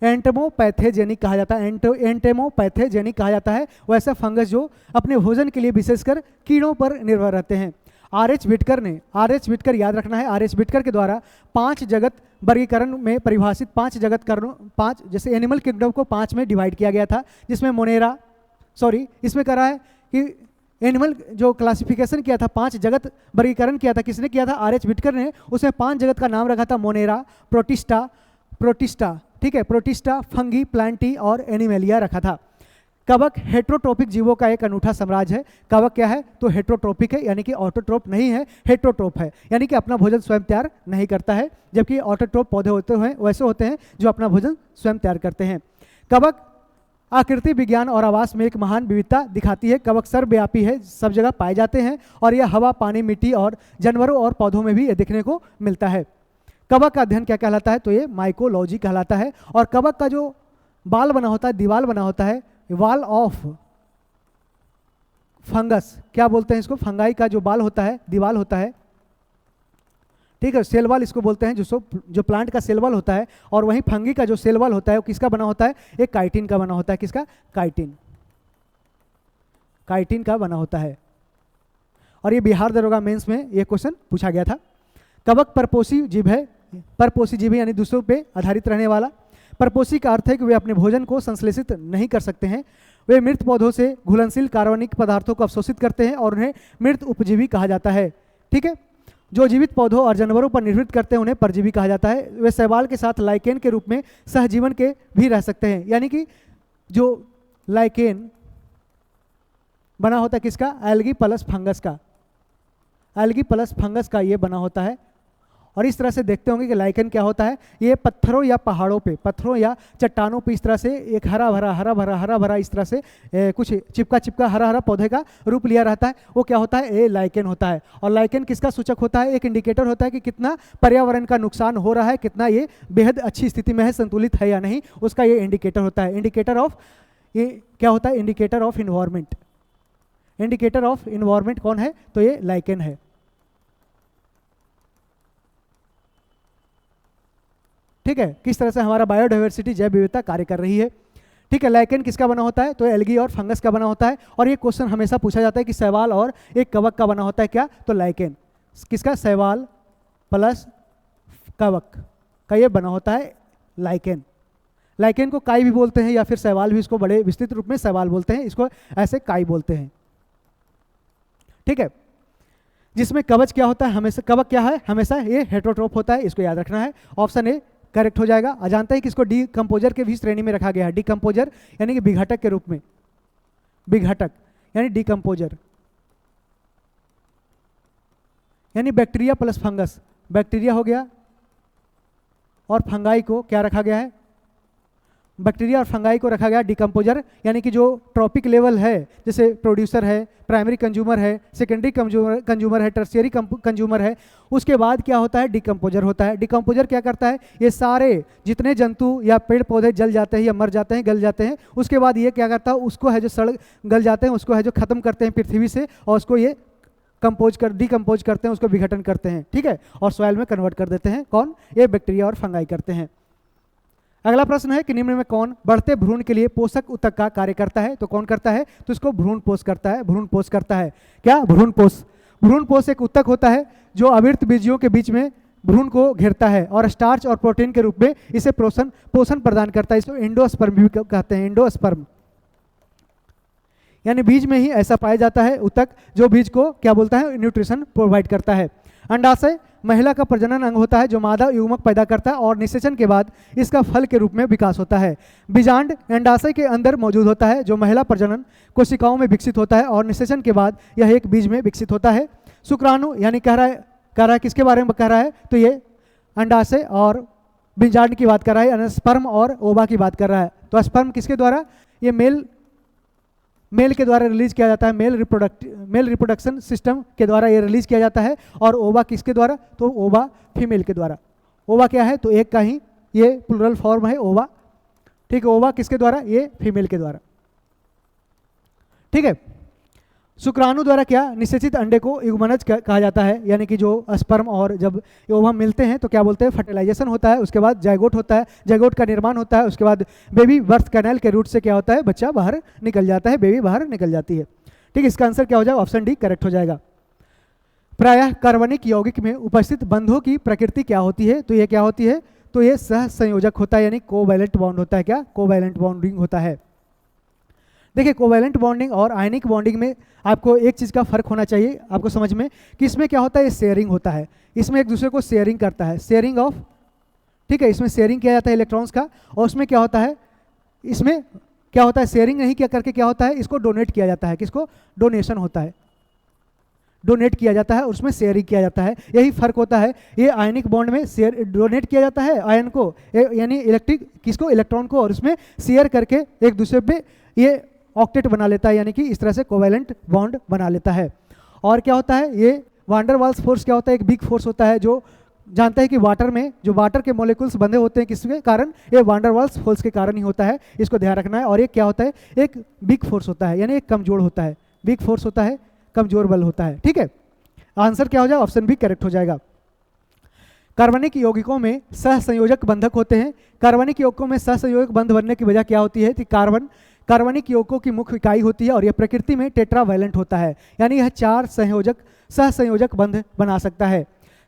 एंटेमोपैथेजेनिक कहा जाता है। एंटेमोपैथेजेनिक कहा जाता है वैसा फंगस जो अपने भोजन के लिए विशेषकर कीड़ों पर निर्भर रहते हैं। आर.एच. विटकर याद रखना है, आर.एच. विटकर के द्वारा 5 जगत वर्गीकरण में परिभाषित 5 जगत करणों, 5 जैसे एनिमल किंगडम को 5 में डिवाइड किया गया था, जिसमें इसमें कह रहा है कि एनिमल जो क्लासिफिकेशन किया था, 5 जगत वर्गीकरण किया था, किसने किया था, आर.एच. विटकर ने। उसमें 5 जगत का नाम रखा था, मोनेरा, प्रोटिस्टा, ठीक है, प्रोटिस्टा, फंगी, प्लांटी और एनिमेलिया रखा था। कवक हेट्रोट्रोपिक जीवों का एक अनूठा साम्राज्य है। कवक क्या है, तो हेट्रोट्रोपिक है, यानी कि ऑटोट्रोप नहीं है, हेट्रोट्रोप है, यानी कि अपना भोजन स्वयं तैयार नहीं करता है, जबकि ऑटोट्रोप पौधे होते हैं वैसे होते हैं जो अपना भोजन स्वयं तैयार करते हैं। कवक आकृति विज्ञान और आवास में एक महान विविधता दिखाती है। कवक सर्वव्यापी है, सब जगह पाए जाते हैं, और यह हवा, पानी, मिट्टी और जानवरों और पौधों में भी देखने को मिलता है। कवक का अध्ययन क्या कहलाता है, तो ये माइकोलॉजी कहलाता है। और कवक का जो बाल बना होता है, दीवाल बना होता है, वॉल ऑफ फंगस क्या बोलते हैं इसको, फंगाई का जो बाल होता है, दीवाल होता है, ठीक है, सेल वॉल इसको बोलते हैं, जो प्लांट का सेल वॉल होता है। और वहीं फंगी का जो सेल वॉल होता है वो किसका बना होता है, एक काइटिन का बना होता है। किसका, काइटिन का बना होता है। और ये बिहार दरोगा मेंस में ये क्वेश्चन पूछा गया था। कवक परपोषी जीव है, यानी दूसरों पे आधारित रहने वाला। परपोषी का अर्थ है कि वे अपने भोजन को संश्लेषित नहीं कर सकते हैं। वे मृत पौधों से घुलनशील कार्बनिक पदार्थों को अवशोषित करते हैं और उन्हें मृत उपजीवी कहा जाता है। ठीक है, जो जीवित पौधों और जानवरों पर निर्भर करते हैं उन्हें परजीवी कहा जाता है। वे शैवाल के साथ लाइकेन के रूप में सहजीवन के भी रह सकते हैं, यानी कि जो लाइकेन बना होता है किसका, एल्गी प्लस फंगस का ये बना होता है। और इस तरह से देखते होंगे कि लाइकेन क्या होता है, ये पत्थरों या पहाड़ों पे, पत्थरों या चट्टानों पे इस तरह से एक हरा भरा इस तरह से कुछ चिपका हरा पौधे का रूप लिया रहता है, वो क्या होता है, ये लाइकेन होता है। और लाइकेन किसका सूचक होता है, एक इंडिकेटर होता है कि कितना पर्यावरण का नुकसान हो रहा है, कितना ये बेहद अच्छी स्थिति में है, संतुलित है या नहीं, उसका ये इंडिकेटर होता है। इंडिकेटर ऑफ, ये क्या होता है, indicator of environment. Indicator of environment कौन है, तो ये लाइकेन है। ठीक है, किस तरह से हमारा बायोडाइवर्सिटी, जैव विविधता कार्य कर रही है। ठीक है, लाइकेन किसका बना होता है, तो एल्गी और फंगस का बना होता है। और ये क्वेश्चन हमेशा पूछा जाता है कि शैवाल और एक कवक का बना होता है क्या, तो लाइकेन किसका, शैवाल प्लस कवक का ये बना होता है लाइकेन। लाइकेन को काई भी बोलते हैं या फिर शैवाल भी, इसको बड़े विस्तृत रूप में शैवाल बोलते हैं, इसको ऐसे काई बोलते हैं। ठीक है। जिसमें कवच क्या होता है, हमेशा कवक क्या है, हमेशा ये हेटरोट्रोफ होता है, इसको याद रखना है। ऑप्शन ए करेक्ट हो जाएगा। जानते हैं कि इसको डीकंपोजर के भी श्रेणी में रखा गया है। डीकंपोजर यानी कि विघटक के रूप में, विघटक यानी डीकंपोजर यानी बैक्टीरिया प्लस फंगस, बैक्टीरिया हो गया और फंगाई को क्या रखा गया है, बैक्टीरिया और फंगाई को रखा गया डिकम्पोजर, यानी कि जो ट्रॉपिक लेवल है, जैसे प्रोड्यूसर है, प्राइमरी कंज्यूमर है, सेकेंडरी कंज्यूमर है, टर्शियरी कंज्यूमर है, उसके बाद क्या होता है, डिकम्पोजर होता है। डिकम्पोजर क्या करता है, ये सारे जितने जंतु या पेड़ पौधे जल जाते हैं या मर जाते हैं, गल जाते हैं, उसके बाद ये क्या करता है, उसको है जो सड़ गल जाते हैं, उसको है जो खत्म करते हैं पृथ्वी से, और उसको ये डिकम्पोज करते हैं, उसको विघटन करते हैं, ठीक है, और सॉइल में कन्वर्ट कर देते हैं। कौन, ये बैक्टीरिया और फंगाई करते हैं। अगला प्रश्न है कि निम्न में कौन बढ़ते भ्रूण के लिए पोषक ऊतक का कार्य करता है, तो कौन करता है, तो इसको भ्रूणपोष करता है, भ्रूणपोष करता है। क्या, भ्रूणपोष। भ्रूणपोष एक ऊतक होता है जो अविर्त बीजियों के बीच में भ्रूण को घेरता है और स्टार्च और प्रोटीन के रूप में इसे पोषण प्रदान करता है। इसको एंडोस्पर्म भी कहते हैं, एंडोस्पर्म यानी बीज में ही ऐसा पाया जाता है ऊतक जो बीज को क्या बोलता है, न्यूट्रिशन प्रोवाइड करता है। अंडाशय महिला का प्रजनन अंग होता है जो मादा युग्मक पैदा करता है और निषेचन के बाद इसका फल के रूप में विकास होता है। बीजांड अंडाशय के अंदर मौजूद होता है जो महिला प्रजनन कोशिकाओं में विकसित होता है और निषेचन के बाद यह एक बीज में विकसित होता है। शुक्राणु यानी कह रहा है किसके बारे में कह रहा है, तो ये अंडाशय और बीजांड की बात कर रहा है, स्पर्म और ओवा की बात कर रहा है। तो स्पर्म किसके द्वारा, ये मेल के द्वारा रिलीज किया जाता है, मेल रिप्रोडक्शन सिस्टम के द्वारा ये रिलीज किया जाता है। और ओवा किसके द्वारा, तो ओवा फीमेल के द्वारा। ओवा क्या है, तो एक का ही ये प्लूरल फॉर्म है ओवा, ठीक है। ओवा किसके द्वारा, ये फीमेल के द्वारा, ठीक है। शुक्राणु द्वारा क्या, निषेचित अंडे को युग्मनज कहा जाता है, यानी कि जो स्पर्म और जब ओवा मिलते हैं तो क्या बोलते हैं, फर्टिलाइजेशन होता है, उसके बाद जाइगोट होता है, जाइगोट का निर्माण होता है, उसके बाद बेबी बर्थ कैनाल के रूट से क्या होता है, बच्चा बाहर निकल जाता है, बेबी बाहर निकल जाती है, ठीक। इसका आंसर क्या हो जाएगा, ऑप्शन डी करेक्ट हो जाएगा। प्रायः कार्बनिक यौगिक में उपस्थित बंधों की प्रकृति क्या होती है, तो ये क्या होती है, तो ये सह संयोजक होता है, यानी कोवैलेंट बॉन्ड होता है। क्या, कोवैलेंट बॉन्डिंग होता है। देखिए, कोवैलेंट बॉन्डिंग और आयनिक बॉन्डिंग में आपको एक चीज़ का फर्क होना चाहिए आपको समझ में, कि इसमें क्या होता है, शेयरिंग होता है, इसमें एक दूसरे को शेयरिंग करता है, शेयरिंग ऑफ, ठीक है, इसमें शेयरिंग किया जाता है इलेक्ट्रॉन्स का। और उसमें क्या होता है, इसमें क्या होता है, शेयरिंग नहीं किया करके क्या होता है, इसको डोनेट किया जाता है, किसको, डोनेशन होता है, डोनेट किया जाता है, उसमें शेयरिंग किया जाता है। यही फर्क होता है। ये आयनिक बॉन्ड में शेयर डोनेट किया जाता है आयन को, यानी किसको, इलेक्ट्रॉन को, और उसमें शेयर करके एक दूसरे पे ये ऑक्टेट बना लेता है, यानी कि इस तरह से कोवैलेंट बॉन्ड बना लेता है। और क्या होता है, ये वांडर वाल्स फोर्स क्या होता है, एक बिग फोर्स होता है, जो जानते हैं कि वाटर में जो वाटर के मॉलिक्यूल्स बंधे होते हैं किसके कारण, ये वांडर वाल्स फोर्स के कारण ही होता है, इसको ध्यान रखना है। और ये क्या होता है, एक बिग फोर्स होता है, यानी एक कमजोर होता है, बिग फोर्स होता है, कमजोर बल होता है, ठीक है। आंसर क्या हो जाएगा, ऑप्शन बी करेक्ट हो जाएगा। कार्बनिक यौगिकों में सहसंयोजक बंधक होते हैं। कार्बनिक यौगिकों में सहसंयोजक बंध बनने की वजह क्या होती है, कि कार्बनिक यौगिकों की मुख्य इकाई होती है और यह प्रकृति में टेट्रावैलेंट होता है, यानी यह 4 सहसंयोजक बंध बना सकता है।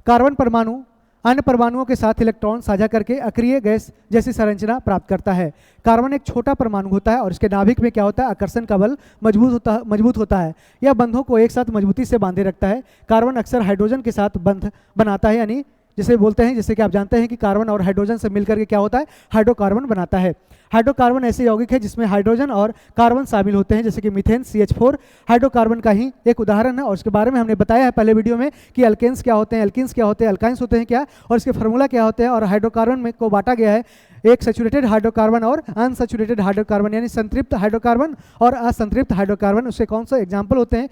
कार्बन परमाणु अन्य परमाणुओं के साथ इलेक्ट्रॉन साझा करके अक्रिय गैस जैसी संरचना प्राप्त करता है। कार्बन एक छोटा परमाणु होता है और इसके नाभिक में क्या होता है, आकर्षण का बल मजबूत होता है। यह बंधों को एक साथ मजबूती से बांधे रखता है। कार्बन अक्सर हाइड्रोजन के साथ बंध बनाता है, यानी जिसे बोलते हैं, जैसे कि आप जानते हैं कि कार्बन और हाइड्रोजन से मिलकर के क्या होता है, हाइड्रोकार्बन बनाता है। हाइड्रोकार्बन ऐसे यौगिक है जिसमें हाइड्रोजन और कार्बन शामिल होते हैं, जैसे कि मीथेन CH4 हाइड्रोकार्बन का ही एक उदाहरण है। और उसके बारे में हमने बताया है पहले वीडियो में कि अल्केन्स क्या होते हैं, एल्किन्स क्या होते हैं, अल्काइंस होते हैं क्या, और इसके फार्मूला क्या होते हैं। और हाइड्रोकार्बन में को बांटा गया है एक सैचुरेटेड हाइड्रोकार्बन और अनसैचुरेटेड हाइड्रोकार्बन, यानी संतृप्त हाइड्रोकार्बन और असंतृप्त हाइड्रोकार्बन। उसके कौन सा एग्जाम्पल होते हैं,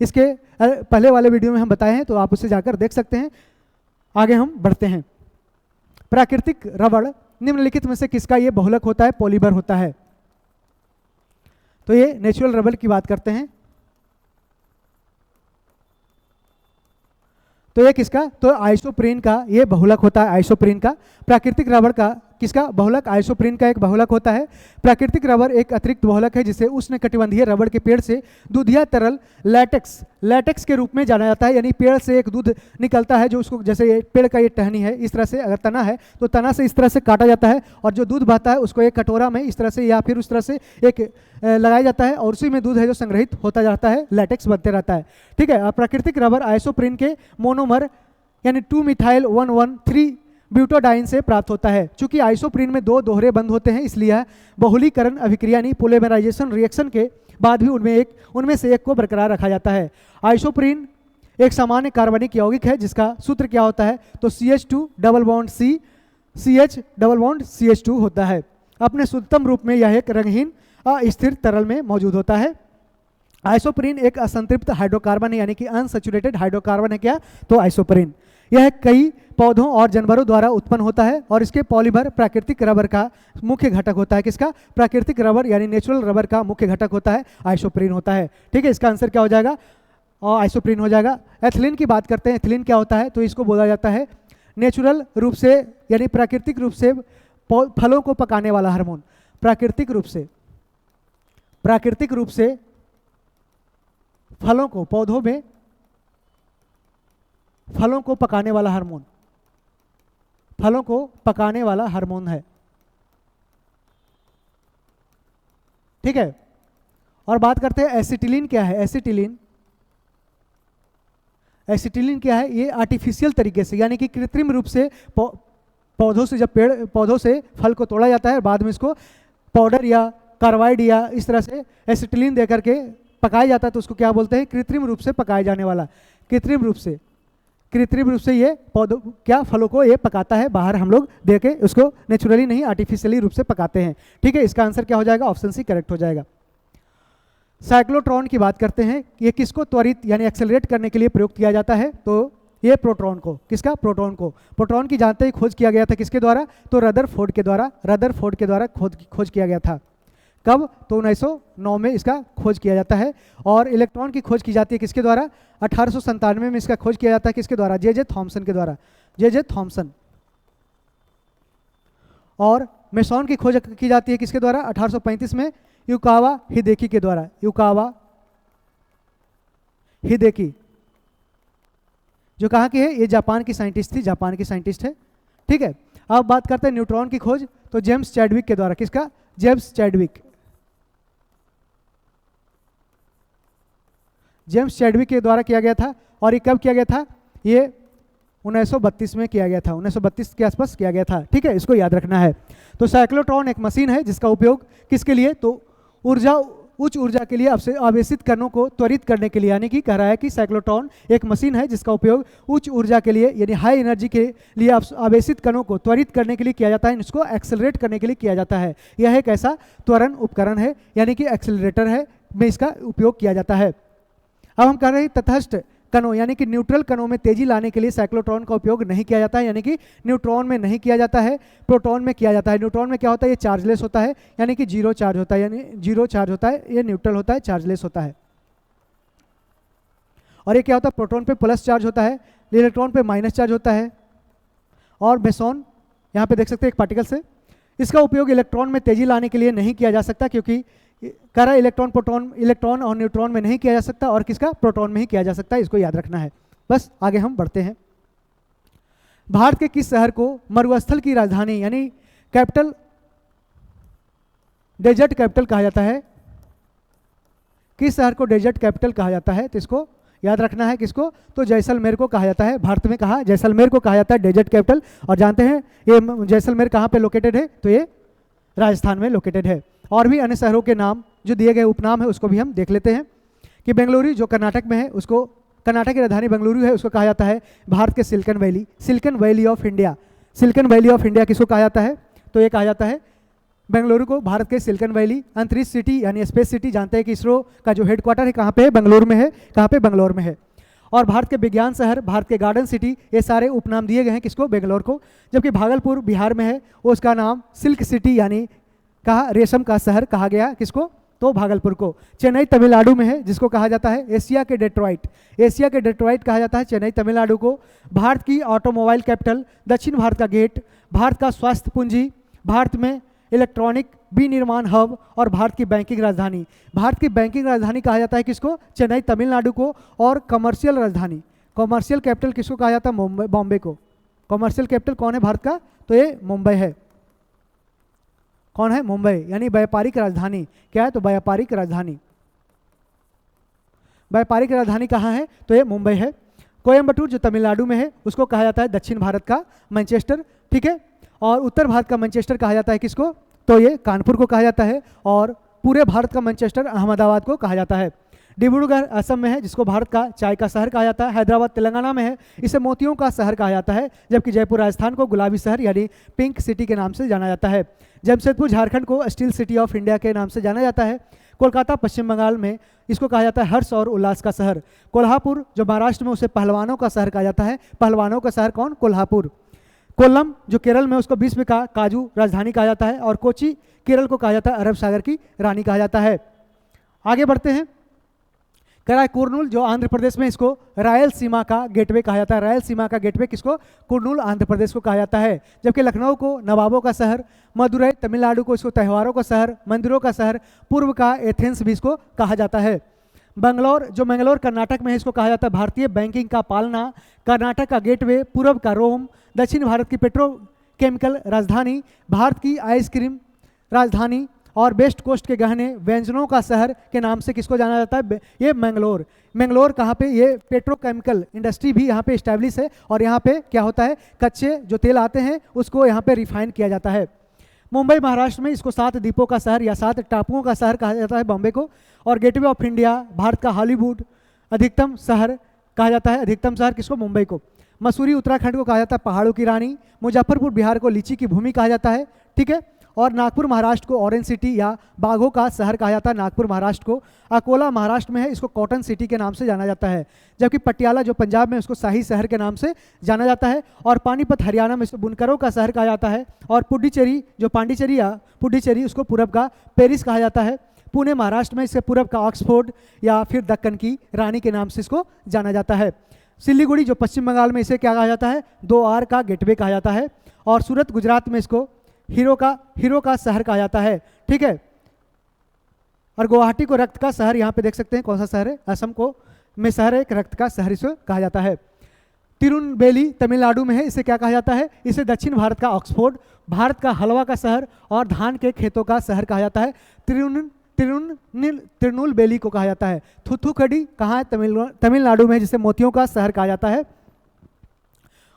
इसके पहले वाले वीडियो में हम बताए हैं, तो आप उसे जाकर देख सकते हैं। आगे हम बढ़ते हैं। प्राकृतिक रबड़ निम्नलिखित में से किसका ये बहुलक होता है, पॉलीमर होता है, तो ये नेचुरल रबड़ की बात करते हैं। तो ये किसका, तो आइसोप्रीन का ये बहुलक होता है, आइसोप्रीन का। प्राकृतिक रबड़ का किसका बहुलक, आइसोप्रीन का एक बहुलक होता है। प्राकृतिक रबर एक अतिरिक्त बहुलक है जिसे उष्णकटिबंधीय रबड़ के पेड़ से दूधिया तरल लैटेक्स के रूप में जाना जाता है। यानी पेड़ से एक दूध निकलता है जो उसको, जैसे पेड़ का ये टहनी है, इस तरह से अगर तना है तो तना से इस तरह से काटा जाता है और जो दूध बहता है उसको एक कटोरा में इस तरह से या फिर उस तरह से एक लगाया जाता है और उसी में दूध है जो संग्रहित होता जाता है, लैटेक्स बनते रहता है। ठीक है, प्राकृतिक रबर आइसोप्रीन के मोनोमर यानी 2-मिथाइल-1,1,3 ब्यूटाडाइन से प्राप्त होता है। चूंकि आइसोप्रीन में 2 दोहरे बंध होते हैं इसलिए यह बहुलीकरण अभिक्रिया यानी पोलीमराइजेशन रिएक्शन के बाद भी उनमें से एक को बरकरार रखा जाता है। आइसोप्रीन एक सामान्य कार्बनिक यौगिक है जिसका सूत्र क्या होता है, तो CH2 double bond C CH double bond CH2 होता है। अपने शुद्धतम रूप में यह एक रंगहीन अस्थिर तरल में मौजूद होता है। आइसोप्रीन एक असंतृप्त हाइड्रोकार्बन है यानी कि अनसैचुरेटेड हाइड्रोकार्बन है क्या, तो आइसोप्रीन। यह कई पौधों और जानवरों द्वारा उत्पन्न होता है और इसके पॉलीमर प्राकृतिक रबर का मुख्य घटक होता है। किसका, प्राकृतिक रबर यानी नेचुरल रबर का मुख्य घटक होता है, आइसोप्रीन होता है। ठीक है, इसका आंसर क्या हो जाएगा, और आइसोप्रीन हो जाएगा। एथिलीन की बात करते हैं, एथिलीन क्या होता है, तो इसको बोला जाता है नेचुरल रूप से यानी प्राकृतिक रूप से फलों को पकाने वाला हार्मोन। प्राकृतिक रूप से फलों को, पौधों में फलों को पकाने वाला हार्मोन, फलों को पकाने वाला हार्मोन है। ठीक है, और बात करते हैं एसिटिलीन क्या है। एसिटिलीन क्या है, ये आर्टिफिशियल तरीके से यानी कि कृत्रिम रूप से पौधों से, जब पौधों से फल को तोड़ा जाता है बाद में इसको पाउडर या कार्बाइड या इस तरह से एसिटिलीन दे करके पकाया जाता है तो उसको क्या बोलते हैं, कृत्रिम रूप से पकाए जाने वाला। कृत्रिम रूप से ये पौधों क्या फलों को ये पकाता है, बाहर हम लोग दे के उसको नेचुरली नहीं आर्टिफिशियली रूप से पकाते हैं। ठीक है, इसका आंसर क्या हो जाएगा, ऑप्शन सी करेक्ट हो जाएगा। साइक्लोट्रॉन की बात करते हैं, ये किसको त्वरित यानी एक्सेलरेट करने के लिए प्रयोग किया जाता है, तो ये प्रोटॉन को। किसका, प्रोटॉन को। प्रोटॉन की जानते ही खोज किया गया था किसके द्वारा, तो रदरफोर्ड के द्वारा खोज किया गया था। कब, तो 1909 में इसका खोज किया जाता है। और इलेक्ट्रॉन की खोज की जाती है किसके द्वारा, 1897 में इसका खोज किया जाता है किसके द्वारा, जे थॉमसन के द्वारा, जे थॉमसन। और मेसॉन की खोज की जाती है किसके द्वारा, 1835 में युकावा हिदेकी के द्वारा। युकावा हिदेकी जो कहाँ की है, ये जापान की साइंटिस्ट थी, जापान की साइंटिस्ट है। ठीक है, अब बात करते हैं न्यूट्रॉन की खोज, तो जेम्स चैडविक के द्वारा। किसका, जेम्स चैडविक के द्वारा किया गया था। और ये कब किया गया था, ये 1932 में किया गया था, 1932 के आसपास किया गया था। ठीक है, इसको याद रखना है। तो साइक्लोट्रॉन एक मशीन है जिसका उपयोग किसके लिए, तो उच्च ऊर्जा के लिए आवेशित कणों को त्वरित करने के लिए, यानी कि कह रहा है कि साइक्लोट्रॉन एक मशीन है जिसका उपयोग उच्च ऊर्जा के लिए यानी हाई एनर्जी के लिए आवेशित कणों को त्वरित करने के लिए किया जाता है, इसको एक्सेलरेट करने के लिए किया जाता है। यह एक ऐसा त्वरण उपकरण है यानी कि एक्सेलरेटर है, में इसका उपयोग किया जाता है। अब हम कह रहे हैं तटस्थ कणों यानी कि न्यूट्रल कणों में तेजी लाने के लिए साइक्लोट्रॉन का उपयोग नहीं किया जाता है, यानी कि न्यूट्रॉन में नहीं किया जाता है, प्रोटॉन में किया जाता है। न्यूट्रॉन में क्या होता है, ये चार्जलेस होता है यानी कि जीरो चार्ज होता है, ये न्यूट्रल होता है, चार्जलेस होता है। और ये क्या होता है, प्रोटॉन पे प्लस चार्ज होता है, इलेक्ट्रॉन पे माइनस चार्ज होता है। और मेसॉन यहाँ पे देख सकते हैं एक पार्टिकल से, इसका उपयोग इलेक्ट्रॉन में तेजी लाने के लिए नहीं किया जा सकता क्योंकि कह रहा है इलेक्ट्रॉन और न्यूट्रॉन में नहीं किया जा सकता और किसका, प्रोटॉन में ही किया जा सकता है। इसको याद रखना है। बस आगे हम बढ़ते हैं। भारत के किस शहर को मरुस्थल की राजधानी यानी कैपिटल, डेजर्ट कैपिटल कहा जाता है, किस शहर को डेजर्ट कैपिटल कहा जाता है, तो इसको याद रखना है। किसको, तो जैसलमेर को कहा जाता है। भारत में कहा, जैसलमेर को कहा जाता है डेजर्ट कैपिटल। और जानते हैं ये जैसलमेर कहाँ पे लोकेटेड है, तो ये राजस्थान में लोकेटेड है। और भी अन्य शहरों के नाम जो दिए गए उपनाम है उसको भी हम देख लेते हैं कि बेंगलुरु जो कर्नाटक में है, उसको कर्नाटक की राजधानी बेंगलुरु है, उसको कहा जाता है भारत के silicon valley of India. Silicon valley of India किसको कहा जाता है, तो ये कहा जाता है बेंगलुरु को भारत के सिलिकॉन वैली, अंतरिक्ष सिटी यानी स्पेस सिटी। जानते हैं कि इसरो का जो हेडक्वार्टर है कहाँ पे है, बेंगलुरु में है। कहाँ पे, बेंगलौर में है। और भारत के विज्ञान शहर, भारत के गार्डन सिटी, ये सारे उपनाम दिए गए हैं किसको, बेंगलौर को। जबकि भागलपुर बिहार में है, उसका नाम सिल्क सिटी यानी कहा रेशम का शहर कहा गया किसको, तो भागलपुर को। चेन्नई तमिलनाडु में है जिसको कहा जाता है एशिया के डेट्रॉइट कहा जाता है चेन्नई तमिलनाडु को। भारत की ऑटोमोबाइल कैपिटल, दक्षिण भारत का गेट, भारत का स्वास्थ्य पूंजी, भारत में इलेक्ट्रॉनिक विनिर्माण हब और भारत की बैंकिंग राजधानी। भारत की बैंकिंग राजधानी कहा जाता है किसको? चेन्नई तमिलनाडु को। और कमर्शियल राजधानी, कमर्शियल कैपिटल किसको कहा जाता है? मुंबई, बॉम्बे को। कमर्शियल कैपिटल कौन है भारत का? तो ये मुंबई है। कौन है? मुंबई, यानी व्यापारिक राजधानी। क्या है? तो व्यापारिक राजधानी। व्यापारिक राजधानी कहाँ है? तो ये मुंबई है। कोयम्बटूर जो तमिलनाडु में है उसको कहा जाता है दक्षिण भारत का मैनचेस्टर, ठीक है। और उत्तर भारत का मैनचेस्टर कहा जाता है किसको? तो ये कानपुर को कहा जाता है। और पूरे भारत का मैनचेस्टर अहमदाबाद को कहा जाता है। डिब्रूगढ़ असम में है, जिसको भारत का चाय का शहर कहा जाता है। हैदराबाद तेलंगाना में है, इसे मोतियों का शहर कहा जाता है। जबकि जयपुर राजस्थान को गुलाबी शहर यानी पिंक सिटी के नाम से जाना जाता है। जमशेदपुर झारखंड को स्टील सिटी ऑफ इंडिया के नाम से जाना जाता है। कोलकाता पश्चिम बंगाल में इसको कहा जाता है हर्ष और उल्लास का शहर। कोल्हापुर जो महाराष्ट्र में, उसे पहलवानों का शहर कहा जाता है। पहलवानों का शहर कौन? कोल्हापुर। कोल्लम जो केरल में, उसको विश्व का काजू राजधानी कहा जाता है। और कोची केरल को कहा जाता है अरब सागर की रानी कहा जाता है। आगे बढ़ते हैं। कुर्नूल जो आंध्र प्रदेश में, इसको रायलसीमा का गेटवे कहा जाता है। रायलसीमा का गेटवे किसको? कुर्नूल आंध्र प्रदेश को कहा जाता है। जबकि लखनऊ को नवाबों का शहर, मदुरई तमिलनाडु को इसको त्योहारों का शहर, मंदिरों का शहर, पूर्व का एथेंस भी इसको कहा जाता है। बंगलौर जो मंगलौर कर्नाटक में है, इसको कहा जाता है भारतीय बैंकिंग का पालना, कर्नाटक का गेटवे, पूर्व का रोम, दक्षिण भारत की पेट्रोकेमिकल राजधानी, भारत की आइसक्रीम राजधानी और वेस्ट कोस्ट के गहने व्यंजनों का शहर के नाम से किसको जाना जाता है? ये मंगलोर। मंगलोर कहाँ पे? ये पेट्रोकेमिकल इंडस्ट्री भी यहाँ पे इस्टेब्लिश है। और यहाँ पे क्या होता है? कच्चे जो तेल आते हैं उसको यहाँ पे रिफाइन किया जाता है। मुंबई महाराष्ट्र में, इसको 7 द्वीपों का शहर या 7 टापुओं का शहर कहा जाता है बॉम्बे को। और गेटवे ऑफ इंडिया, भारत का हॉलीवुड, अधिकतम शहर कहा जाता है। अधिकतम शहर किसको? मुंबई को। मसूरी उत्तराखंड को कहा जाता है पहाड़ों की रानी। मुजफ्फरपुर बिहार को लीची की भूमि कहा जाता है, ठीक है। और नागपुर महाराष्ट्र को ऑरेंज सिटी या बाघों का शहर कहा जाता है। नागपुर महाराष्ट्र को। अकोला महाराष्ट्र में है, इसको कॉटन सिटी के नाम से जाना जाता है। जबकि पटियाला जो पंजाब में, उसको शाही शहर के नाम से जाना जाता है। और पानीपत हरियाणा में इसको बुनकरों का शहर कहा जाता है। और पुडुचेरी जो पांडिचेरी या पुडुचेरी, उसको पूरब का पेरिस कहा जाता है। पुणे महाराष्ट्र में इसे पूरब का ऑक्सफोर्ड या फिर दक्कन की रानी के नाम से इसको जाना जाता है। सिलीगुड़ी जो पश्चिम बंगाल में, इसे क्या कहा जाता है? 2 आर का गेटवे कहा जाता है। और सूरत गुजरात में इसको हीरो का शहर कहा जाता है, ठीक है। और गुवाहाटी को रक्त का शहर, यहाँ पे देख सकते हैं कौन सा शहर है? असम को में शहर है, एक रक्त का शहर इसे कहा जाता है। तिरुनेलवेली तमिलनाडु में है, इसे क्या कहा जाता है? इसे दक्षिण भारत का ऑक्सफोर्ड, भारत का हलवा का शहर और धान के खेतों का शहर कहा जाता है। तिरुनेलवेली को कहा जाता है। थुथुकडी कहाँ है? तमिलनाडु में, जिसे मोतियों का शहर कहा जाता है।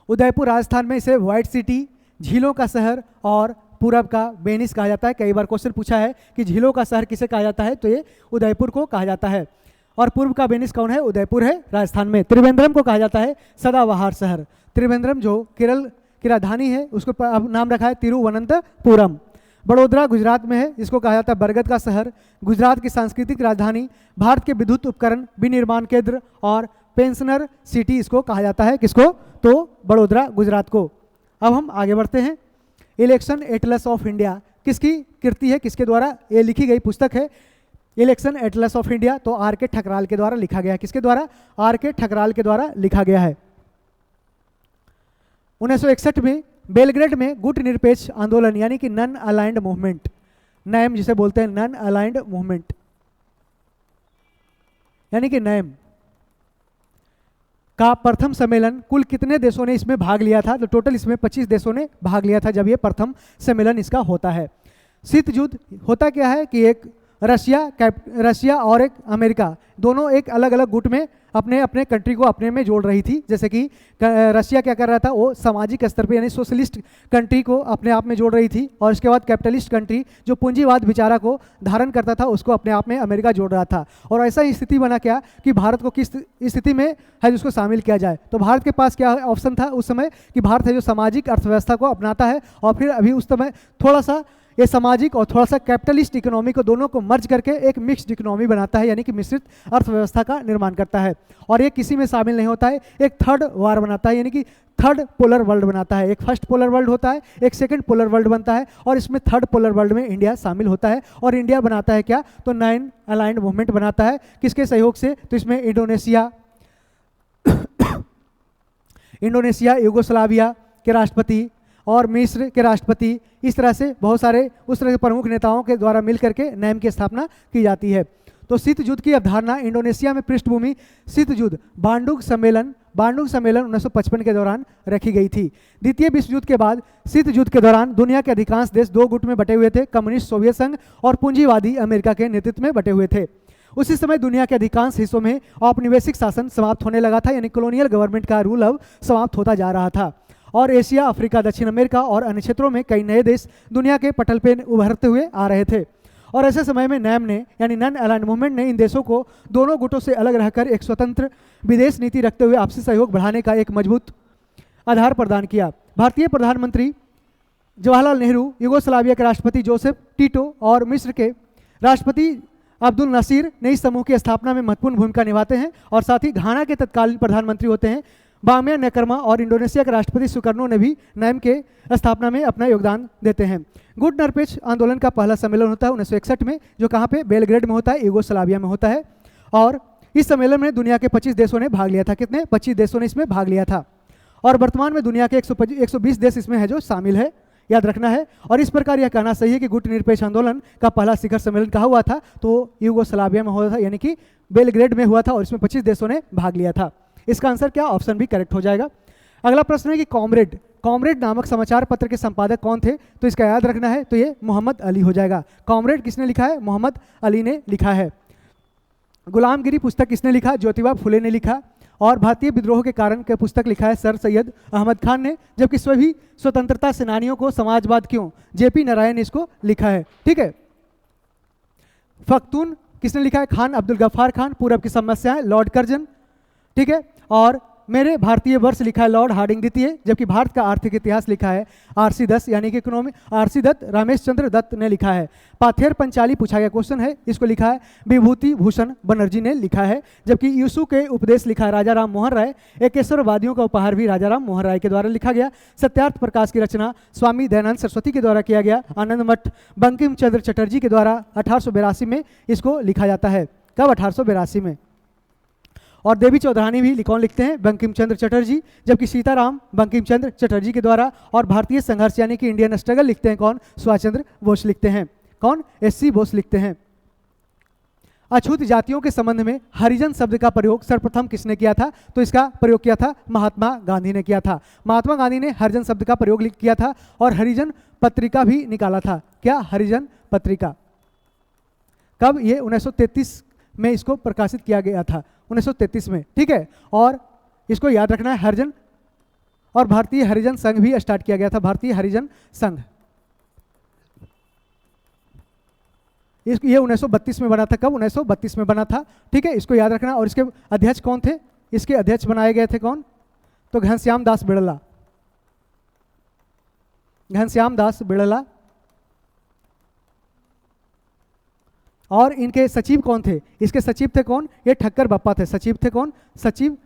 उदयपुर राजस्थान में, इसे व्हाइट सिटी, झीलों का शहर और पूरब का वेनिस कहा जाता है। कई बार क्वेश्चन पूछा है कि झीलों का शहर किसे कहा जाता है? तो ये उदयपुर को कहा जाता है। और पूर्व का वेनिस कौन है? उदयपुर है राजस्थान में। त्रिवेंद्रम को कहा जाता है सदाबहार शहर। त्रिवेंद्रम जो केरल की राजधानी है, उसको अब नाम रखा है तिरुवनंतपुरम। बड़ोदरा गुजरात में है, इसको कहा जाता है बरगद का शहर। गुजरात की सांस्कृतिक राजधानी, भारत के विद्युत उपकरण विनिर्माण केंद्र और पेंशनर सिटी इसको कहा जाता है। किसको? तो बड़ोदरा गुजरात को। अब हम आगे बढ़ते हैं। इलेक्शन एटलस ऑफ इंडिया किसकी कृति है? किसके द्वारा ये लिखी गई पुस्तक है? इलेक्शन एटलस ऑफ इंडिया तो आर के ठकराल के द्वारा लिखा गया है। किसके द्वारा? आर के ठकराल के द्वारा लिखा गया है। 1961 में बेलग्रेड में गुट निरपेक्ष आंदोलन यानी कि नन अलाइंड मूवमेंट, नैम जिसे बोलते हैं, नन अलाइंड मूवमेंट यानी कि नैम का प्रथम सम्मेलन, कुल कितने देशों ने इसमें भाग लिया था? तो टोटल इसमें 25 देशों ने भाग लिया था जब ये प्रथम सम्मेलन इसका होता है। शीत युद्ध होता क्या है कि एक रशिया और एक अमेरिका, दोनों एक अलग अलग गुट में अपने अपने कंट्री को अपने में जोड़ रही थी। जैसे कि रशिया क्या कर रहा था? वो सामाजिक स्तर पे यानी सोशलिस्ट कंट्री को अपने आप में जोड़ रही थी। और इसके बाद कैपिटलिस्ट कंट्री जो पूंजीवाद विचारा को धारण करता था, उसको अपने आप में अमेरिका जोड़ रहा था। और ऐसा ही स्थिति बना क्या कि भारत को किस स्थिति में है जिसको शामिल किया जाए। तो भारत के पास क्या ऑप्शन था उस समय कि भारत है जो सामाजिक अर्थव्यवस्था को अपनाता है और फिर अभी उस समय थोड़ा सा ये सामाजिक और थोड़ा सा कैपिटलिस्ट इकोनॉमी को दोनों को मर्ज करके एक मिक्स्ड इकोनॉमी बनाता है, यानी कि मिश्रित अर्थव्यवस्था का निर्माण करता है। और ये किसी में शामिल नहीं होता है, एक थर्ड वार बनाता है, यानी कि थर्ड पोलर वर्ल्ड बनाता है। एक फर्स्ट पोलर वर्ल्ड होता है, एक सेकंड पोलर वर्ल्ड बनता है और इसमें थर्ड पोलर वर्ल्ड में इंडिया शामिल होता है। और इंडिया बनाता है क्या? तो नन अलाइंड मूवमेंट बनाता है। किसके सहयोग से? तो इसमें इंडोनेशिया, यूगोस्लाविया के राष्ट्रपति और मिस्र के राष्ट्रपति, इस तरह से बहुत सारे उस तरह के प्रमुख नेताओं के द्वारा मिल करके नैम की स्थापना की जाती है। तो शीत युद्ध की अवधारणा इंडोनेशिया में पृष्ठभूमि शीत युद्ध बांडुग सम्मेलन 1955 के दौरान रखी गई थी। द्वितीय विश्व युद्ध के बाद शीत युद्ध के दौरान दुनिया के अधिकांश देश दो गुट में बटे हुए थे, कम्युनिस्ट सोवियत संघ और पूंजीवादी अमेरिका के नेतृत्व में बटे हुए थे। उसी समय दुनिया के अधिकांश हिस्सों में औपनिवेशिक शासन समाप्त होने लगा था, यानी कॉलोनियल गवर्नमेंट का रूल अब समाप्त होता जा रहा था, और एशिया, अफ्रीका, दक्षिण अमेरिका और अन्य क्षेत्रों में कई नए देश दुनिया के पटल पे उभरते हुए आ रहे थे। और ऐसे समय में नैम ने यानी नॉन अलाइंड मूवमेंट ने इन देशों को दोनों गुटों से अलग रहकर एक स्वतंत्र विदेश नीति रखते हुए आपसी सहयोग बढ़ाने का एक मजबूत आधार प्रदान किया। भारतीय प्रधानमंत्री जवाहरलाल नेहरू, युगोस्लाविया के राष्ट्रपति जोसेफ टीटो और मिस्र के राष्ट्रपति अब्दुल नसीर ने इस समूह की स्थापना में महत्वपूर्ण भूमिका निभाते हैं, और साथ ही घाना के तत्कालीन प्रधानमंत्री होते हैं बामिया नकरमा, और इंडोनेशिया के राष्ट्रपति सुकर्नो ने भी नैम के स्थापना में अपना योगदान देते हैं। गुड नरपेच आंदोलन का पहला सम्मेलन होता है 1961 में, जो कहाँ पे बेलग्रेड में होता है, युगोस्लाविया में होता है, और इस सम्मेलन में दुनिया के 25 देशों ने भाग लिया था। कितने? 25 देशों ने इसमें भाग लिया था, और वर्तमान में दुनिया के 120 देश इसमें है जो शामिल है, याद रखना है। और इस प्रकार यह कहना सही है कि गुट निरपेक्ष आंदोलन का पहला शिखर सम्मेलन कहाँ हुआ था, तो युगोस्लाविया में हुआ था, यानी कि बेलग्रेड में हुआ था, और इसमें 25 देशों ने भाग लिया था। इसका आंसर क्या? ऑप्शन भी करेक्ट हो जाएगा। अगला प्रश्न है कि कॉमरेड नामक समाचार पत्र के संपादक कौन थे, तो इसका याद रखना है, तो ये मोहम्मद अली हो जाएगा। कॉमरेड किसने लिखा है? मोहम्मद अली ने लिखा है। गुलामगिरी पुस्तक किसने लिखा? ज्योतिबा फुले ने लिखा। और भारतीय विद्रोह के कारण के पुस्तक लिखा है सर सैयद अहमद खान ने, जबकि सभी स्वतंत्रता सेनानियों को समाजवाद क्यों, जेपी नारायण ने इसको लिखा है। ठीक है। फख्तून किसने लिखा है? खान अब्दुल गफ्फार खान। पूरब की समस्याएं, लॉर्ड कर्जन। ठीक है। और मेरे भारतीय वर्ष लिखा है लॉर्ड हार्डिंग द्वितीय, जबकि भारत का आर्थिक इतिहास लिखा है आरसी दत्त, यानी कि इकोनॉमी आरसी दत्त, रमेश चंद्र दत्त ने लिखा है। पाथेर पंचाली पूछा गया क्वेश्चन है, इसको लिखा है विभूति भूषण बनर्जी ने लिखा है। जबकि यूसु के उपदेश लिखा है राजा राम मोहन राय। एकेश्वरवादियों का उपहार भी राजा राम मोहन राय के द्वारा लिखा गया। सत्यार्थ प्रकाश की रचना स्वामी दयानंद सरस्वती के द्वारा किया गया। आनंद मठ बंकिम चंद्र चटर्जी के द्वारा 1882 में इसको लिखा जाता है। कब? 1882 में। और देवी चौधरानी भी कौन लिखते हैं? बंकिम चंद्र चटर्जी। जबकि सीताराम बंकिम चंद्र चटर्जी के द्वारा। और भारतीय संघर्ष यानी कि इंडियन स्ट्रगल लिखते हैं कौन? सुभाष चंद्र बोस लिखते हैं। कौन? एससी बोस लिखते हैं। अछूत जातियों के संबंध में हरिजन शब्द का प्रयोग सर्वप्रथम किसने किया था, तो इसका प्रयोग किया था महात्मा गांधी ने किया था। महात्मा गांधी ने हरिजन शब्द का प्रयोग किया था, और हरिजन पत्रिका भी निकाला था। क्या? हरिजन पत्रिका। कब? ये 1933 में इसको प्रकाशित किया गया था, 1933 में। ठीक है। और इसको याद रखना है, हरिजन, और भारतीय हरिजन संघ भी स्टार्ट किया गया था, भारतीय हरिजन संघ। ये 1932 में बना था। कब? 1932 में बना था। ठीक है, इसको याद रखना। और इसके अध्यक्ष कौन थे? इसके अध्यक्ष बनाए गए थे कौन? तो घनश्याम दास बिड़ला। घनश्याम दास बिड़ला। और इनके सचिव कौन थे? इसके सचिव थे कौन? ये ठक्कर बप्पा थे। सचिव थे कौन? सचिव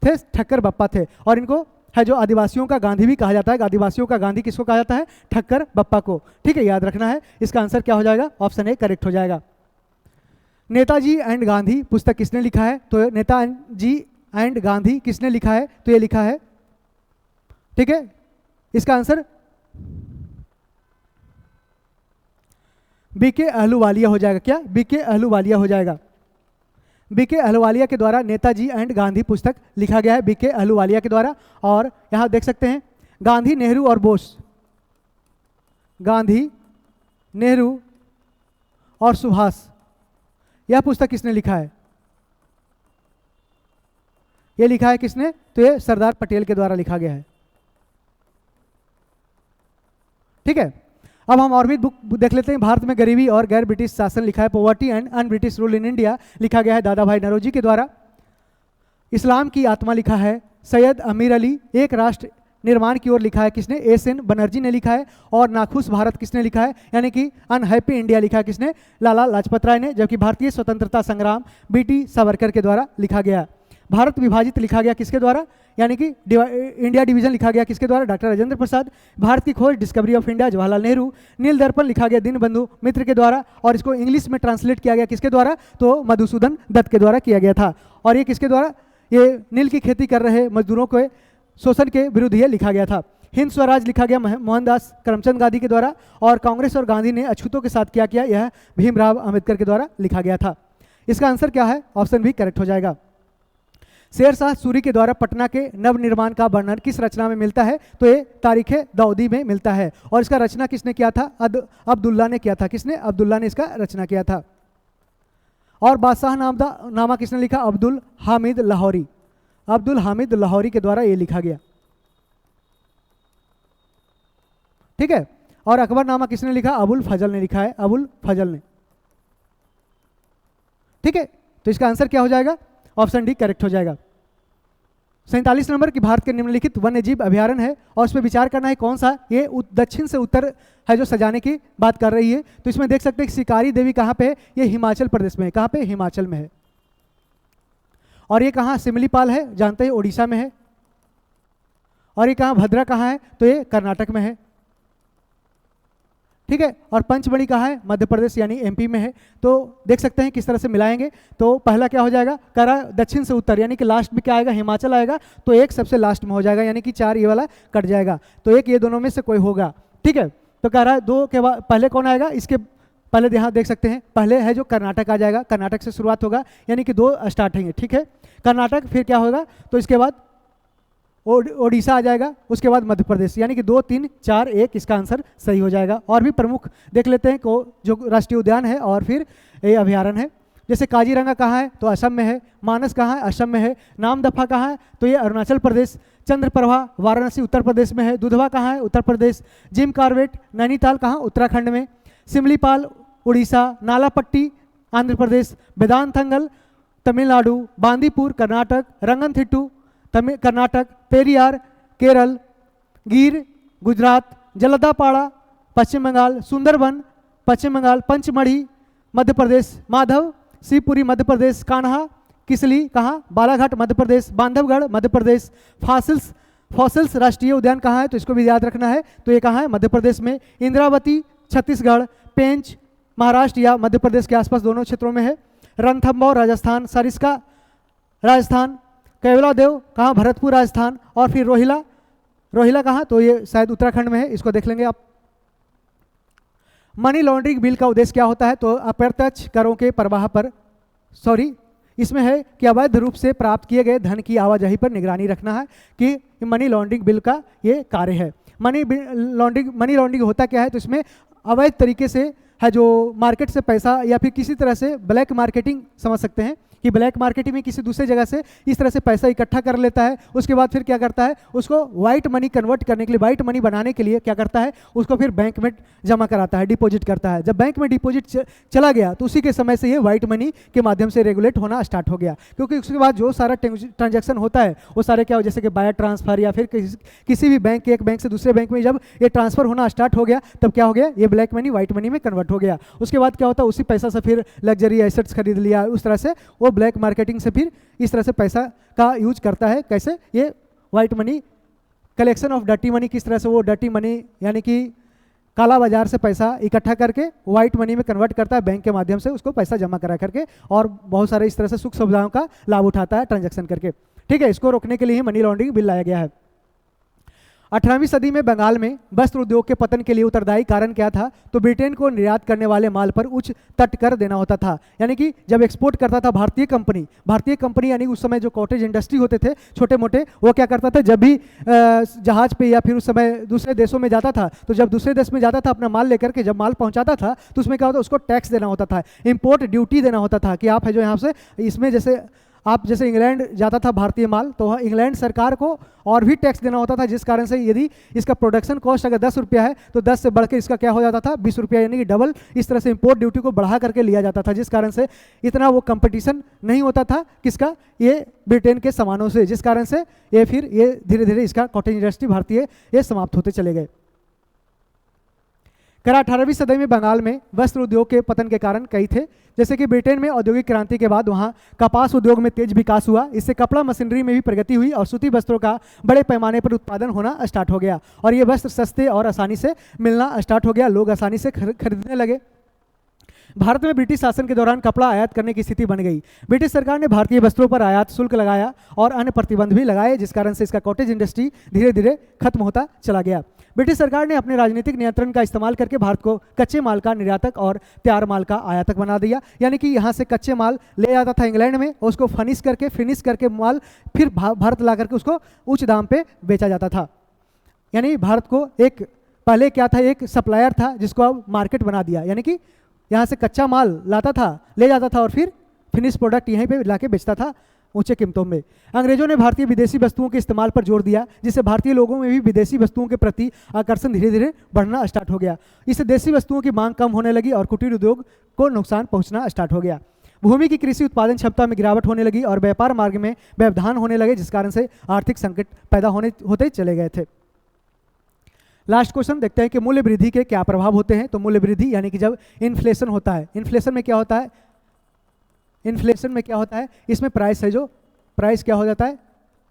थे ठक्कर बप्पा थे। और इनको है जो आदिवासियों का गांधी भी कहा जाता है। आदिवासियों का गांधी किसको कहा जाता है? ठक्कर बप्पा को। ठीक है, याद रखना है। इसका आंसर क्या हो जाएगा? ऑप्शन ए करेक्ट हो जाएगा। नेताजी एंड गांधी पुस्तक किसने लिखा है? तो नेताजी एंड गांधी किसने लिखा है? तो ये लिखा है, ठीक है, इसका आंसर बीके अहलूवालिया हो जाएगा। क्या? बीके अहलूवालिया हो जाएगा। बीके अहलूवालिया के द्वारा नेताजी एंड गांधी पुस्तक लिखा गया है, बीके अहलूवालिया के द्वारा। और यहां देख सकते हैं गांधी, नेहरू और बोस, गांधी, नेहरू और सुभाष, यह पुस्तक किसने लिखा है? यह लिखा है किसने? तो ये सरदार पटेल के द्वारा लिखा गया है। ठीक है, अब हम और भी बुक देख लेते हैं। भारत में गरीबी और गैर ब्रिटिश शासन लिखा है, poverty and un British rule in India, लिखा गया है दादा भाई नौरोजी के द्वारा। इस्लाम की आत्मा लिखा है सैयद अमीर अली। एक राष्ट्र निर्माण की ओर लिखा है किसने? एस.एन. बनर्जी ने लिखा है। और नाखुश भारत किसने लिखा है, यानी कि अनहैप्पी इंडिया लिखा है किसने? लाला लाजपत राय ने। जबकि भारतीय स्वतंत्रता संग्राम बी.टी. सावरकर के द्वारा लिखा गया। भारत विभाजित लिखा गया किसके द्वारा, यानी कि इंडिया डिवीजन लिखा गया किसके द्वारा? डॉक्टर राजेंद्र प्रसाद। भारत की खोज discovery of India Jawaharlal Nehru. Nil Darpan लिखा गया दीनबंधु मित्र के द्वारा। और इसको इंग्लिश में ट्रांसलेट किया गया किसके द्वारा? तो मधुसूदन दत्त के द्वारा किया गया था। और ये किसके द्वारा? ये नील की खेती कर रहे मजदूरों के शोषण के विरुद्ध ये लिखा गया था। हिंद स्वराज लिखा गया मोहनदास करमचंद गांधी के द्वारा, और कांग्रेस और गांधी ने अछूतों के साथ क्या किया, यह भीमराव अंबेडकर के द्वारा लिखा गया था। इसका आंसर क्या है, ऑप्शन बी करेक्ट हो जाएगा। शेरशाह सूरी के द्वारा पटना के नवनिर्माण का वर्णन किस रचना में मिलता है, तो ये तारीख दाऊदी में मिलता है, और इसका रचना किसने किया था, अब्दुल्ला ने किया था। किसने, अब्दुल्ला ने इसका रचना किया था। और बादशाह नामा किसने लिखा, अब्दुल हामिद लाहौरी। अब्दुल हामिद लाहौरी के द्वारा ये लिखा गया, ठीक है। और अकबरनामा किसने लिखा, अबुल फजल ने लिखा है, अबुल फजल ने, ठीक है। तो इसका आंसर क्या हो जाएगा, ऑप्शन डी करेक्ट हो जाएगा। 47 नंबर की भारत के निम्नलिखित वन्यजीव अभ्यारण्य है, और उस पर विचार करना है कौन सा, ये दक्षिण से उत्तर है जो सजाने की बात कर रही है। तो इसमें देख सकते हैं कि शिकारी देवी कहाँ पे है, ये हिमाचल प्रदेश में है। कहाँ पे, हिमाचल में है। और ये कहाँ, सिमलीपाल है, जानते हैं उड़ीसा में है। और ये कहाँ, भद्रा कहाँ है, तो ये कर्नाटक में है, ठीक है। और पंचमढ़ी कहाँ है, मध्य प्रदेश यानी एमपी में है। तो देख सकते हैं किस तरह से मिलाएंगे। तो पहला क्या हो जाएगा, करा दक्षिण से उत्तर, यानी कि लास्ट में क्या आएगा, हिमाचल आएगा, तो एक सबसे लास्ट में हो जाएगा, यानी कि 4 ये वाला कट जाएगा, तो एक ये दोनों में से कोई होगा, ठीक है। तो कह रहा है 2 के बाद पहले कौन आएगा, इसके पहले यहाँ देख सकते हैं, पहले है जो कर्नाटक आ जाएगा, कर्नाटक से शुरुआत होगा, यानी कि 2 स्टार्ट होंगे, ठीक है। कर्नाटक, फिर क्या होगा, तो इसके बाद ओडिशा आ जाएगा, उसके बाद मध्य प्रदेश, यानी कि 2, 3, 4, 1 इसका आंसर सही हो जाएगा। और भी प्रमुख देख लेते हैं को जो राष्ट्रीय उद्यान है और फिर ये अभ्यारण्य है। जैसे काजीरंगा कहाँ है, तो असम में है। मानस कहाँ है, असम में है। नामदफा कहाँ है, तो ये अरुणाचल प्रदेश। चंद्रप्रभा वाराणसी उत्तर प्रदेश में है। दुधवा कहाँ है, उत्तर प्रदेश। जिम कार्बेट नैनीताल कहाँ, उत्तराखंड में। सिमलीपाल उड़ीसा। नालापट्टी आंध्र प्रदेश। वेदांतंगल तमिलनाडु। बांदीपुर कर्नाटक। रंगनथिट्टू कर्नाटक। पेरियार केरल। गिर गुजरात। जलदापाड़ा पश्चिम बंगाल। सुंदरबन पश्चिम बंगाल। पंचमढ़ी मध्य प्रदेश। माधव शिवपुरी मध्य प्रदेश। कान्हा किसली कहाँ, बालाघाट मध्य प्रदेश। बांधवगढ़ मध्य प्रदेश। फॉसिल्स राष्ट्रीय उद्यान कहाँ है, तो इसको भी याद रखना है, तो ये कहाँ है, मध्य प्रदेश में। इंद्रावती छत्तीसगढ़। पेंच महाराष्ट्र या मध्य प्रदेश के आसपास दोनों क्षेत्रों में है। रणथंभौर राजस्थान। सरिस्का राजस्थान। कैवलादेव कहाँ, भरतपुर राजस्थान। और फिर रोहिला कहाँ, तो ये शायद उत्तराखंड में है, इसको देख लेंगे आप। मनी लॉन्ड्रिंग बिल का उद्देश्य क्या होता है, तो अप्रत्यक्ष करों के प्रवाह पर इसमें है कि अवैध रूप से प्राप्त किए गए धन की आवाजाही पर निगरानी रखना है, कि मनी लॉन्ड्रिंग बिल का ये कार्य है। मनी लॉन्ड्रिंग होता क्या है, तो इसमें अवैध तरीके से है जो मार्केट से पैसा या फिर किसी तरह से ब्लैक मार्केटिंग समझ सकते हैं कि ब्लैक मार्केटिंग में किसी दूसरे जगह से इस तरह से पैसा इकट्ठा कर लेता है, उसके बाद फिर क्या करता है, उसको वाइट मनी कन्वर्ट करने के लिए, वाइट मनी बनाने के लिए क्या करता है, उसको फिर बैंक में जमा कराता है, डिपॉजिट करता है। जब बैंक में डिपॉजिट चला गया तो उसी के समय से ये वाइट मनी के माध्यम से रेगुलेट होना स्टार्ट हो गया, क्योंकि उसके बाद जो सारा ट्रांजैक्शन होता है वो सारे क्या हो, जैसे कि वायर ट्रांसफर या फिर किसी भी बैंक के एक बैंक से दूसरे बैंक में जब ये ट्रांसफर होना स्टार्ट हो गया तब क्या हो गया, ये ब्लैक मनी वाइट मनी में कन्वर्ट हो गया। उसके बाद क्या होता है, उसी पैसा से फिर लग्जरी एसेट्स खरीद लिया, उस तरह से वो ब्लैक मार्केटिंग से फिर इस तरह से पैसा का यूज करता है। कैसे, ये white money collection of dirty money, किस तरह से वो डर्टी मनी यानी कि काला बाजार से पैसा इकट्ठा करके वाइट मनी में कन्वर्ट करता है, बैंक के माध्यम से उसको पैसा जमा करा करके, और बहुत सारे इस तरह से सुख सुविधाओं का लाभ उठाता है ट्रांजैक्शन करके। ठीक है, इसको रोकने के लिए ही मनी लॉन्ड्रिंग बिल लाया गया है। 18वीं सदी में बंगाल में वस्त्र उद्योग के पतन के लिए उत्तरदायी कारण क्या था, तो ब्रिटेन को निर्यात करने वाले माल पर उच्च तट कर देना होता था। यानी कि जब एक्सपोर्ट करता था भारतीय कंपनी यानी उस समय जो कॉटेज इंडस्ट्री होते थे छोटे मोटे, वो क्या करता था, जब भी जहाज पे या फिर उस समय दूसरे देशों में जाता था, तो जब दूसरे देश में जाता था अपना माल लेकर के, जब माल पहुंचाता था तो उसमें क्या होता, उसको टैक्स देना होता था, इंपोर्ट ड्यूटी देना होता था, कि आप है जो यहाँ से इसमें जैसे आप जैसे इंग्लैंड जाता था भारतीय माल, तो वहाँ इंग्लैंड सरकार को और भी टैक्स देना होता था, जिस कारण से यदि इसका प्रोडक्शन कॉस्ट अगर 10 रुपया है तो 10 से बढ़ के इसका क्या हो जाता था, 20 रुपया, यानी कि डबल इस तरह से इंपोर्ट ड्यूटी को बढ़ा करके लिया जाता था, जिस कारण से इतना वो कंपटीशन नहीं होता था किसका, ये ब्रिटेन के सामानों से, जिस कारण से ये फिर ये धीरे धीरे इसका कॉटेज इंडस्ट्री भारतीय ये समाप्त होते चले गए। 18वीं सदी में बंगाल में वस्त्र उद्योग के पतन के कारण कई थे, जैसे कि ब्रिटेन में औद्योगिक क्रांति के बाद वहाँ कपास उद्योग में तेज विकास हुआ, इससे कपड़ा मशीनरी में भी प्रगति हुई और सूती वस्त्रों का बड़े पैमाने पर उत्पादन होना स्टार्ट हो गया, और ये वस्त्र सस्ते और आसानी से मिलना स्टार्ट हो गया, लोग आसानी से खरीदने लगे। भारत में ब्रिटिश शासन के दौरान कपड़ा आयात करने की स्थिति बन गई। ब्रिटिश सरकार ने भारतीय वस्त्रों पर आयात शुल्क लगाया और अन्य प्रतिबंध भी लगाए, जिस कारण से इसका कॉटेज इंडस्ट्री धीरे धीरे खत्म होता चला गया। ब्रिटिश सरकार ने अपने राजनीतिक नियंत्रण का इस्तेमाल करके भारत को कच्चे माल का निर्यातक और तैयार माल का आयातक बना दिया। यानी कि यहाँ से कच्चे माल ले जाता था इंग्लैंड में, उसको फिनिश करके माल फिर भारत ला करके उसको उच्च दाम पे बेचा जाता था। यानी भारत को एक पहले क्या था, एक सप्लायर था जिसको अब मार्केट बना दिया। यानी कि यहाँ से कच्चा माल लाता था, ले जाता था और फिर फिनिश प्रोडक्ट यहीं पे लाके बेचता था ऊंचे कीमतों में। अंग्रेजों ने भारतीय विदेशी वस्तुओं के इस्तेमाल पर जोर दिया, जिससे भारतीय लोगों में भी विदेशी वस्तुओं के प्रति आकर्षण धीरे धीरे बढ़ना स्टार्ट हो गया। इससे देशी वस्तुओं की मांग कम होने लगी और कुटीर उद्योग को नुकसान पहुंचना स्टार्ट हो गया। भूमि की कृषि उत्पादन क्षमता में गिरावट होने लगी और व्यापार मार्ग में व्यवधान होने लगे, जिस कारण से आर्थिक संकट पैदा होते चले गए थे। लास्ट क्वेश्चन देखते हैं कि मूल्य वृद्धि के क्या प्रभाव होते हैं। तो मूल्य वृद्धि यानी कि जब इन्फ्लेशन होता है, इन्फ्लेशन में क्या होता है, इसमें प्राइस है, जो प्राइस क्या हो जाता है,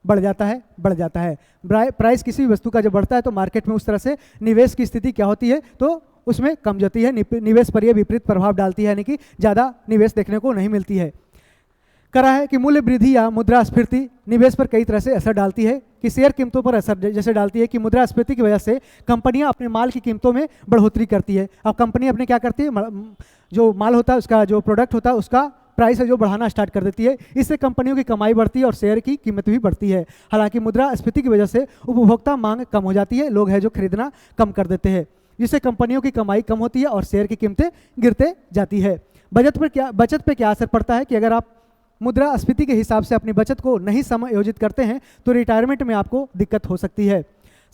बढ़ जाता है। प्राइस किसी भी वस्तु का जब बढ़ता है तो मार्केट में उस तरह से निवेश की स्थिति क्या होती है, तो उसमें कम जाती है, निवेश पर यह विपरीत प्रभाव डालती है, यानी कि ज़्यादा निवेश देखने को नहीं मिलती है। करा है कि मूल्य वृद्धि या मुद्रास्फीति निवेश पर कई तरह से असर डालती है, कि शेयर कीमतों पर असर जैसे डालती है कि मुद्रास्फीति की वजह से कंपनियां अपने माल की कीमतों में बढ़ोतरी करती है। अब कंपनी अपने क्या करती है, जो माल होता है उसका, जो प्रोडक्ट होता है उसका प्राइस है जो बढ़ाना स्टार्ट कर देती है। इससे कंपनियों की कमाई बढ़ती है और शेयर की कीमत भी बढ़ती है। हालांकि मुद्रास्फीति की वजह से उपभोक्ता मांग कम हो जाती है, लोग है जो खरीदना कम कर देते हैं, जिससे कंपनियों की कमाई कम होती है और शेयर की कीमतें गिरते जाती है। बचत पे क्या असर पड़ता है कि अगर आप मुद्रास्फीति के हिसाब से अपनी बचत को नहीं समायोजित करते हैं तो रिटायरमेंट में आपको दिक्कत हो सकती है।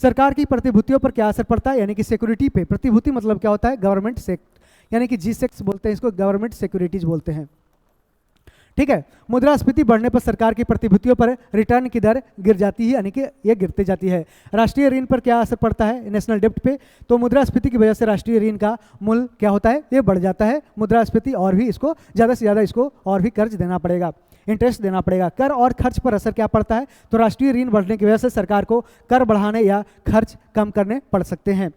सरकार की प्रतिभूतियों पर क्या असर पड़ता है, यानी कि सिक्योरिटी पे। प्रतिभूति मतलब क्या होता है, गवर्नमेंट सेक्ट, यानी कि G-Secs बोलते हैं इसको, गवर्नमेंट सिक्योरिटीज बोलते हैं। ठीक है, मुद्रास्फीति बढ़ने पर सरकार की प्रतिभूतियों पर रिटर्न की दर गिर जाती है, यानी कि ये गिरती जाती है। राष्ट्रीय ऋण पर क्या असर पड़ता है, नेशनल डेब्ट पे। तो मुद्रास्फीति की वजह से राष्ट्रीय ऋण का मूल्य क्या होता है, ये बढ़ जाता है। मुद्रास्फीति और भी इसको ज़्यादा से ज़्यादा इसको और भी कर्ज देना पड़ेगा, इंटरेस्ट देना पड़ेगा। कर और खर्च पर असर क्या पड़ता है, तो राष्ट्रीय ऋण बढ़ने की वजह से सरकार को कर बढ़ाने या खर्च कम करने पड़ सकते हैं।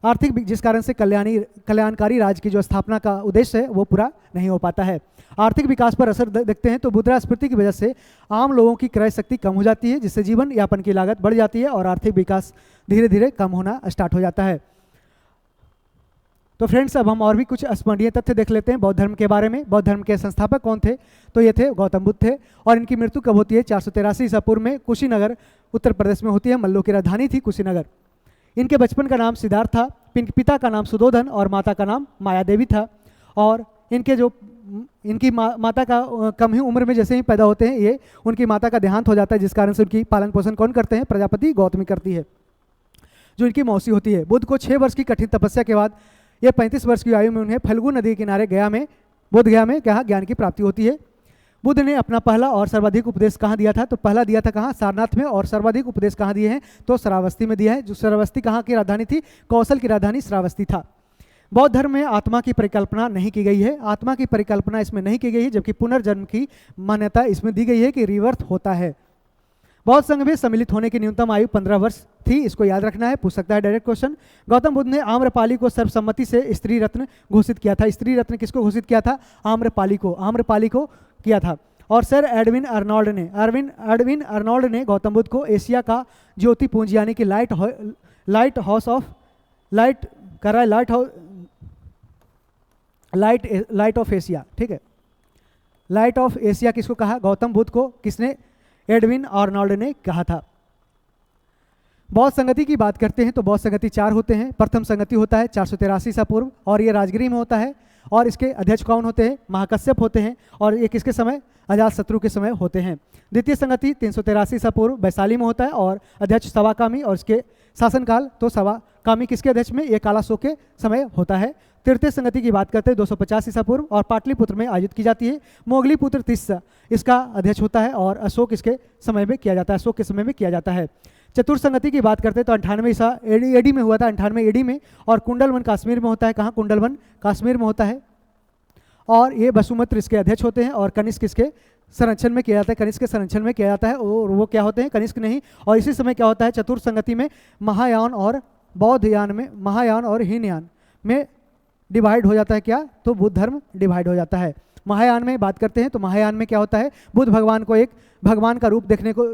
आर्थिक, जिस कारण से कल्याणकारी राज्य की जो स्थापना का उद्देश्य है वो पूरा नहीं हो पाता है। आर्थिक विकास पर असर देखते हैं तो मुद्रास्फीति की वजह से आम लोगों की क्रय शक्ति कम हो जाती है, जिससे जीवन यापन की लागत बढ़ जाती है और आर्थिक विकास धीरे धीरे कम होना स्टार्ट हो जाता है। तो फ्रेंड्स, अब हम और भी कुछ स्मरणीय तथ्य देख लेते हैं बौद्ध धर्म के बारे में। बौद्ध धर्म के संस्थापक कौन थे, तो ये थे गौतम बुद्ध थे। और इनकी मृत्यु कब होती है, 483 ईसा पूर्व में कुशीनगर उत्तर प्रदेश में होती है। मल्लों की राजधानी थी कुशीनगर। इनके बचपन का नाम सिद्धार्थ था, पिता का नाम सुदोधन और माता का नाम माया देवी था। और इनकी माता का कम ही उम्र में जैसे ही पैदा होते हैं ये, उनकी माता का देहांत हो जाता है, जिस कारण से उनकी पालन पोषण कौन करते हैं, प्रजापति गौतमी करती है, जो इनकी मौसी होती है। बुद्ध को 6 वर्ष की कठिन तपस्या के बाद ये 35 वर्ष की आयु में उन्हें फल्गु नदी के किनारे बोधगया में कहा ज्ञान की प्राप्ति होती है। बुद्ध ने अपना पहला और सर्वाधिक उपदेश कहाँ दिया था, तो पहला दिया था कहाँ, सारनाथ में। और सर्वाधिक उपदेश कहाँ दिए हैं, तो श्रावस्ती में दिया है। जो श्रावस्ती कहाँ की राजधानी थी, कौशल की राजधानी श्रावस्ती था। बौद्ध धर्म में आत्मा की परिकल्पना नहीं की गई है, आत्मा की परिकल्पना इसमें नहीं की गई है, जबकि पुनर्जन्म की मान्यता इसमें दी गई है कि रिवर्थ होता है। बौद्ध संघ में सम्मिलित होने की न्यूनतम आयु 15 वर्ष थी, इसको याद रखना है, पूछ सकता है डायरेक्ट क्वेश्चन। गौतम बुद्ध ने आम्रपाली को सर्वसम्मति से स्त्री रत्न घोषित किया था। स्त्री रत्न किसको घोषित किया था, आम्रपाली को किया था। और सर एडविन अर्नोल्ड ने गौतम बुद्ध को एशिया का ज्योति पुंज यानी कि लाइट ऑफ एशिया, ठीक है, लाइट ऑफ एशिया किसको कहा, गौतम बुद्ध को किसने, एडविन अर्नोल्ड ने कहा था। बौद्ध संगति की बात करते हैं तो बौद्ध संगति 4 होते हैं। प्रथम संगति होता है 483 ईसा पूर्व और ये राजगिरी में होता है। और इसके अध्यक्ष कौन होते हैं, महाकश्यप होते हैं। और ये किसके समय, अजातशत्रु के समय होते हैं। द्वितीय संगति 383 ईसा पूर्व वैशाली में होता है और अध्यक्ष सवाकामी, और इसके शासनकाल तो सवाकामी किसके अध्यक्ष में, ये कालाशोक के समय होता है। तृतीय संगति की बात करते हैं 250 ईसा पूर्व और पाटलिपुत्र में आयोजित की जाती है। मोगलीपुत्र तिस्सा इसका अध्यक्ष होता है और अशोक इसके समय में किया जाता है, अशोक के समय में किया जाता है। चतुर्थ संगति की बात करते हैं तो 98 ईसा एडी में हुआ था, 98 एडी में। और कुंडलवन काश्मीर में होता है, कहाँ, कुंडलवन काश्मीर में होता है। और ये वसुमित्र इसके अध्यक्ष होते हैं और कनिष्क इसके संरक्षण में किया जाता है, कनिष्क के संरक्षण में किया जाता है। और वो क्या होते हैं, कनिष्क नहीं। और इसी समय क्या होता है, चतुर्थ संगति में महायान और बौद्धयान में, महायान और हीनयान में डिवाइड हो जाता है क्या, तो बुद्ध धर्म डिवाइड हो जाता है। महायान में बात करते हैं तो महायान में क्या होता है, बुद्ध भगवान को एक भगवान का रूप देखने को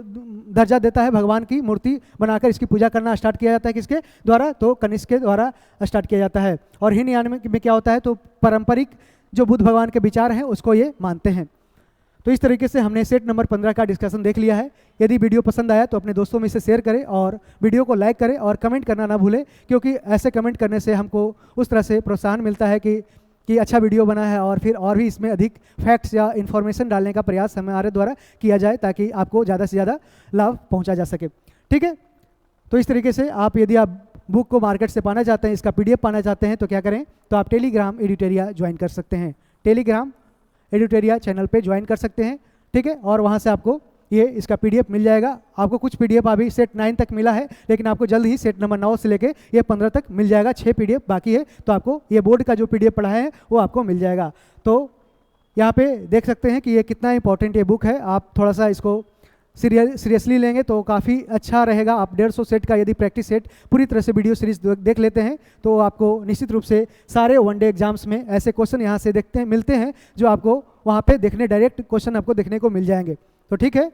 दर्जा देता है, भगवान की मूर्ति बनाकर इसकी पूजा करना स्टार्ट किया जाता है, किसके द्वारा, तो कनिष्क के द्वारा स्टार्ट किया जाता है। और हीनयान में क्या होता है, तो पारंपरिक जो बुद्ध भगवान के विचार हैं उसको ये मानते हैं। तो इस तरीके से हमने सेट नंबर 15 का डिस्कशन देख लिया है। यदि वीडियो पसंद आया तो अपने दोस्तों में इसे शेयर करें और वीडियो को लाइक करें और कमेंट करना ना भूलें, क्योंकि ऐसे कमेंट करने से हमको उस तरह से प्रोत्साहन मिलता है कि अच्छा वीडियो बना है और फिर और भी इसमें अधिक फैक्ट्स या इन्फॉर्मेशन डालने का प्रयास हमारे द्वारा किया जाए ताकि आपको ज़्यादा से ज़्यादा लाभ पहुँचा जा सके। ठीक है, तो इस तरीके से यदि आप बुक को मार्केट से पाना चाहते हैं, इसका PDF पाना चाहते हैं तो क्या करें, तो आप टेलीग्राम एडिटोरिया ज्वाइन कर सकते हैं, टेलीग्राम एडिटोरिया चैनल पे ज्वाइन कर सकते हैं। ठीक है, और वहाँ से आपको ये इसका PDF मिल जाएगा। आपको कुछ PDF अभी सेट 9 तक मिला है, लेकिन आपको जल्द ही सेट नंबर 9 से लेके ये 15 तक मिल जाएगा। 6 PDF बाकी है, तो आपको ये बोर्ड का जो PDF पढ़ा है वो आपको मिल जाएगा। तो यहाँ पे देख सकते हैं कि ये कितना इंपॉर्टेंट ये बुक है। आप थोड़ा सा इसको सीरियसली लेंगे तो काफ़ी अच्छा रहेगा। आप 150 सेट का यदि प्रैक्टिस सेट पूरी तरह से वीडियो सीरीज देख लेते हैं तो आपको निश्चित रूप से सारे वनडे एग्जाम्स में ऐसे क्वेश्चन यहाँ से मिलते हैं जो आपको वहाँ पे देखने, डायरेक्ट क्वेश्चन आपको देखने को मिल जाएंगे। तो ठीक है,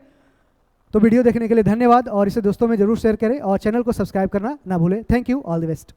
तो वीडियो देखने के लिए धन्यवाद और इसे दोस्तों में जरूर शेयर करें और चैनल को सब्सक्राइब करना ना भूलें। Thank you, all the best.